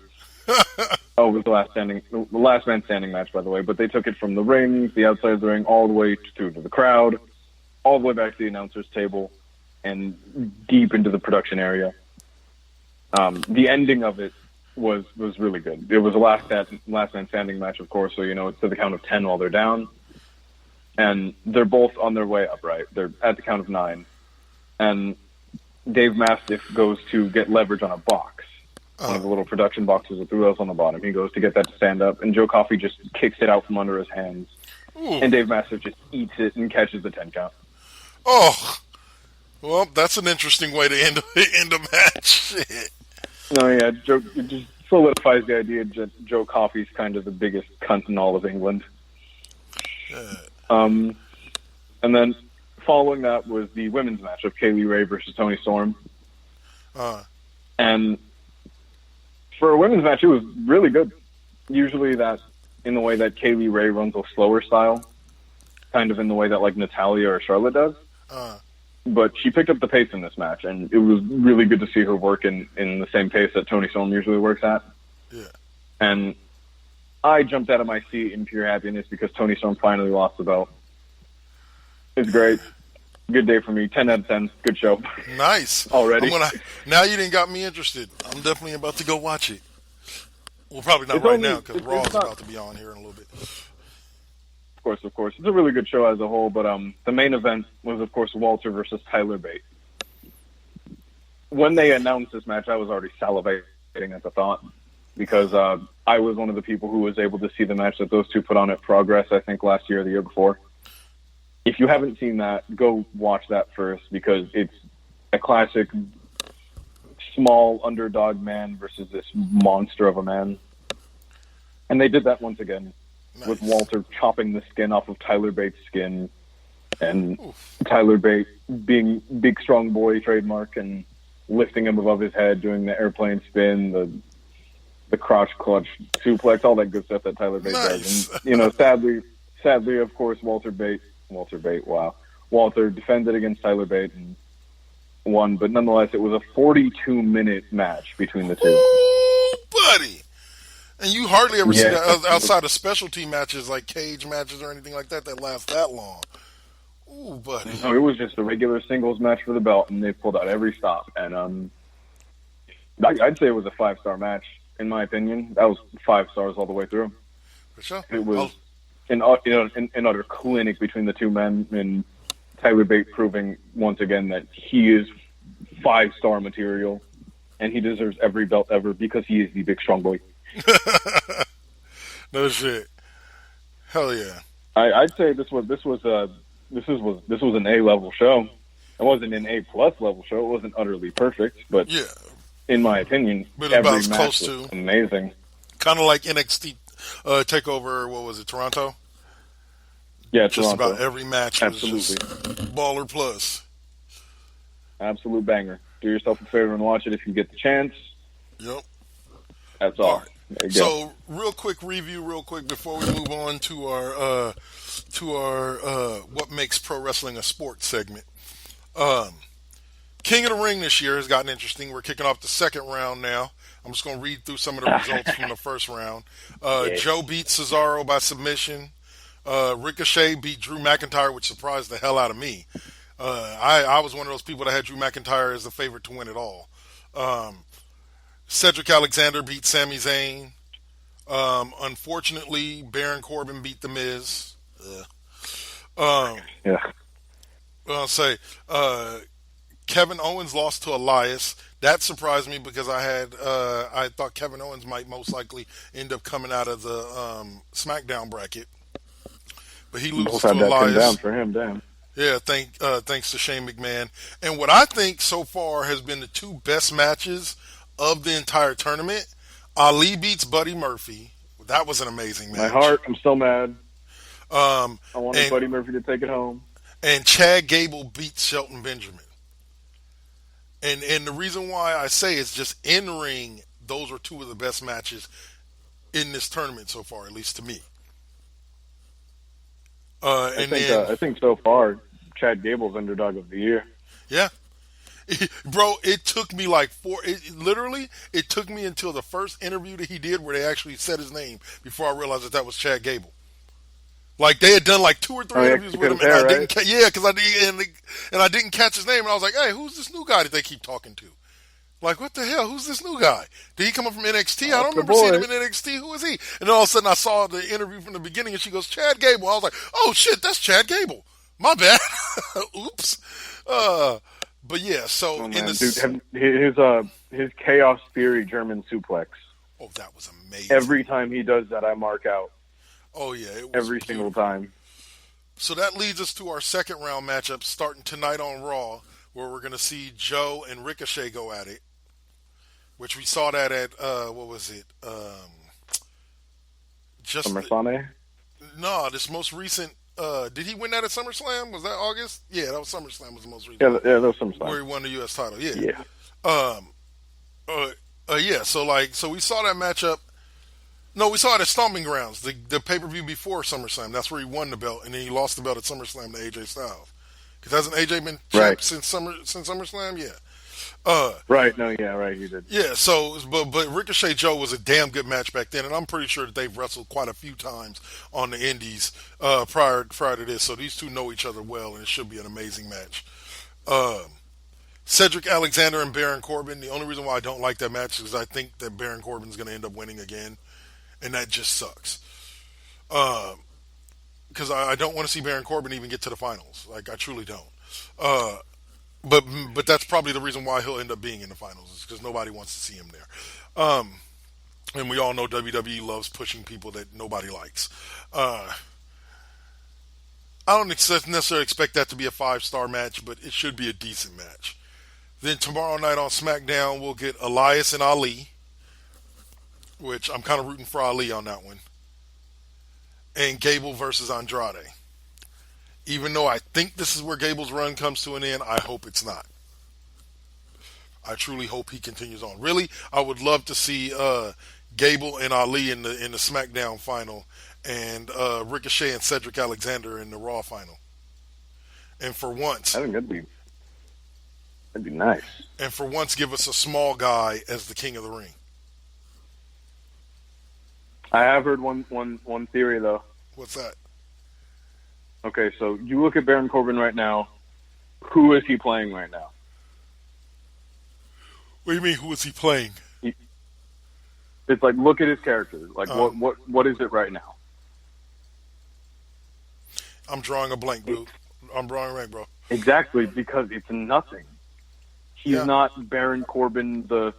It was the last man standing match, by the way. But they took it from the ring, the outside of the ring, all the way through to the crowd, all the way back to the announcer's table, and deep into the production area. The ending of it was really good. It was a last man standing match, of course, so it's to the count of 10 while they're down. And they're both on their way up, right? They're at the count of 9. And Dave Mastiff goes to get leverage on a box. One of the little production boxes with the wheels on the bottom. He goes to get that to stand up, and Joe Coffey just kicks it out from under his hands. Ooh. And Dave Mastiff just eats it and catches the 10 count. Oh! Well, that's an interesting way to end a match. No, yeah, it just solidifies the idea that Joe Coffey's kind of the biggest cunt in all of England. And then following that was the women's match of Kaylee Ray versus Toni Storm. And for a women's match, it was really good. Usually that in the way that Kaylee Ray runs a slower style, kind of in the way that like Natalya or Charlotte does. But she picked up the pace in this match, and it was really good to see her work in the same pace that Toni Storm usually works at. Yeah. And I jumped out of my seat in pure happiness because Toni Storm finally lost the belt. It's great. Good day for me. 10 out of 10. Good show. Nice. Already. Now you didn't got me interested. I'm definitely about to go watch it. Well, probably not right now because Raw is about to be on here in a little bit. Of course. It's a really good show as a whole, but the main event was, of course, Walter versus Tyler Bate. When they announced this match, I was already salivating at the thought because I was one of the people who was able to see the match that those two put on at Progress, I think, last year or the year before. If you haven't seen that, go watch that first because it's a classic small underdog man versus this monster of a man. And they did that once again. Nice. With Walter chopping the skin off of Tyler Bate's skin and Tyler Bate being big, strong boy trademark and lifting him above his head, doing the airplane spin, the crotch clutch suplex, all that good stuff that Tyler Bate does. And, sadly, of course, Walter defended against Tyler Bate and won, but nonetheless, it was a 42-minute match between the two. Ooh, buddy! And you hardly ever see that outside of specialty matches like cage matches or anything like that last that long. Ooh, buddy. No, it was just a regular singles match for the belt, and they pulled out every stop. And I'd say it was a 5-star match, in my opinion. That was 5 stars all the way through. For sure. It was an utter clinic between the two men, and Tyler Bate proving once again that he is 5-star material. and he deserves every belt ever because he is the big strong boy. No shit. Hell yeah. I'd say this was an A-level show. It wasn't an A-plus level show. It wasn't utterly perfect, but yeah, in my opinion, but every about as match close was to amazing. Kind of like NXT Takeover. What was it? Toronto. Yeah, just Toronto. about every match was just baller plus. Absolute banger. Do yourself a favor and watch it if you get the chance. Yep. That's all. Right. So, real quick review, before we move on to our what makes pro wrestling a sport segment. King of the Ring this year has gotten interesting. We're kicking off the second round now. I'm just going to read through some of the results from the first round. Joe beat Cesaro by submission. Ricochet beat Drew McIntyre, which surprised the hell out of me. I was one of those people that had Drew McIntyre as the favorite to win it all. Cedric Alexander beat Sami Zayn. Unfortunately, Baron Corbin beat The Miz. Yeah. I'll say Kevin Owens lost to Elias. That surprised me because I thought Kevin Owens might most likely end up coming out of the SmackDown bracket, but he loses to Elias. Down for him, damn. Yeah, thanks to Shane McMahon. And what I think so far has been the two best matches of the entire tournament. Ali beats Buddy Murphy. That was an amazing match. My heart, I'm still mad. I wanted Buddy Murphy to take it home. And Chad Gable beats Shelton Benjamin. And the reason why I say it's just in ring, those were two of the best matches in this tournament so far, at least to me. I think so far, Chad Gable's underdog of the year. Yeah. Bro, it took me like it took me until the first interview that he did where they actually said his name before I realized that was Chad Gable. Like they had done like 2 or 3 interviews with him, and I didn't, because I didn't catch his name, and I was like, hey, who's this new guy that they keep talking to? Like, what the hell? Who's this new guy? Did he come up from NXT? I don't remember seeing him in NXT. Who is he? And then all of a sudden, I saw the interview from the beginning, and she goes, Chad Gable. I was like, oh shit, that's Chad Gable. My bad. Oops. But yeah, so in the his Chaos Theory German suplex. Oh, that was amazing. Every time he does that, I mark out. Oh yeah, it was every single time. So that leads us to our second round matchup starting tonight on Raw, where we're going to see Joe and Ricochet go at it. Which we saw that at what was it? Just SummerSlam. No, this most recent. Did he win that at SummerSlam? Was that August? Yeah, that was SummerSlam. Was the most recent. Yeah, that was SummerSlam. Where he won the U.S. title. Yeah. Yeah. Yeah. So we saw that matchup. No, we saw it at Stomping Grounds, the pay-per-view before SummerSlam. That's where he won the belt, and then he lost the belt at SummerSlam to AJ Styles. Because hasn't AJ been champ since SummerSlam? Yeah. Right. No. Yeah. Right. He did. Yeah. So, but Ricochet Joe was a damn good match back then, and I'm pretty sure that they've wrestled quite a few times on the Indies prior to this. So these two know each other well, and it should be an amazing match. Cedric Alexander and Baron Corbin. The only reason why I don't like that match is I think that Baron Corbin's going to end up winning again, and that just sucks. Because I don't want to see Baron Corbin even get to the finals. Like, I truly don't. But that's probably the reason why he'll end up being in the finals, is because nobody wants to see him there. And we all know WWE loves pushing people that nobody likes. I don't necessarily expect that to be a 5-star match, but it should be a decent match. Then tomorrow night on SmackDown, we'll get Elias and Ali, which I'm kind of rooting for Ali on that one. And Gable versus Andrade. Even though I think this is where Gable's run comes to an end, I hope it's not. I truly hope he continues on. Really, I would love to see Gable and Ali in the SmackDown final, and Ricochet and Cedric Alexander in the Raw final. And for once, I think that'd be nice. And for once, give us a small guy as the King of the Ring. I have heard one theory though. What's that? Okay, so you look at Baron Corbin right now. Who is he playing right now? What do you mean? Who is he playing? It's like, look at his character. Like, what is it right now? I'm drawing a blank, dude. I'm drawing a blank, bro. Exactly, because it's nothing. He's not Baron Corbin, the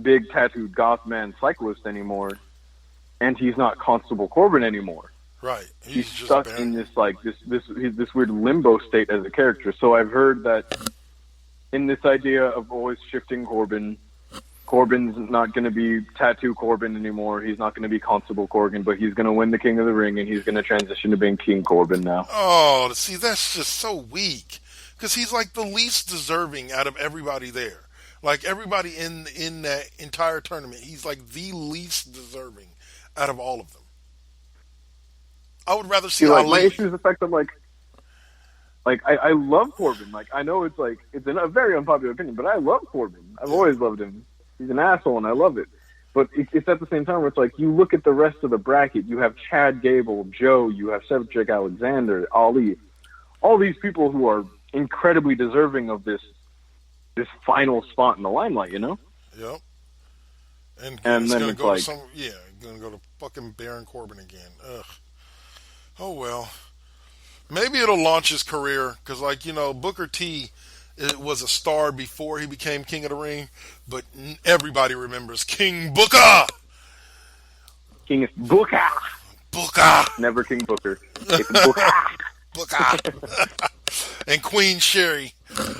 big tattooed goth man cyclist anymore, and he's not Constable Corbin anymore. Right. He's stuck in this this weird limbo state as a character. So I've heard that in this idea of always shifting Corbin, Corbin's not going to be Tattoo Corbin anymore. He's not going to be Constable Corbin, but he's going to win the King of the Ring, and he's going to transition to being King Corbin now. Oh, see, that's just so weak. Because he's like the least deserving out of everybody there. Like everybody in that entire tournament, he's like the least deserving out of all of them. I would rather see like, Ali. my issue is the fact that I love Corbin. Like, I know it's a very unpopular opinion, but I love Corbin. I've always loved him. He's an asshole, and I love it. But it's at the same time where it's like, you look at the rest of the bracket, you have Chad Gable, Joe, you have Cedric Alexander, Ali, all these people who are incredibly deserving of this final spot in the limelight, you know? Yep. And then gonna it's go like, to gonna go to fucking Baron Corbin again. Ugh. Oh well. Maybe it'll launch his career because, Booker T was a star before he became King of the Ring, but everybody remembers King Booker. King is Booker. Booker. Never King Booker. It's Booker. Booker. And Queen Sherry.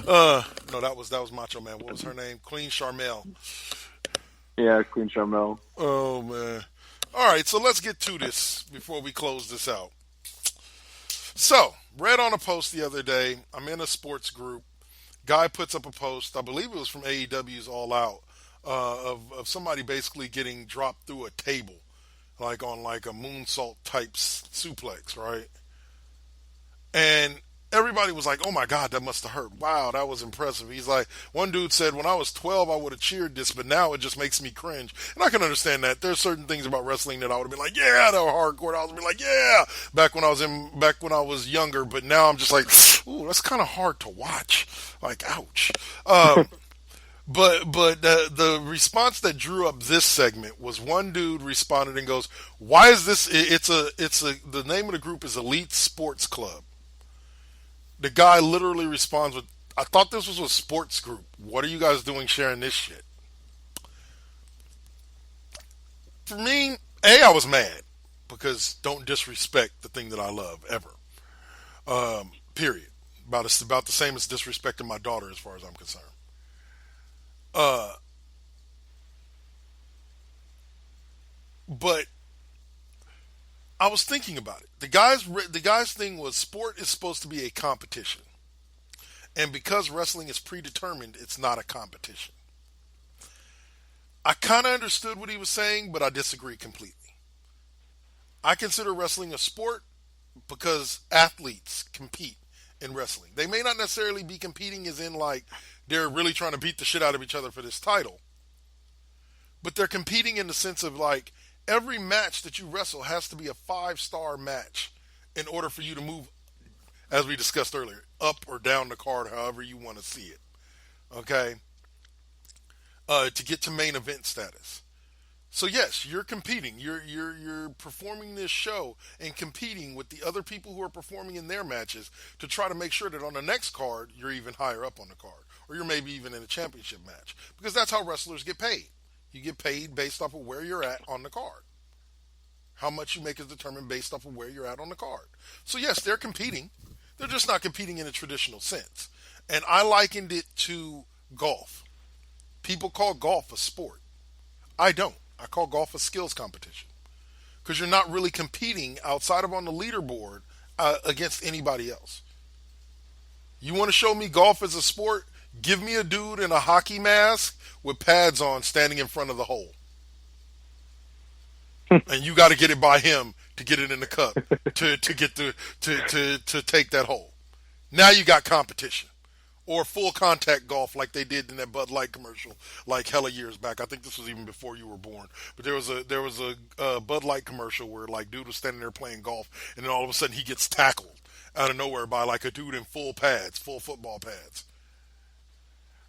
No, that was Macho Man. What was her name? Queen Charmel. Yeah, Queen Charmel. Oh man. All right, so let's get to this before we close this out. So, read on a post the other day. I'm in a sports group. Guy puts up a post. I believe it was from AEW's All Out of somebody basically getting dropped through a table, like on like a moonsault type suplex, right? And everybody was like, "Oh my God, that must have hurt! Wow, that was impressive." He's like, one dude said, "When I was 12, I would have cheered this, but now it just makes me cringe." And I can understand that. There's certain things about wrestling that I would have been like, "Yeah, that were hardcore." I would have been like, "Yeah," back when I was younger. But now I'm just like, "Ooh, that's kind of hard to watch." Like, ouch. But the response that drew up this segment was one dude responded and goes, "Why is this? The name of the group is Elite Sports Club." The guy literally responds with, "I thought this was a sports group. What are you guys doing sharing this shit?" For me, I was mad because don't disrespect the thing that I love ever. Period. About the same as disrespecting my daughter as far as I'm concerned. But I was thinking about it. The guy's thing was sport is supposed to be a competition. And because wrestling is predetermined, it's not a competition. I kind of understood what he was saying, but I disagree completely. I consider wrestling a sport because athletes compete in wrestling. They may not necessarily be competing as in like they're really trying to beat the shit out of each other for this title. But they're competing in the sense of like every match that you wrestle has to be a 5-star match in order for you to move, as we discussed earlier, up or down the card, however you want to see it. Okay? To get to main event status. So yes, you're competing. You're performing this show and competing with the other people who are performing in their matches to try to make sure that on the next card, you're even higher up on the card. Or you're maybe even in a championship match. Because that's how wrestlers get paid. You get paid based off of where you're at on the card. How much you make is determined based off of where you're at on the card. So yes, they're competing. They're just not competing in a traditional sense. And I likened it to golf. People call golf a sport. I don't. I call golf a skills competition. Because you're not really competing outside of on the leaderboard against anybody else. You want to show me golf as a sport? Give me a dude in a hockey mask with pads on standing in front of the hole. And you got to get it by him to get it in the cup to take that hole. Now you got competition. Or full contact golf like they did in that Bud Light commercial like hella years back. I think this was even before you were born. But there was a Bud Light commercial where like dude was standing there playing golf and then all of a sudden he gets tackled out of nowhere by like a dude in full pads, full football pads.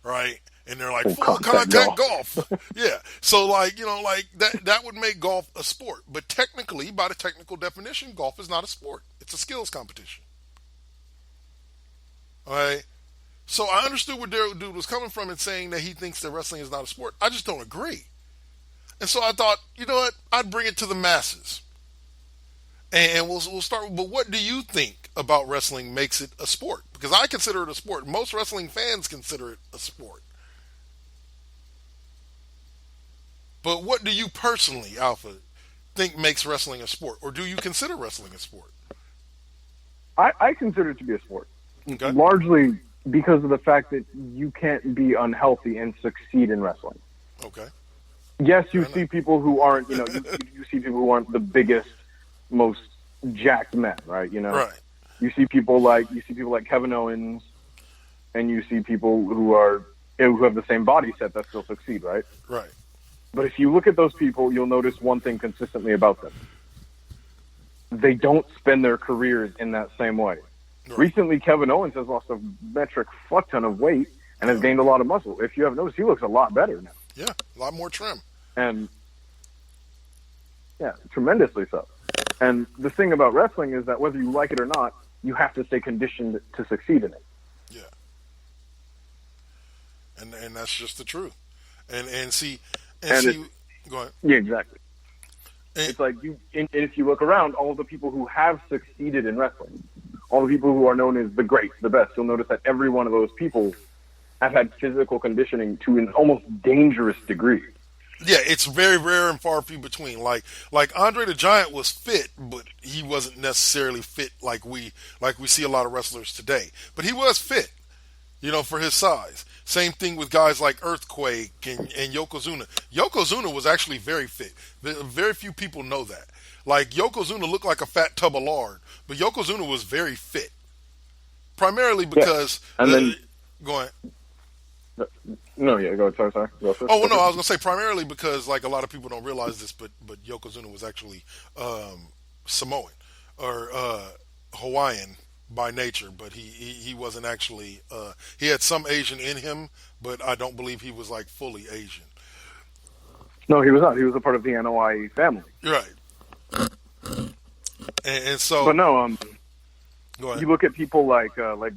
Right? And they're like, full contact golf. Yeah. So like, like that would make golf a sport. But technically, by the technical definition, golf is not a sport. It's a skills competition. All right? So I understood where Derek Dude was coming from in saying that he thinks that wrestling is not a sport. I just don't agree. And so I thought, you know what? I'd bring it to the masses. And we'll start. But what do you think about wrestling makes it a sport? Because I consider it a sport. Most wrestling fans consider it a sport. But what do you personally, Alpha, think makes wrestling a sport? Or do you consider wrestling a sport? I consider it to be a sport. Okay. Largely because of the fact that you can't be unhealthy and succeed in wrestling. Okay. Yes, you see people who aren't, you see people who aren't the biggest, most jacked men, right? Right. You see people like Kevin Owens, and you see people who have the same body set that still succeed, right? Right. But if you look at those people, you'll notice one thing consistently about them. They don't spend their careers in that same way. Right. Recently, Kevin Owens has lost a metric fuck ton of weight and has gained a lot of muscle. If you haven't noticed, he looks a lot better now. Yeah, a lot more trim. And, yeah, tremendously so. And the thing about wrestling is that whether you like it or not, you have to stay conditioned to succeed in it. Yeah. And that's just the truth. And see, go ahead. Yeah, exactly. It's like if you look around, all of the people who have succeeded in wrestling, all the people who are known as the greats, the best, you'll notice that every one of those people have had physical conditioning to an almost dangerous degree. Yeah, it's very rare and far few between. Like Andre the Giant was fit, but he wasn't necessarily fit like we see a lot of wrestlers today. But he was fit, for his size. Same thing with guys like Earthquake and Yokozuna. Yokozuna was actually very fit. Very few people know that. Like, Yokozuna looked like a fat tub of lard, but Yokozuna was very fit. Primarily because... Yeah. And then... Go ahead. No, yeah, go ahead. Sorry. Go oh, well, no, I was going to say primarily because, like, a lot of people don't realize this, but Yokozuna was actually Samoan or Hawaiian by nature, but he wasn't actually... he had some Asian in him, but I don't believe he was, like, fully Asian. No, he was not. He was a part of the NOI family. Right. And so... But no, go ahead. You look at people like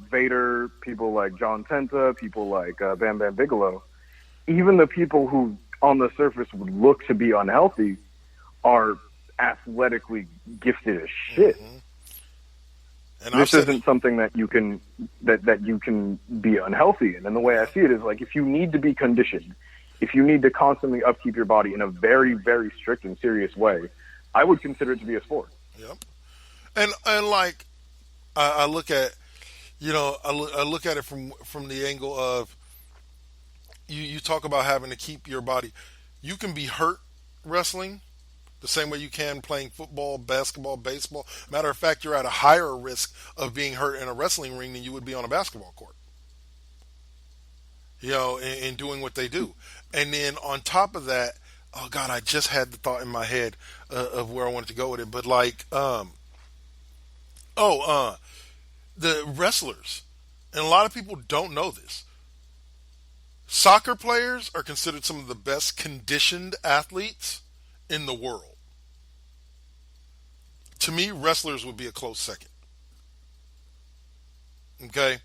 Vader, people like John Tenta, people like Bam Bam Bigelow. Even the people who, on the surface, would look to be unhealthy are athletically gifted as shit. Mm-hmm. And this isn't something that you can that you can be unhealthy in. And the way I see it is, like, if you need to be conditioned, if you need to constantly upkeep your body in a very, very strict and serious way, I would consider it to be a sport. Yep. And like, I look at, I look at it from the angle of, you talk about having to keep your body. You can be hurt wrestling the same way you can playing football, basketball, baseball. Matter of fact, you're at a higher risk of being hurt in a wrestling ring than you would be on a basketball court. In doing what they do. And then on top of that, oh God, I just had the thought in my head of where I wanted to go with it. But like, the wrestlers, and a lot of people don't know this. Soccer players are considered some of the best conditioned athletes in the world. To me, wrestlers would be a close second. Okay?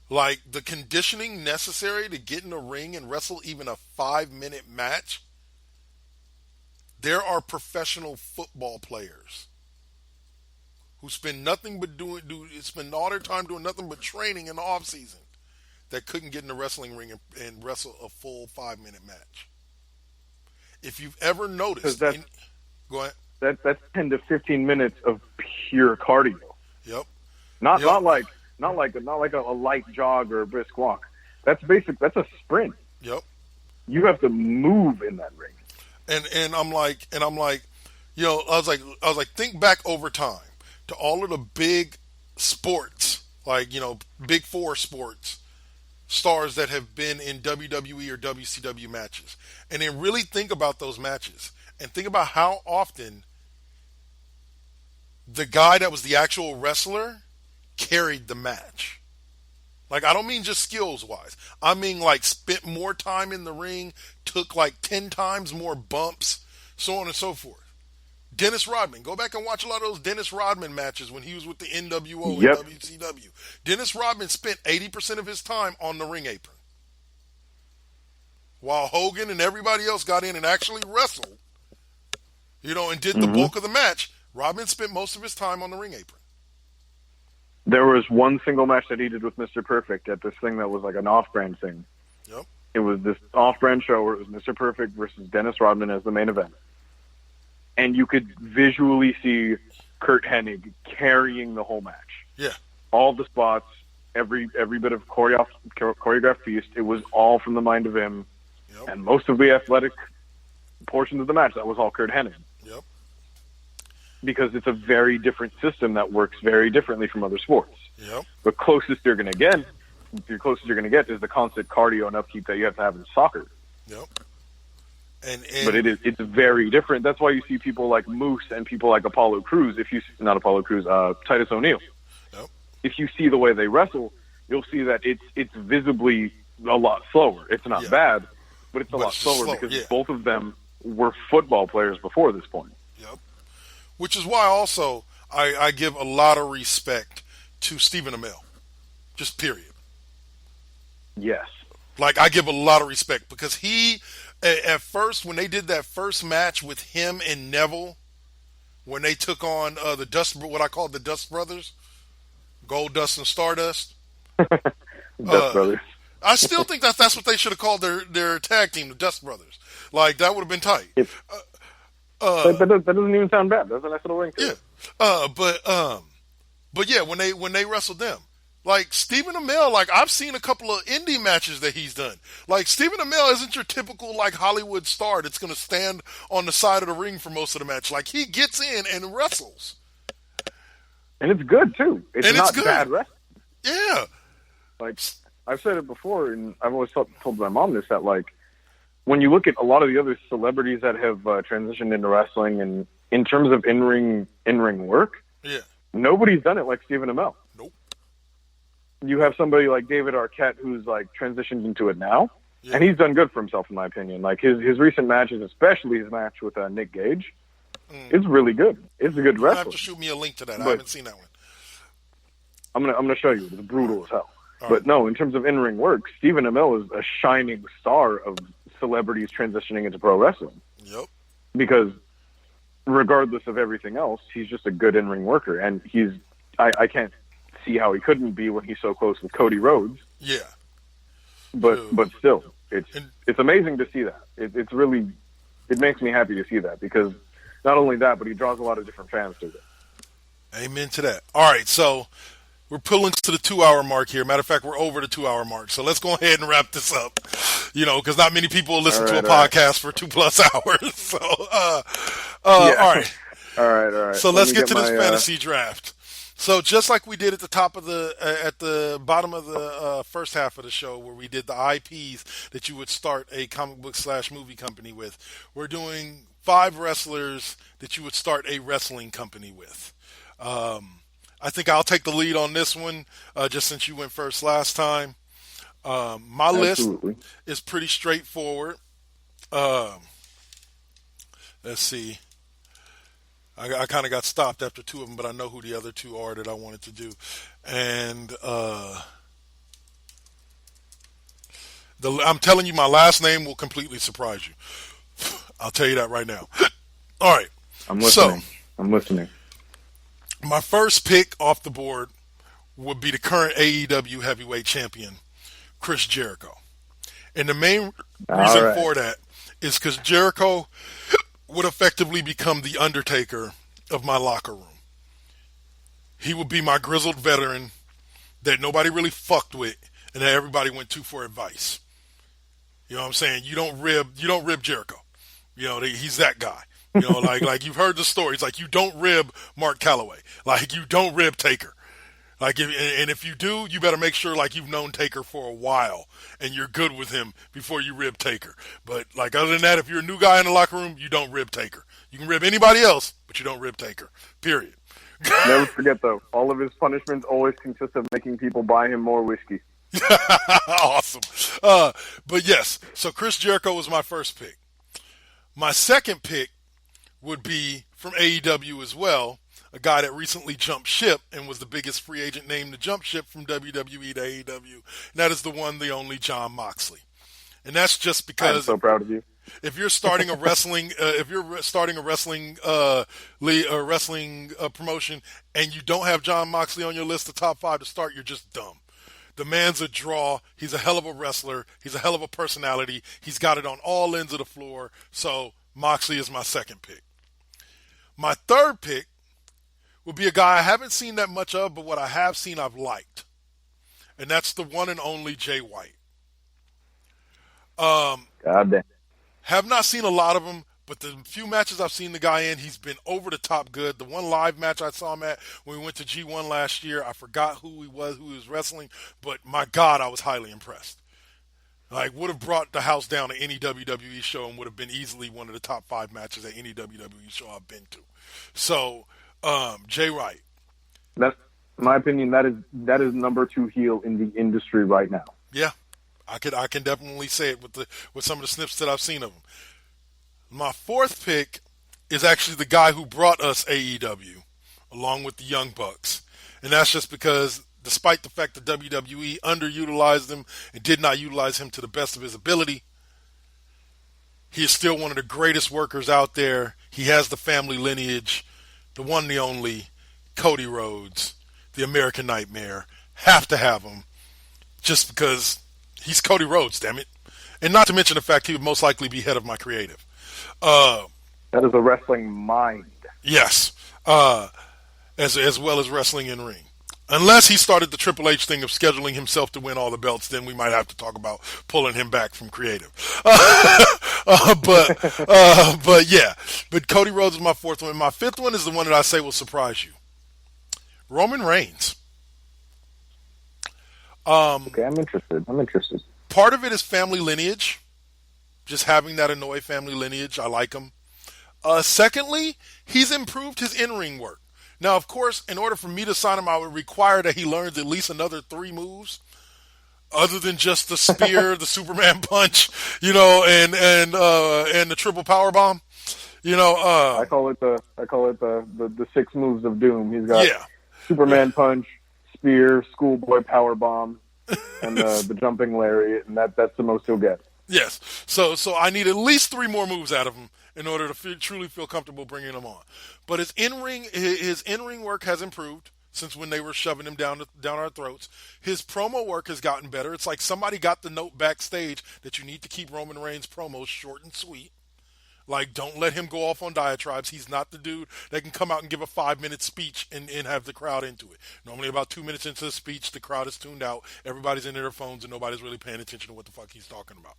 Like, the conditioning necessary to get in a ring and wrestle even a 5-minute match, there are professional football players who spend spend all their time doing nothing but training in the off season that couldn't get in the wrestling ring and wrestle a full 5-minute match. If you've ever noticed, go ahead. That's 10 to 15 minutes of pure cardio. Yep. Not like a light jog or a brisk walk. That's basic. That's a sprint. Yep. You have to move in that ring. And I'm like, I was like, think back over time to all of the big sports, like, big four sports stars that have been in WWE or WCW matches. And then really think about those matches and think about how often the guy that was the actual wrestler carried the match. Like, I don't mean just skills wise. I mean, like, spent more time in the ring, took like 10 times more bumps, so on and so forth. Dennis Rodman. Go back and watch a lot of those Dennis Rodman matches when he was with the NWO Yep. and WCW. Dennis Rodman spent 80% of his time on the ring apron. While Hogan and everybody else got in and actually wrestled, and did the bulk of the match, Rodman spent most of his time on the ring apron. There was one single match that he did with Mr. Perfect at this thing that was like an off-brand thing. Yep. It was this off-brand show where it was Mr. Perfect versus Dennis Rodman as the main event. And you could visually see Kurt Hennig carrying the whole match. Yeah. All the spots, every bit of choreographed feast, it was all from the mind of him. Yep. And most of the athletic portions of the match, that was all Kurt Hennig. Yep. Because it's a very different system that works very differently from other sports. Yep. The closest you're going to get is the constant cardio and upkeep that you have to have in soccer. Yep. But it's very different. That's why you see people like Moose and people like Titus O'Neil. Yep. If you see the way they wrestle, you'll see that it's visibly a lot slower. It's not bad, but it's a lot slower because both of them were football players before this point. Yep. Which is why also I give a lot of respect to Stephen Amell. Just period. Yes. Like, I give a lot of respect because he, at first, when they did that first match with him and Neville, when they took on what I call the Dust Brothers, Gold Dust and Stardust. Dust Brothers. I still think that's what they should have called their tag team, the Dust Brothers. Like, that would have been tight. That doesn't even sound bad. That's a nice little ring to it. But yeah, when they wrestled them, like Stephen Amell, like I've seen a couple of indie matches that he's done. Like Stephen Amell isn't your typical like Hollywood star that's going to stand on the side of the ring for most of the match. Like he gets in and wrestles, and it's good too. It's not bad wrestling. Yeah, like I've said it before, and I've always told my mom this, that like when you look at a lot of the other celebrities that have transitioned into wrestling, and in terms of in-ring work, nobody's done it like Stephen Amell. Nope. You have somebody like David Arquette who's like transitioned into it now, and he's done good for himself in my opinion. Like his recent matches, especially his match with Nick Gage, is really good. It's a good wrestler. You have to shoot me a link to that. I haven't seen that one. I'm gonna show you. It's brutal as hell. But no, in terms of in-ring work, Stephen Amell is a shining star of celebrities transitioning into pro wrestling. Yep. Because regardless of everything else, he's just a good in-ring worker, and I can't see how he couldn't be when he's so close with Cody Rhodes. Yeah. But still, it's amazing to see that. It's really, it makes me happy to see that, because not only that, but he draws a lot of different fans to it. Amen to that. All right, so we're pulling to the 2-hour mark here. Matter of fact, we're over the 2-hour mark. So let's go ahead and wrap this up. Because not many people will listen to a podcast for 2+ hours. So, all right. All right. So let's get to this fantasy draft. So just like we did at the top of at the bottom of the first half of the show, where we did the IPs that you would start a comic book / movie company with, we're doing 5 wrestlers that you would start a wrestling company with. I think I'll take the lead on this one, just since you went first last time. My list is pretty straightforward. Let's see. I kind of got stopped after 2 of them, but I know who the other 2 are that I wanted to do. And I'm telling you, my last name will completely surprise you. I'll tell you that right now. All right. I'm listening. My first pick off the board would be the current AEW heavyweight champion, Chris Jericho. And the main reason for that is because Jericho would effectively become the Undertaker of my locker room. He would be my grizzled veteran that nobody really fucked with and that everybody went to for advice. You know what I'm saying? You don't rib Jericho. He's that guy. Like you've heard the stories. Like, you don't rib Mark Calloway. Like, you don't rib Taker. Like, if you do, you better make sure like you've known Taker for a while and you're good with him before you rib Taker. But like, other than that, if you're a new guy in the locker room, you don't rib Taker. You can rib anybody else, but you don't rib Taker. Period. Never forget though, all of his punishments always consist of making people buy him more whiskey. Awesome. But yes, so Chris Jericho was my first pick. My second pick would be from AEW as well, a guy that recently jumped ship and was the biggest free agent name to jump ship from WWE to AEW. And that is the one, the only Jon Moxley. And that's just because I'm so proud of you. If you're starting a wrestling, promotion and you don't have Jon Moxley on your list of top 5 to start, you're just dumb. The man's a draw. He's a hell of a wrestler. He's a hell of a personality. He's got it on all ends of the floor. So Moxley is my second pick. My third pick would be a guy I haven't seen that much of, but what I have seen I've liked. And that's the one and only Jay White. God damn. Have not seen a lot of him, but the few matches I've seen the guy in, he's been over the top good. The one live match I saw him at when we went to G1 last year, I forgot who he was wrestling, but my God, I was highly impressed. Like, would have brought the house down to any WWE show and would have been easily one of the top 5 matches at any WWE show I've been to. So, Jay White. That's, in my opinion, that is number 2 heel in the industry right now. Yeah. I can definitely say it with some of the snips that I've seen of him. My fourth pick is actually the guy who brought us AEW, along with the Young Bucks. And that's just because despite the fact that WWE underutilized him and did not utilize him to the best of his ability, he is still one of the greatest workers out there. He has the family lineage, the one, the only, Cody Rhodes, the American Nightmare. Have to have him just because he's Cody Rhodes, damn it. And not to mention the fact he would most likely be head of my creative. That is a wrestling mind. Yes. As well as wrestling in ring. Unless he started the Triple H thing of scheduling himself to win all the belts, then we might have to talk about pulling him back from creative. But yeah. But Cody Rhodes is my fourth one. My fifth one is the one that I say will surprise you. Roman Reigns. Okay, I'm interested. Part of it is family lineage. Just having that Anoa'i family lineage. I like him. Secondly, he's improved his in-ring work. Now, of course, in order for me to sign him, I would require that he learns at least another 3 moves, other than just the spear, the Superman punch, and the triple power bomb. I call it the 6 moves of doom. He's got Superman punch, spear, schoolboy power bomb, and the jumping lariat, and that's the most he'll get. Yes. So I need at least 3 more moves out of him in order to truly feel comfortable bringing him on. But his in-ring work has improved since when they were shoving him down our throats. His promo work has gotten better. It's like somebody got the note backstage that you need to keep Roman Reigns' promos short and sweet. Like, don't let him go off on diatribes. He's not the dude that can come out and give a 5-minute speech and have the crowd into it. Normally about 2 minutes into the speech, the crowd is tuned out. Everybody's in their phones and nobody's really paying attention to what the fuck he's talking about.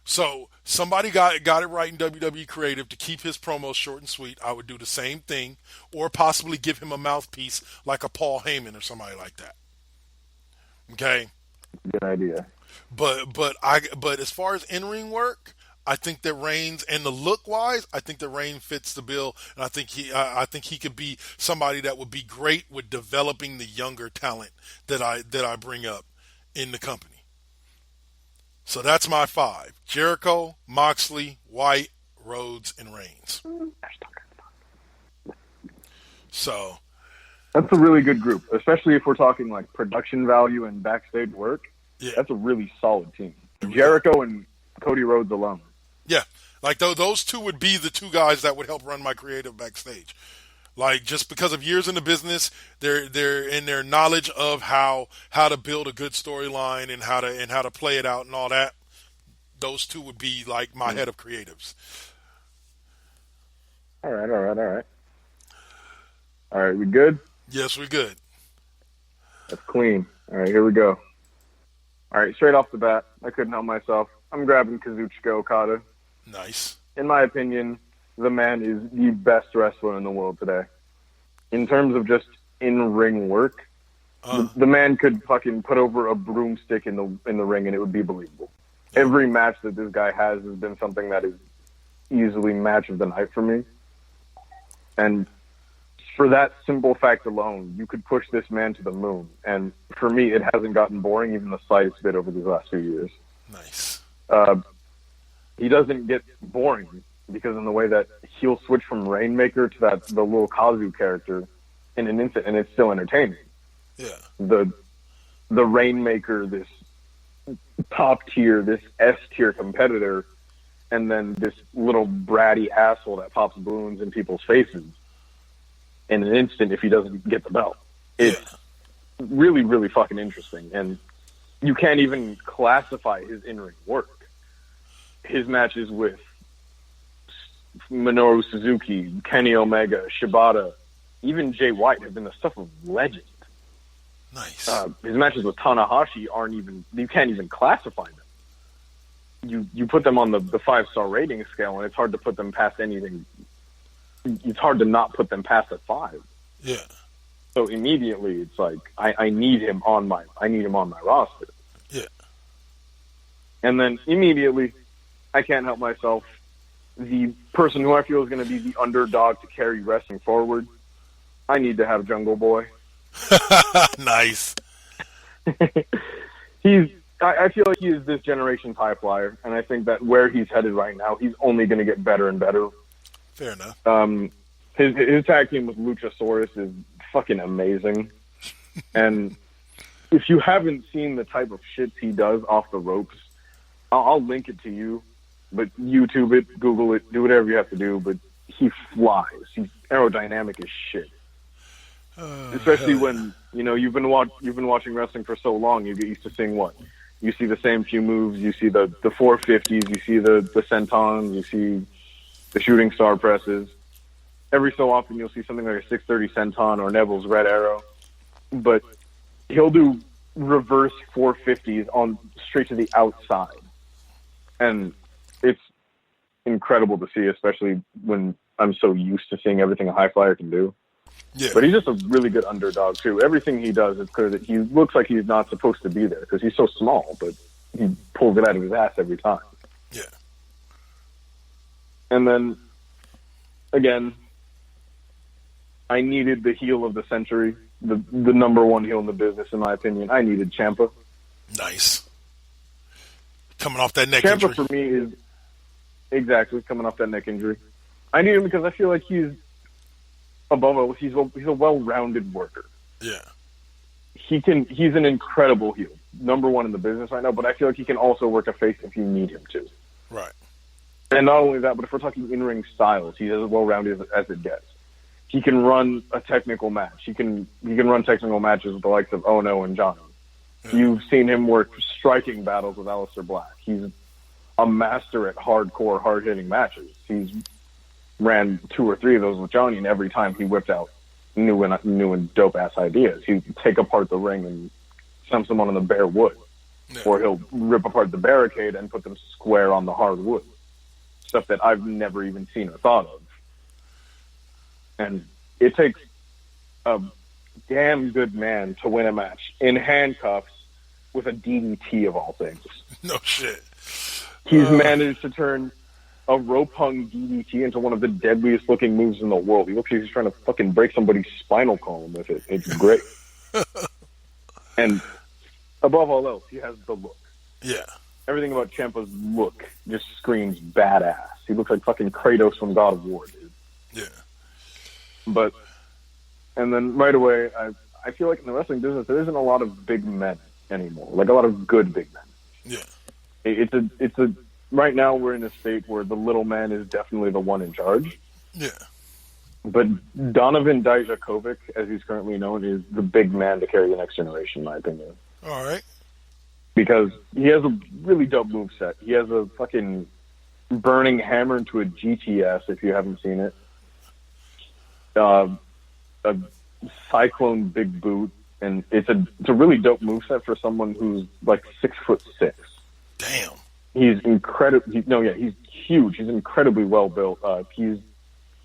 So somebody got it right in WWE Creative to keep his promos short and sweet. I would do the same thing, or possibly give him a mouthpiece like a Paul Heyman or somebody like that. Okay? Good idea. But as far as in-ring work, I think that Reigns, and the look-wise, I think that Reigns fits the bill, and I think he could be somebody that would be great with developing the younger talent that I bring up in the company. So that's my 5: Jericho, Moxley, White, Rhodes, and Reigns. So that's a really good group, especially if we're talking like production value and backstage work. Yeah. That's a really solid team. Jericho and Cody Rhodes alone. Yeah, like those 2 would be the 2 guys that would help run my creative backstage. Like, just because of years in the business, they're in their knowledge of how to build a good storyline and how to play it out and all that. Those 2 would be like my head of creatives. All right. All right, we good? Yes, we're good. That's clean. All right, here we go. All right, straight off the bat, I couldn't help myself. I'm grabbing Kazuchika Okada. Nice. In my opinion, the man is the best wrestler in the world today. In terms of just in-ring work, the man could fucking put over a broomstick in the ring and it would be believable. Every match that this guy has been something that is easily match of the night for me. And for that simple fact alone, you could push this man to the moon. And for me, it hasn't gotten boring even the slightest bit over these last few years. Nice. He doesn't get boring because in the way that he'll switch from Rainmaker to the little Kazu character in an instant, and it's still entertaining. Yeah. The Rainmaker, this top tier, this S tier competitor, and then this little bratty asshole that pops balloons in people's faces in an instant if he doesn't get the belt. It's really, really fucking interesting. And you can't even classify his in-ring work. His matches with Minoru Suzuki, Kenny Omega, Shibata, even Jay White have been the stuff of legend. Nice. His matches with Tanahashi you can't even classify them. You put them on the 5-star rating scale, and it's hard to put them past anything. It's hard to not put them past a 5. Yeah. So immediately it's like I need him on my roster. Yeah. And then immediately I can't help myself. The person who I feel is going to be the underdog to carry wrestling forward, I need to have Jungle Boy. Nice. I feel like he is this generation's high flyer, and I think that where he's headed right now, he's only going to get better and better. Fair enough. His tag team with Luchasaurus is fucking amazing. And if you haven't seen the type of shit he does off the ropes, I'll link it to you. But YouTube it, Google it, do whatever you have to do. But he flies. He's aerodynamic as shit. Especially when you've been watching wrestling for so long, you get used to seeing what you see the same few moves. You see the 450s, you see the sentons, you see the shooting star presses. Every so often, you'll see something like a 630 senton or Neville's Red Arrow, but he'll do reverse 450s on straight to the outside, and it's incredible to see, especially when I'm so used to seeing everything a high flyer can do. Yeah. But he's just a really good underdog, too. Everything he does, it's clear that he looks like he's not supposed to be there because he's so small, but he pulls it out of his ass every time. Yeah. And then, again, I needed the heel of the century, the number one heel in the business, in my opinion. I needed Ciampa. Nice. Coming off that neck Ciampa, injury. for me, is exactly coming off that neck injury. I need him because I feel like he's above all, he's a well-rounded worker. Yeah. He's an incredible heel, number one in the business right now, but I feel like he can also work a face if you need him to. Right. And not only that, but if we're talking in-ring styles, he's as well-rounded as it gets. He can run a technical match. He can run technical matches with the likes of Ono and Johnny. Yeah. You've seen him work striking battles with Aleister Black. He's a master at hardcore, hard-hitting matches. He's ran 2 or 3 of those with Johnny, and every time he whipped out new and dope-ass ideas. He'd take apart the ring and send someone on the bare wood. Yeah. Or he'll rip apart the barricade and put them square on the hard wood. Stuff that I've never even seen or thought of. And it takes a damn good man to win a match in handcuffs with a DDT of all things. No shit. He's managed to turn a rope-hung DDT into one of the deadliest-looking moves in the world. He looks like he's trying to fucking break somebody's spinal column with it. It's great. And above all else, he has the look. Yeah. Everything about Ciampa's look just screams badass. He looks like fucking Kratos from God of War, dude. Yeah. And then right away, I feel like in the wrestling business, there isn't a lot of big men anymore. Like a lot of good big men. Yeah. Right now we're in a state where the little man is definitely the one in charge. Yeah. But Donovan Dijakovic, as he's currently known, is the big man to carry the next generation, in my opinion. All right. Because he has a really dope moveset. He has a fucking burning hammer into a GTS, if you haven't seen it. A cyclone big boot, and it's a really dope moveset for someone who's like 6'6". Damn. He's he's huge. He's incredibly well built. He's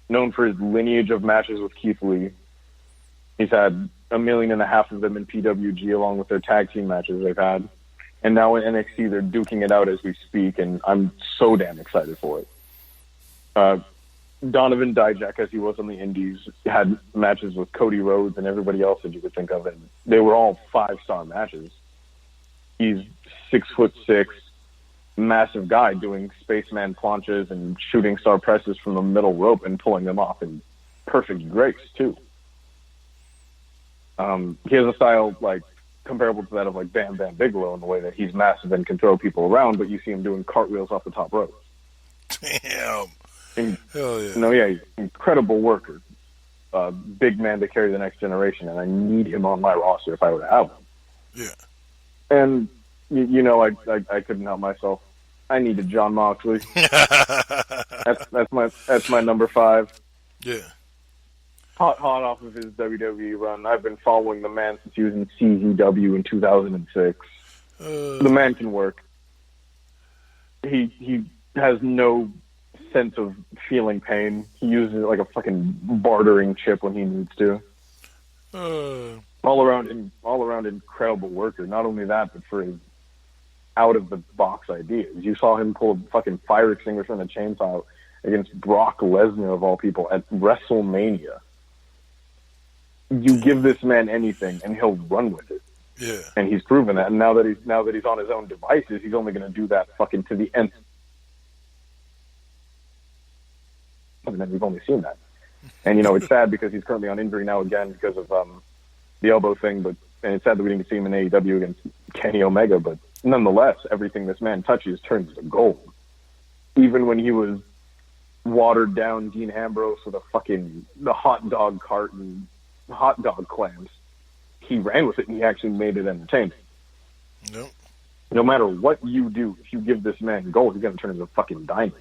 known for his lineage of matches with Keith Lee. He's had 1.5 million of them in PWG, along with their tag team matches they've had. And now in NXT, they're duking it out as we speak, and I'm so damn excited for it. Donovan Dijak, as he was on the Indies, had matches with Cody Rhodes and everybody else that you could think of, and they were all 5-star matches. He's 6'6", massive guy doing spaceman planches and shooting star presses from the middle rope and pulling them off in perfect grace too. He has a style like comparable to that of like Bam Bam Bigelow in the way that he's massive and can throw people around, but you see him doing cartwheels off the top rope. Damn. Hell yeah. No, yeah, he's an incredible worker. Big man to carry the next generation, and I need him on my roster if I were to have him. Yeah. And, you know, I couldn't help myself. I needed John Moxley. That's my number 5. Yeah. Hot off of his WWE run. I've been following the man since he was in CZW in 2006. The man can work. He has no sense of feeling pain. He uses it like a fucking bartering chip when he needs to. All around incredible worker. Not only that, but for his out of the box ideas. You saw him pull a fucking fire extinguisher and a chainsaw against Brock Lesnar of all people at WrestleMania. You give this man anything and he'll run with it. Yeah. And he's proven that. And now that he's on his own devices, he's only going to do that fucking to the nth. And then we've only seen that. And, you know, it's sad because he's currently on injury now again because of the elbow thing. And it's sad that we didn't see him in AEW against Kenny Omega. But nonetheless, everything this man touches turns to gold. Even when he was watered down Dean Ambrose with the hot dog cart and hot dog clams, he ran with it and he actually made it entertaining. Nope. No matter what you do, if you give this man gold, he's going to turn into fucking diamonds.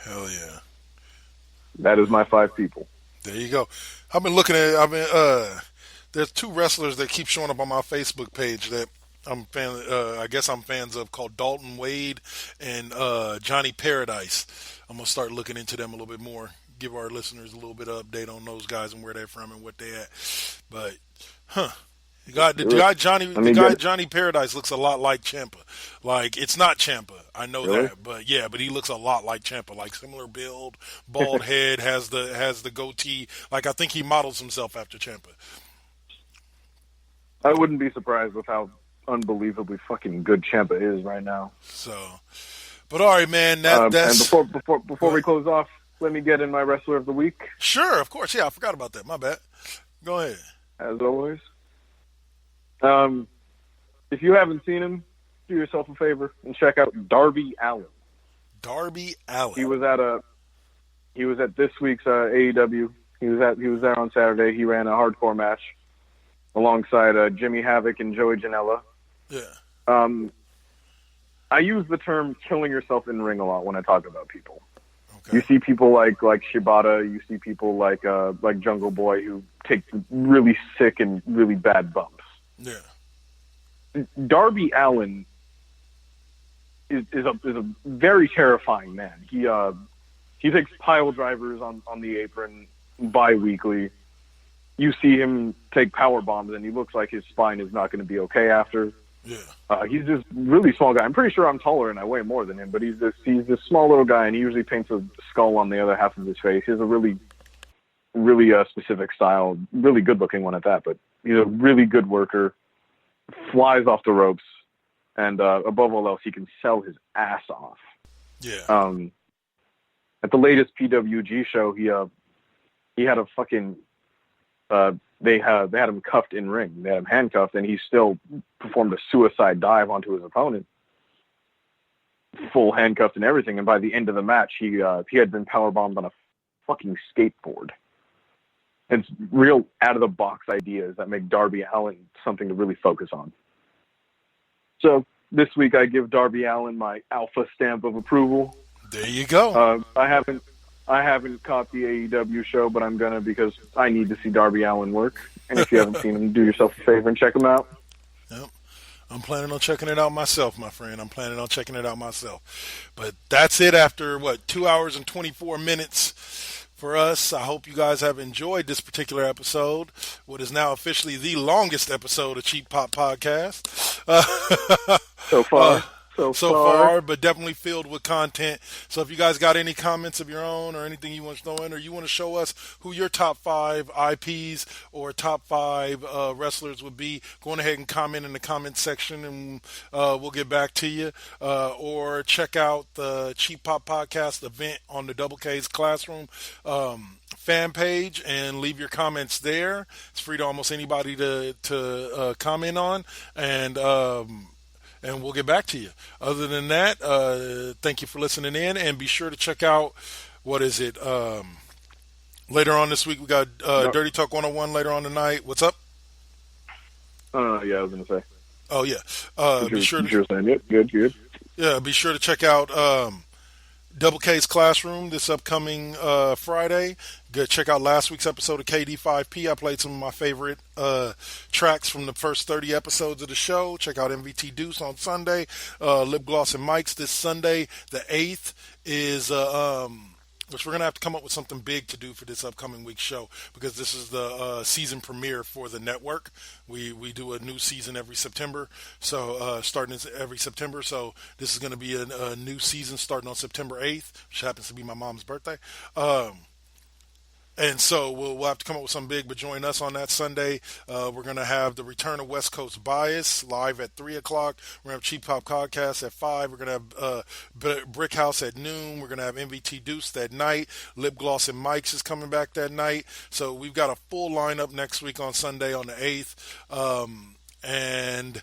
Hell yeah. That is my 5 people. There you go. There's 2 wrestlers that keep showing up on my Facebook page that I guess I'm fans of, called Dalton Wade and Johnny Paradise. I'm going to start looking into them a little bit more. Give our listeners a little bit of update on those guys and where they're from and what they at. But, Johnny Paradise looks a lot like Ciampa. Like, it's not Ciampa, I know that, but he looks a lot like Ciampa. Like, similar build, bald head, has the goatee. Like, I think he models himself after Ciampa. I wouldn't be surprised with how unbelievably fucking good Ciampa is right now. So, but all right, man. That's and before we close off, let me get in my wrestler of the week. Sure, of course. Yeah, I forgot about that. My bad. Go ahead. As always. If you haven't seen him, do yourself a favor and check out Darby Allin. Darby Allin. He was at this week's AEW. He was there on Saturday. He ran a hardcore match alongside Jimmy Havoc and Joey Janela. Yeah. I use the term killing yourself in ring a lot when I talk about people. Okay. You see people like Shibata, you see people like Jungle Boy who take really sick and really bad bumps. Yeah. Darby Allin is a very terrifying man. He takes pile drivers on the apron bi-weekly. You see him take power bombs, and he looks like his spine is not going to be okay after. Yeah. He's this really small guy. I'm pretty sure I'm taller and I weigh more than him, but he's this small little guy, and he usually paints a skull on the other half of his face. He has a really specific style, really good looking one at that, but he's a really good worker, flies off the ropes, and above all else, he can sell his ass off. Yeah. At the latest PWG show, he had a fucking they had him cuffed in ring. They had him handcuffed, and he still performed a suicide dive onto his opponent, full handcuffed and everything. And by the end of the match, he had been powerbombed on a fucking skateboard. It's real out of the box ideas that make Darby Allin something to really focus on. So this week I give Darby Allin my alpha stamp of approval. There you go. I haven't caught the AEW show, but I'm gonna, because I need to see Darby Allin work. And if you haven't seen him, do yourself a favor and check him out. Yep. I'm planning on checking it out myself, my friend. But that's it after, 2 hours and 24 minutes for us. I hope you guys have enjoyed this particular episode, what is now officially the longest episode of Cheap Pop Podcast. So far. so far, but definitely filled with content. So if you guys got any comments of your own or anything you want to throw in, or you want to show us who your top 5 IPs or top 5 wrestlers would be, go on ahead and comment in the comment section, and we'll get back to you. Or check out the Cheap Pop Podcast event on the Double K's Classroom fan page and leave your comments there. It's free to almost anybody to comment on, and we'll get back to you. Other than that, thank you for listening in, and be sure to check out, later on this week we got Dirty Talk 101 later on tonight. What's up? Yeah, I was going to say. Oh, yeah. Be sure to saying it. Good. Yeah, be sure to check out Double K's Classroom this upcoming Friday. Go check out last week's episode of KD5P. I played some of my favorite tracks from the first 30 episodes of the show. Check out MVT Deuce on Sunday. Lip Gloss and Mics this Sunday. The 8th is... which we're going to have to come up with something big to do for this upcoming week's show, because this is the season premiere for the network. We do a new season every September, so starting every September. So this is going to be a new season starting on September 8th, which happens to be my mom's birthday. And so we'll have to come up with something big, but join us on that Sunday. We're going to have the return of West Coast Bias live at 3 o'clock. We're going to have Cheap Pop Podcast at 5. We're going to have Brick House at noon. We're going to have MVT Deuce that night. Lip Gloss and Mics is coming back that night. So we've got a full lineup next week on Sunday on the 8th. And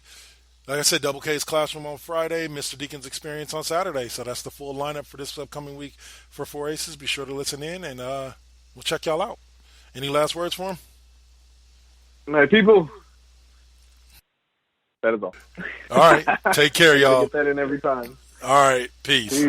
like I said, Double K's Classroom on Friday, Mr. Deacon's Experience on Saturday. So that's the full lineup for this upcoming week for 4 Aces. Be sure to listen in, and we'll check y'all out. Any last words for him? My people. That is all. All right. Take care, y'all. Get that in every time. All right. Peace.